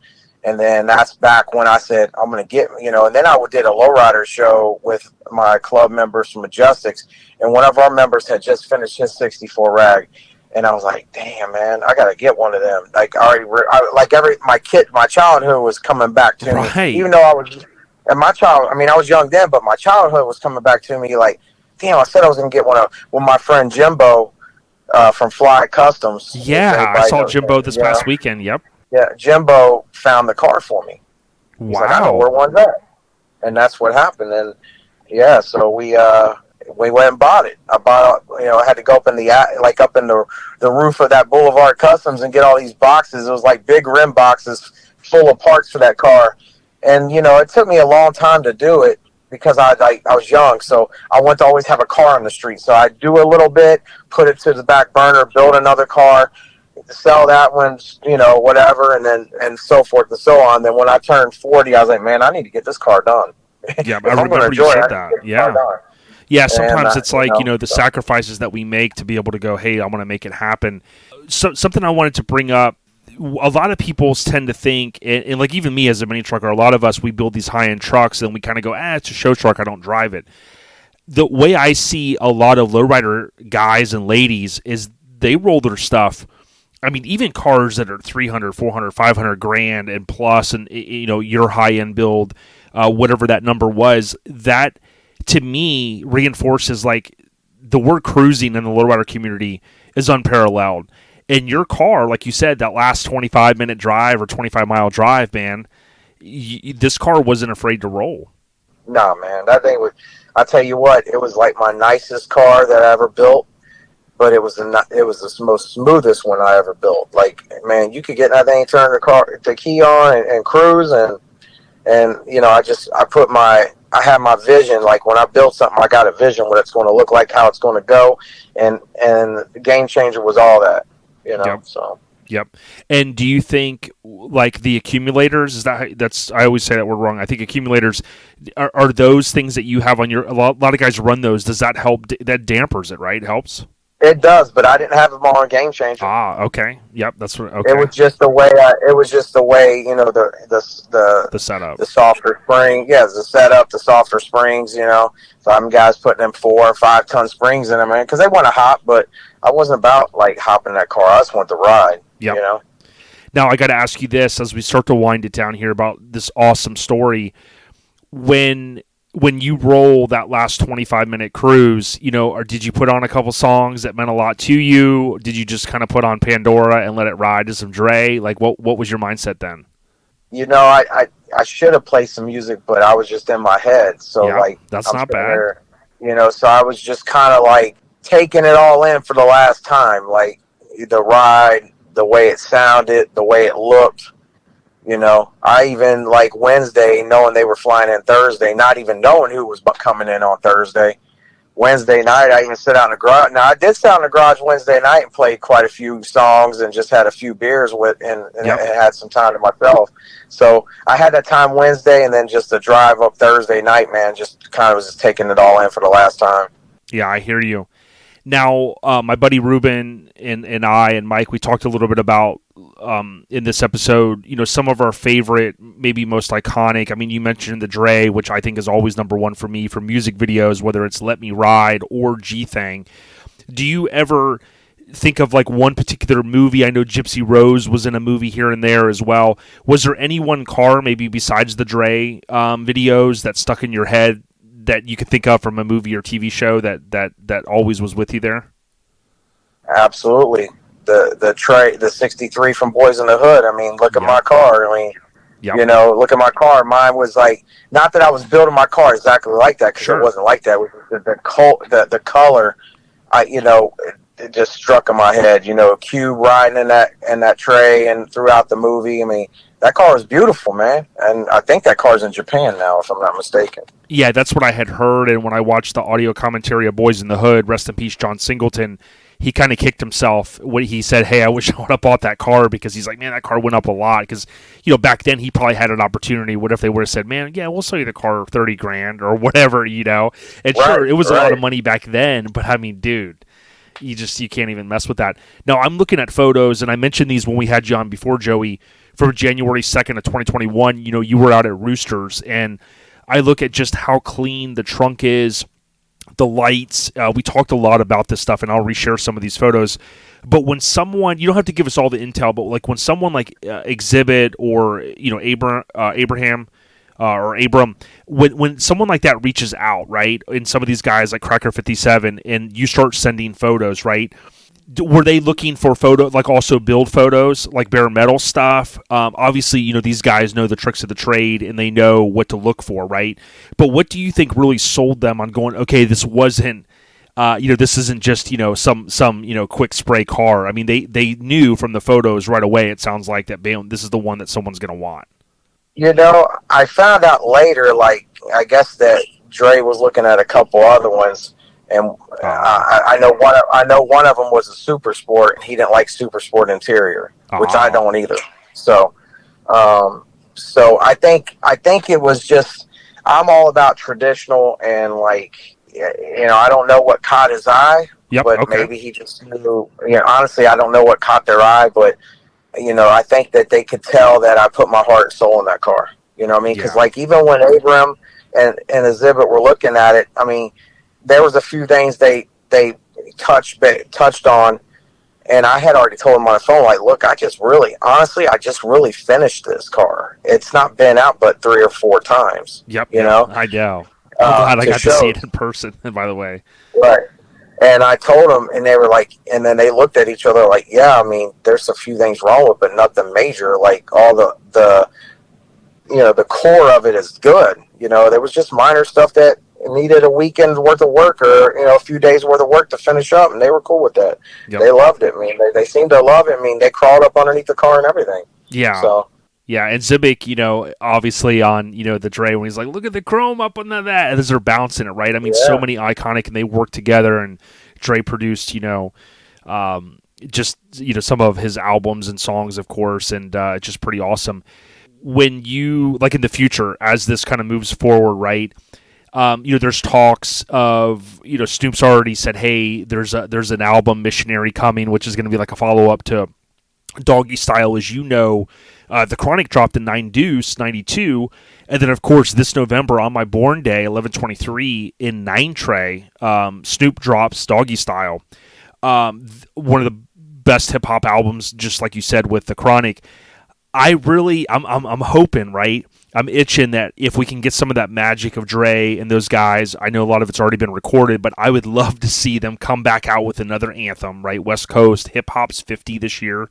and then that's back when I said, I'm going to get, and then I did a Lowrider show with my club members from Majestics, and one of our members had just finished his 64 rag, and I was like, damn, man, I got to get one of them. Like, my childhood was coming back to me, even though I was young then, but my childhood was coming back to me, like, damn, I said I was going to get one with my friend Jimbo from Fly Customs. Yeah, I saw Jimbo this past weekend, yep. Yeah, Jimbo found the car for me. He's Wow. like, I know where one's at. And that's what happened. And, yeah, so we we went and bought it. I had to go up in the roof of that Boulevard Customs and get all these boxes. It was like big rim boxes full of parts for that car. And, it took me a long time to do it because I was young. So I wanted to always have a car on the street. So I do a little bit, put it to the back burner, build another car, sell that one, whatever, and so forth and so on. Then when I turned 40, I was like, man, I need to get this car done. Yeah, I remember you said that. Yeah. Yeah, sometimes it's like, the sacrifices that we make to be able to go, hey, I want to make it happen. So something I wanted to bring up, a lot of people tend to think, and like even me as a mini trucker, a lot of us, we build these high-end trucks and we kind of go, it's a show truck, I don't drive it. The way I see a lot of lowrider guys and ladies is they roll their stuff. I mean, even cars that are 300, 400, 500 grand and plus, and your high-end build, whatever that number was, that to me reinforces like the word cruising in the lowrider community is unparalleled. And your car, like you said, that last 25-minute drive or 25-mile drive, man, this car wasn't afraid to roll. Nah, man, that thing was, I tell you what, it was like my nicest car that I ever built, but it was the most smoothest one I ever built. Like, man, you could get that thing, turn the key on and cruise, and I had my vision. Like when I built something, I got a vision what it's going to look like, how it's going to go, and the Game Changer was all that. Yep. So. Yep. And do you think like the accumulators, I always say that word wrong. I think accumulators are those things that you have on a lot of guys run those. Does that help? That dampers it, right? Helps? It does, but I didn't have them on Game Changer. Okay. Yep, that's what. Okay. It was just the way. The setup, the softer spring. Yeah, the setup, the softer springs. Some guys putting them 4 or 5 ton springs in them, man, because they want to hop. But I wasn't about like hopping that car. I just want to ride. Yep. Now I got to ask you this as we start to wind it down here about this awesome story. When you roll that last 25-minute cruise, or did you put on a couple songs that meant a lot to you? Did you just kind of put on Pandora and let it ride to some Dre? Like, what was your mindset then? I should have played some music, but I was just in my head. So, that's not bad. So I was just kind of like taking it all in for the last time. Like, the ride, the way it sounded, the way it looked. I even like Wednesday, knowing they were flying in Thursday, not even knowing who was coming in on Thursday. Wednesday night, I even sit out in the garage. Now, I did sit out in the garage Wednesday night and played quite a few songs and just had a few beers and had some time to myself. So I had that time Wednesday, and then just the drive up Thursday night, man, just kind of was just taking it all in for the last time. Yeah, I hear you. Now, my buddy Ruben and I and Mike, we talked a little bit about in this episode, some of our favorite, maybe most iconic. I mean, you mentioned the Dre, which I think is always number one for me for music videos, whether it's Let Me Ride or G-Thang. Do you ever think of like one particular movie? I know Gypsy Rose was in a movie here and there as well. Was there any one car, maybe besides the Dre videos, that stuck in your head that you could think of from a movie or TV show that always was with you there? Absolutely. The 63 from Boys in the Hood. I mean, look at my car. I mean, look at my car. Mine was like, not that I was building my car exactly like that, because it wasn't like that. The color, it just struck in my head. Cube riding in that tray and throughout the movie. I mean, that car is beautiful, man. And I think that car's in Japan now, if I'm not mistaken. Yeah, that's what I had heard. And when I watched the audio commentary of Boys in the Hood, rest in peace, John Singleton, he kind of kicked himself when he said, hey, I wish I would have bought that car, because he's like, man, that car went up a lot. Because, back then he probably had an opportunity. What if they would have said, man, yeah, we'll sell you the car 30 grand or whatever, And sure, it was a lot of money back then. But I mean, dude, you can't even mess with that. Now, I'm looking at photos, and I mentioned these when we had you on before, Joey, from January 2nd of 2021. You were out at Roosters, and I look at just how clean the trunk is, the lights. We talked a lot about this stuff, and I'll reshare some of these photos. But when someone, you don't have to give us all the intel, but like when someone like Exhibit or Abraham or Abram, when someone like that reaches out, right, and some of these guys like Cracker 57, and you start sending photos, right, were they looking for like also build photos, like bare metal stuff? Obviously, these guys know the tricks of the trade and they know what to look for, right? But what do you think really sold them on going, okay, this wasn't, this isn't just, some quick spray car. I mean, they knew from the photos right away, it sounds like, that bam, this is the one that someone's going to want. I found out later, like, I guess that Dre was looking at a couple other ones. And I know one of them was a super sport, and he didn't like super sport interior, which I don't either. So I think it was just, I'm all about traditional, and like, I don't know what caught his eye, but maybe he just knew. Honestly, I don't know what caught their eye, but I think that they could tell that I put my heart and soul in that car. You know what I mean? Because like even when Abram and Exhibit were looking at it, I mean, there was a few things they touched on, and I had already told them on the phone, like, look, I just really finished this car. It's not been out but 3 or 4 times. I know. I'm glad I got to see it in person, by the way. Right. And I told them, and they were like, and then they looked at each other like, yeah, I mean, there's a few things wrong with it, but nothing major. Like all the core of it is good. There was just minor stuff that needed a weekend's worth of work or a few days worth of work to finish up, and they were cool with that. They loved it. I mean, they seemed to love it. I mean, they crawled up underneath the car and everything. And Zibik, obviously on the Dre, when he's like, look at the chrome up on that, and as they're bouncing it, right? I mean, so many iconic, and they work together, and Dre produced just some of his albums and songs, of course, and just pretty awesome. When you, like, in the future, as this kind of moves forward, right? There's talks of, Snoop's already said, hey, there's an album, Missionary, coming, which is going to be like a follow-up to Doggy Style. As the Chronic dropped in 9 Deuce, 92, and then, of course, this November, on my born day, 11/23, in 9 Tray, Snoop drops Doggy Style. One of the best hip-hop albums, just like you said, with the Chronic. I'm hoping, right? I'm itching that if we can get some of that magic of Dre and those guys, I know a lot of it's already been recorded, but I would love to see them come back out with another anthem, right? West Coast Hip Hop's 50 this year.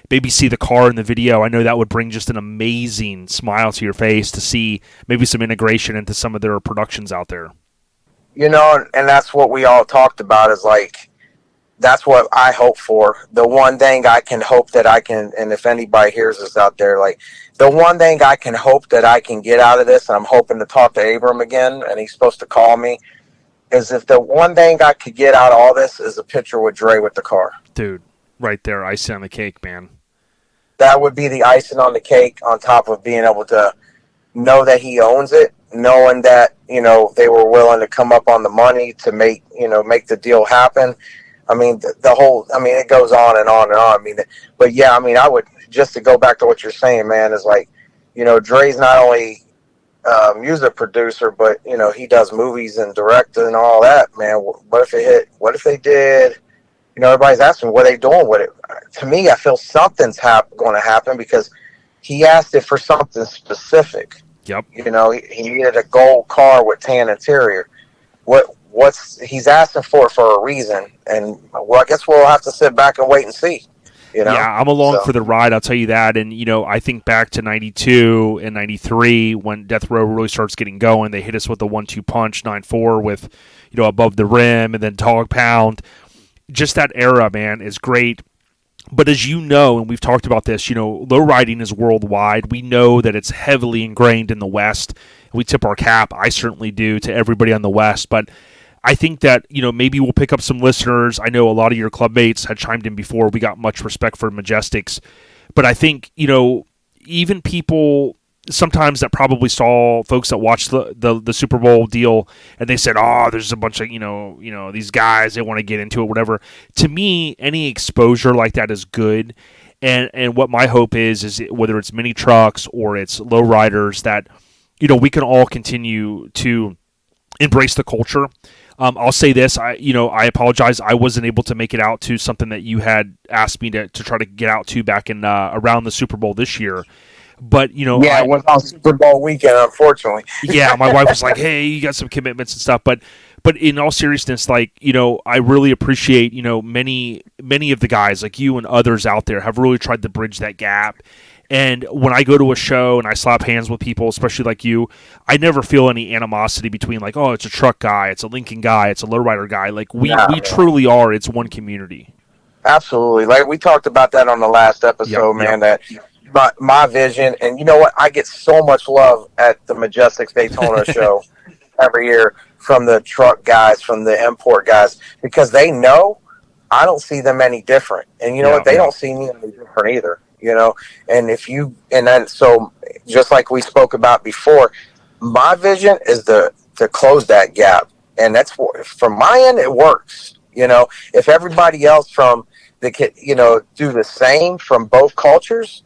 Maybe see the car in the video. I know that would bring just an amazing smile to your face to see maybe some integration into some of their productions out there. And that's what we all talked about, is like, that's what I hope for. The one thing I can hope that I can, and if anybody hears this out there, like, the one thing I can hope that I can get out of this, and I'm hoping to talk to Abram again, and he's supposed to call me, is if the one thing I could get out of all this is a picture with Dre with the car. Dude, right there, icing on the cake, man. That would be the icing on the cake, on top of being able to know that he owns it, knowing that, they were willing to come up on the money to make the deal happen. I mean, it goes on and on and on. I mean, but yeah, I mean, I would, just to go back to what you're saying, man, is like, Dre's not only a music producer, but, he does movies and directing and all that, man. What if it hit? What if they did? Everybody's asking, what are they doing with it? To me, I feel something's going to happen, because he asked it for something specific. Yep. He needed a gold car with tan interior. He's asking for it for a reason, and I guess we'll have to sit back and wait and see. Yeah, I'm along for the ride, I'll tell you that. And I think back to 92 and 93 when Death Row really starts getting going. They hit us with the 1-2 punch, 9-4 with Above the Rim, and then Dog Pound. Just that era, man, is great. But as you know, and we've talked about this, lowriding is worldwide. We know that it's heavily ingrained in the West. We tip our cap, I certainly do, to everybody on the West. But I think that, maybe we'll pick up some listeners. I know a lot of your club mates had chimed in before. We got much respect for Majestics. But I think, even people sometimes that probably saw folks that watched the Super Bowl deal, and they said, oh, there's a bunch of, these guys, they want to get into it, whatever. To me, any exposure like that is good. And what my hope is whether it's mini trucks or it's lowriders, that, we can all continue to embrace the culture. I'll say this, I apologize. I wasn't able to make it out to something that you had asked me to try to get out to back in around the Super Bowl this year. But, it was on Super Bowl weekend, unfortunately. Yeah, my wife was like, hey, you got some commitments and stuff. But But in all seriousness, like, I really appreciate, many of the guys like you and others out there have really tried to bridge that gap. And when I go to a show and I slap hands with people, especially like you, I never feel any animosity between like, oh, it's a truck guy, it's a Lincoln guy, it's a lowrider guy. Like we truly are. It's one community. Absolutely. Like we talked about that on the last episode, man, that my vision, and you know what? I get so much love at the Majestics Daytona show every year from the truck guys, from the import guys, because they know I don't see them any different. And you know what? They don't see me any different either. And then so just like we spoke about before, my vision is to close that gap, and that's from my end it works. If everybody else from the do the same from both cultures,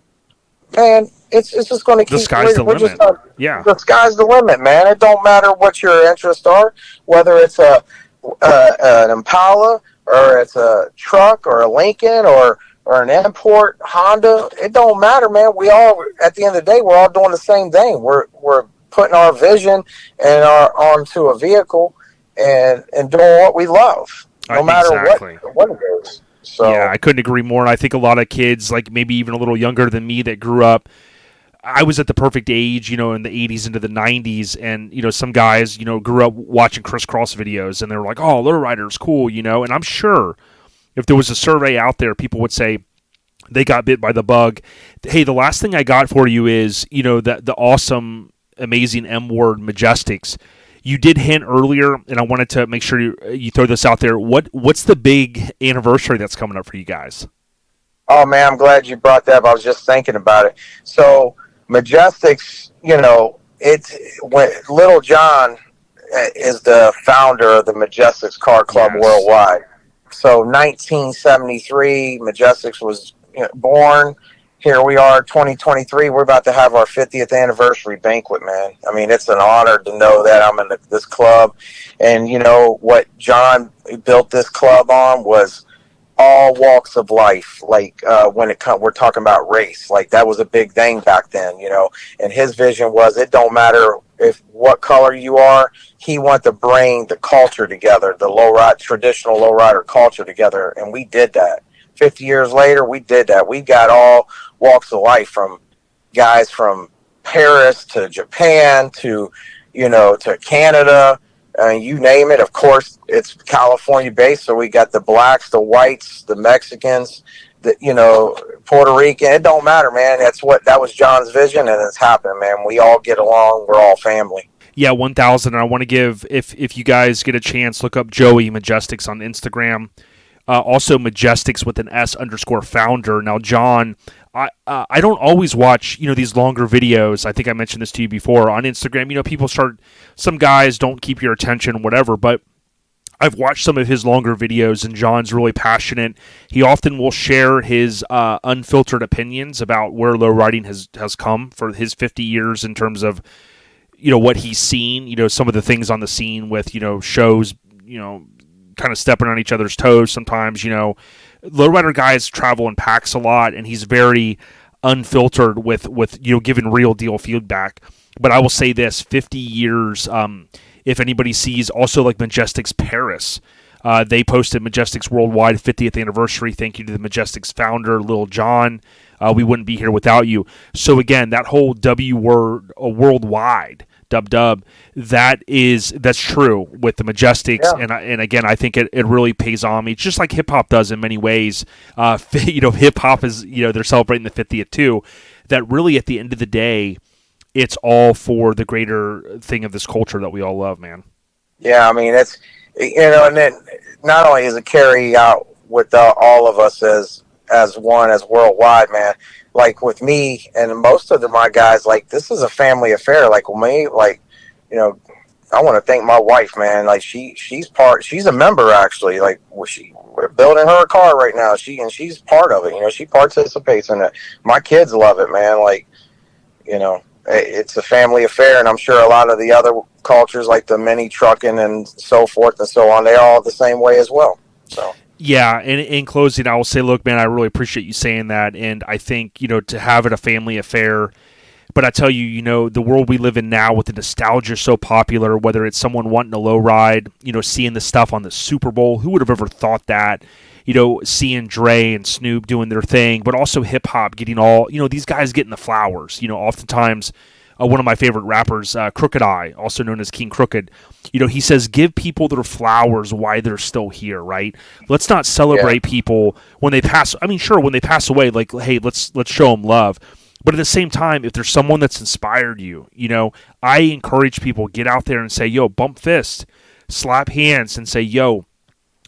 man, it's just going to keep. The sky's the limit. The sky's the limit, man. It don't matter what your interests are, whether it's an Impala or it's a truck or a Lincoln or an import Honda. It don't matter, man. We all, at the end of the day, we're all doing the same thing. We're putting our vision and onto a vehicle and doing what we love, no matter what it is. So yeah, I couldn't agree more. And I think a lot of kids, like maybe even a little younger than me, that grew up. I was at the perfect age, in the 80s into the 90s, and some guys, grew up watching crisscross videos, and they were like, "Oh, lowrider's cool," And I'm sure if there was a survey out there, people would say they got bit by the bug. Hey, the last thing I got for you is, the awesome, amazing M word Majestics. You did hint earlier, and I wanted to make sure you throw this out there. What's the big anniversary that's coming up for you guys? Oh man, I'm glad you brought that up. I was just thinking about it. So Majestics, it's when Little John is the founder of the Majestics Car Club worldwide. So 1973, Majestics was born. Here we are, 2023. We're about to have our 50th anniversary banquet, man. I mean, it's an honor to know that I'm in this club. And what John built this club on was all walks of life. Like when we're talking about race, like that was a big thing back then, And his vision was, it don't matter what color you are. He wanted to bring the culture together, the traditional lowrider culture together, and we did that. 50 years later, we did that. We got all walks of life, from guys from Paris to Japan to to Canada. You name it. Of course, it's California based, so we got the blacks, the whites, the Mexicans, Puerto Rican. It don't matter, man. That was John's vision, and it's happening, man. We all get along. We're all family. Yeah, 1,000. And I want to give, if you guys get a chance, look up Joey Majestics on Instagram. Also Majestics with an S_founder. Now, John, I don't always watch, these longer videos. I think I mentioned this to you before on Instagram. Some guys don't keep your attention, whatever, but I've watched some of his longer videos, and John's really passionate. He often will share his unfiltered opinions about where lowriding has come for his 50 years in terms of, what he's seen, some of the things on the scene with, shows, kind of stepping on each other's toes sometimes. Lowrider guys travel in packs a lot, and he's very unfiltered with giving real deal feedback. But I will say this: 50 years. If anybody sees, also like Majestics Paris, they posted Majestics Worldwide 50th anniversary. Thank you to the Majestics founder, Lil John. We wouldn't be here without you. So again, that whole W word, worldwide. Dub. That's true with the Majestics, and again, I think it really pays homage, just like hip hop does in many ways. Hip hop is they're celebrating the 50th too. That really, at the end of the day, it's all for the greater thing of this culture that we all love, man. Yeah, I mean it's and then not only is it carry out with all of us as one, as worldwide, man. Like with me and most of my guys, like this is a family affair. Like with me, like, I want to thank my wife, man. Like she's a member actually. Like we're building her a car right now. She's part of it. She participates in it. My kids love it, man. Like, it's a family affair, and I'm sure a lot of the other cultures, like the mini trucking and so forth and so on, they're all the same way as well. So. Yeah, and in closing, I will say, look, man, I really appreciate you saying that, and I think, to have it a family affair But I tell you, you know, the world we live in now with the nostalgia so popular, whether it's someone wanting to low ride, you know, seeing the stuff on the Super Bowl, who would have ever thought that? You know, seeing Dre and Snoop doing their thing, but also hip hop getting all, you know, these guys getting the flowers. You know, oftentimes, one of my favorite rappers, Crooked I, also known as King Crooked, you know, he says, give people their flowers while they're still here, right? Let's not celebrate people when they pass. I mean, sure, when they pass away, like, hey, let's show them love. But at the same time, if there's someone that's inspired you, you know, I encourage people, get out there and say, yo, bump fist, slap hands and say, yo,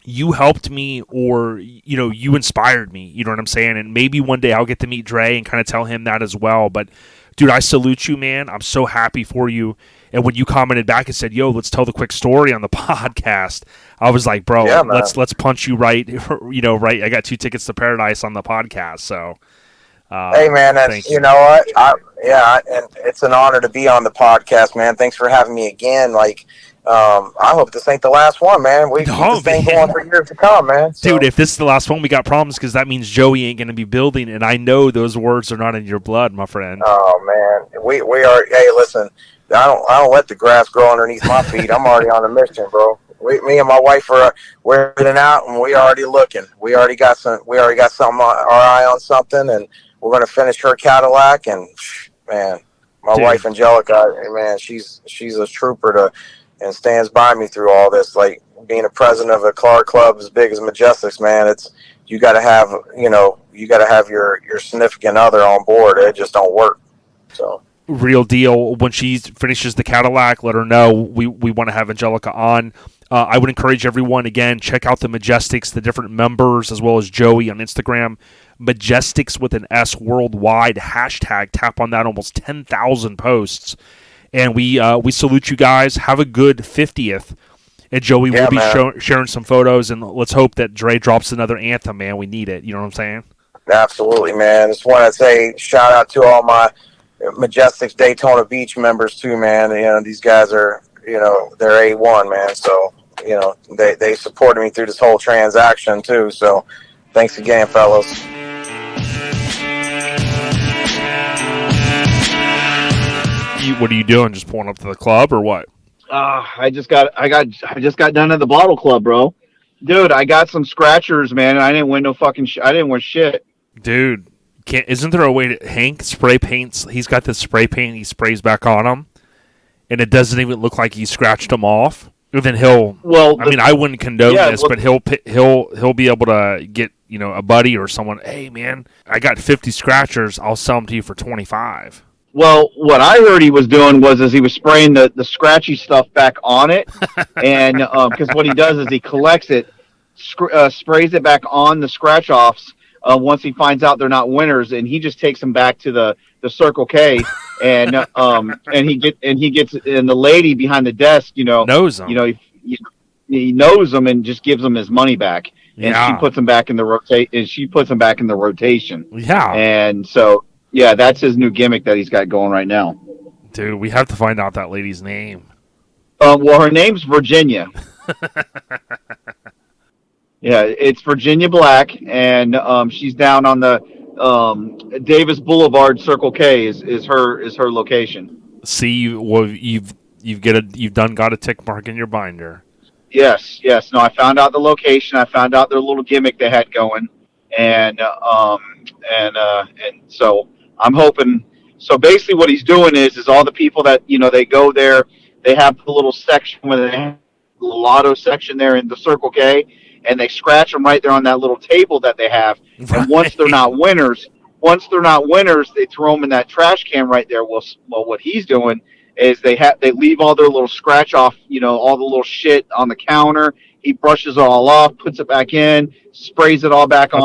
you helped me, or, you know, you inspired me. You know what I'm saying? And maybe one day I'll get to meet Dre and kind of tell him that as well. But, dude, I salute you, man. I'm so happy for you. And when you commented back and said, yo, let's tell the quick story on the podcast, I was like, bro, let's punch you right. You know, right. I got 2 tickets to paradise on the podcast. So, hey, man, that's, you know what? And it's an honor to be on the podcast, man. Thanks for having me again. Like, I hope this ain't the last one, man. We keep this thing going for years to come, man. So. Dude, if this is the last one, we got problems, because that means Joey ain't going to be building, and I know those words are not in your blood, my friend. Oh, man. We are, hey, listen, I don't let the grass grow underneath my feet. I'm already on a mission, bro. Me and my wife we're in and out, and we already looking. We already got something, our eye on something, and we're going to finish her Cadillac, and, man, my wife, Angelica, man, she's a trooper and stands by me through all this. Like, being a president of a car club as big as Majestics, man, you got to have your significant other on board. It just don't work. So real deal. When she finishes the Cadillac, let her know we want to have Angelica on. I would encourage everyone, again, check out the Majestics, the different members, as well as Joey on Instagram. Majestics with an S worldwide hashtag. Tap on that. Almost 10,000 posts. And we salute you guys. Have a good 50th. And Joey will be sharing some photos, and let's hope that Dre drops another anthem, man. We need it. You know what I'm saying? Absolutely, man. Just want to say shout out to all my Majestics Daytona Beach members too, man. You know, these guys are, you know, they're A1, man. So, you know, they supported me through this whole transaction too. So thanks again, fellas. What are you doing? Just pulling up to the club or what? I just got done at the bottle club, bro. Dude, I got some scratchers, man. And I didn't win no fucking I didn't win shit. Dude, isn't there a way to Hank spray paints? He's got this spray paint he sprays back on them, and it doesn't even look like he scratched them off. And then I wouldn't condone this, but he'll be able to get, you know, a buddy or someone. Hey, man, I got 50 scratchers. I'll sell them to you for 25. Well, what I heard he was doing was he was spraying the scratchy stuff back on it, and because what he does is he collects it, sprays it back on the scratch offs once he finds out they're not winners, and he just takes them back to the Circle K, and he gets the lady behind the desk, you know, knows them. You know, he knows them and just gives them his money back, and she puts them back in the rotation. Yeah, and so. Yeah, that's his new gimmick that he's got going right now. Dude, we have to find out that lady's name. Well, her name's Virginia. Yeah, it's Virginia Black, and she's down on the Davis Boulevard. Circle K is her location. See, well, you've got a tick mark in your binder. Yes. No, I found out the location. I found out their little gimmick they had going, and so. I'm hoping. So basically, what he's doing is all the people that, you know, they go there. They have the little section where they have the lotto section there in the Circle K, and they scratch them right there on that little table that they have. Right. And once they're not winners, they throw them in that trash can right there. Well, what he's doing is they leave all their little scratch off, you know, all the little shit on the counter. He brushes it all off, puts it back in, sprays it all back on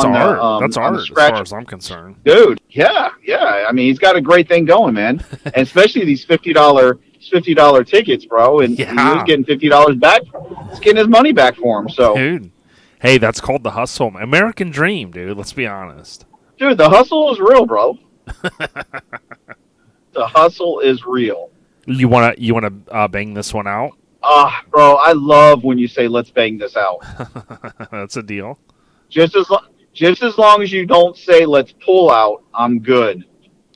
That's art, as far as I'm concerned. Dude, yeah. I mean, he's got a great thing going, man. And especially these $50 tickets, bro. And he was getting $50 back. He's getting his money back for him. So, dude, hey, that's called the hustle, American dream, dude. Let's be honest. Dude, the hustle is real, bro. The hustle is real. You wanna bang this one out? Bro, I love when you say, let's bang this out. That's a deal. Just as long as you don't say, let's pull out, I'm good.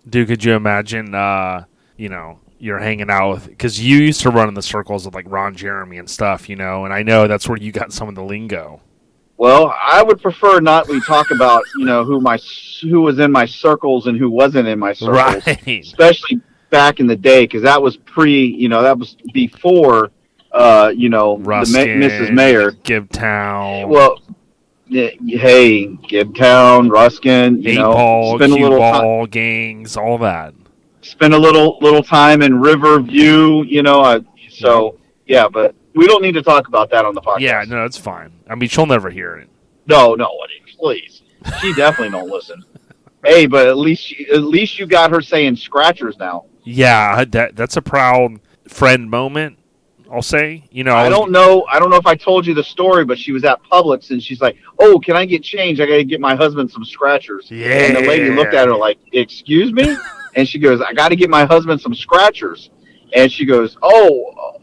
Dude, could you imagine, you're hanging out with, because you used to run in the circles of like Ron Jeremy and stuff, and I know that's where you got some of the lingo. Well, I would prefer not we talk about, who was in my circles and who wasn't in my circles, Right. especially back in the day, because that was that was before, Ruskin, Mrs. Mayor. Gibtown. Well, hey, Gibtown, Ruskin, Eight ball, spend a cue little ball, gangs, all that. spend a little time in Riverview, yeah, but we don't need to talk about that on the podcast. Yeah, no, it's fine. I mean, she'll never hear it. No, please. She definitely don't listen. Hey, but at least you got her saying scratchers now. Yeah, that's a proud friend moment, I'll say. I don't know if I told you the story, but she was at Publix and she's like, "Oh, can I get change? I got to get my husband some scratchers." Yeah. And the lady looked at her like, "Excuse me?" And she goes, "I got to get my husband some scratchers." And she goes, "Oh,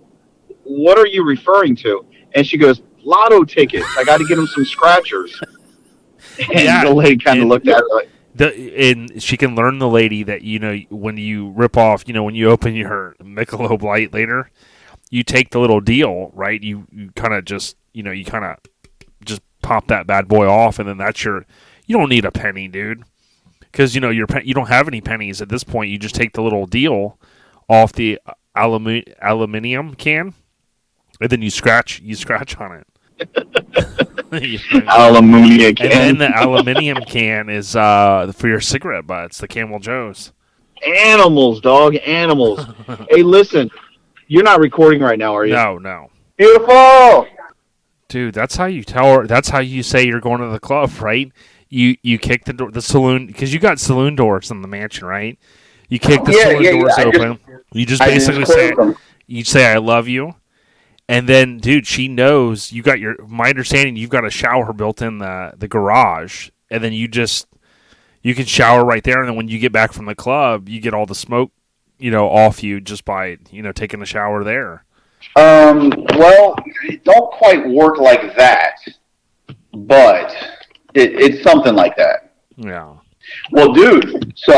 what are you referring to?" And she goes, "Lotto tickets. I got to get him some scratchers." And the lady kind of looked at her like, and she can learn the lady that, when you rip off, when you open your Michelob Light later, you take the little deal, right? You kind of just, just pop that bad boy off, and then that's you don't need a penny, dude. Because, you don't have any pennies at this point. You just take the little deal off the aluminum can, and then you scratch on it. Aluminium can. And then the aluminium can is for your cigarette butts, the Camel Joe's. Animals, dog, animals. Hey, listen, you're not recording right now, are you? No. Beautiful. Dude, that's how you tell her. That's how you say you're going to the club, right? You kick the saloon, because you got saloon doors in the mansion, right? You kick the saloon doors open. You just basically say I love you. And then, dude, she knows you got my understanding, you've got a shower built in the garage, and then you can shower right there, and then when you get back from the club, you get all the smoke, off you just by, taking a shower there. Well, it don't quite work like that, but it's something like that. Yeah. Well, dude, so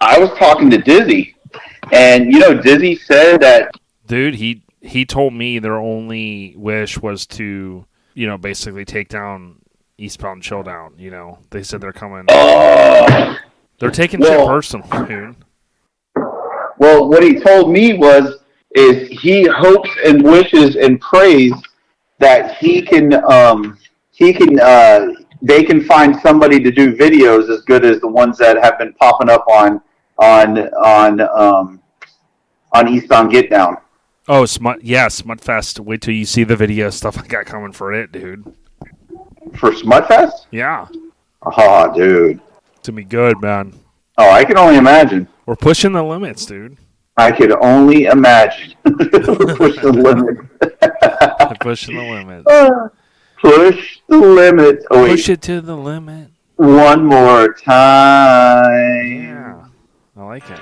I was talking to Dizzy, and Dizzy said that. Dude, he told me their only wish was to, basically take down Eastbound Chilldown. They said they're coming. They're taking shit personal, dude. Well, what he told me is he hopes and wishes and prays that they can find somebody to do videos as good as the ones that have been popping up on Eastbound Get Down. Oh, Smutfest. Wait till you see the video stuff I got coming for it, dude. For Smutfest? Yeah. Oh, dude. It's going to be good, man. Oh, I can only imagine. We're pushing the limits, dude. I could only imagine. Push the limit. Pushing the limit. Push the limit. Oh, wait. Push it to the limit. One more time. Yeah. I like it.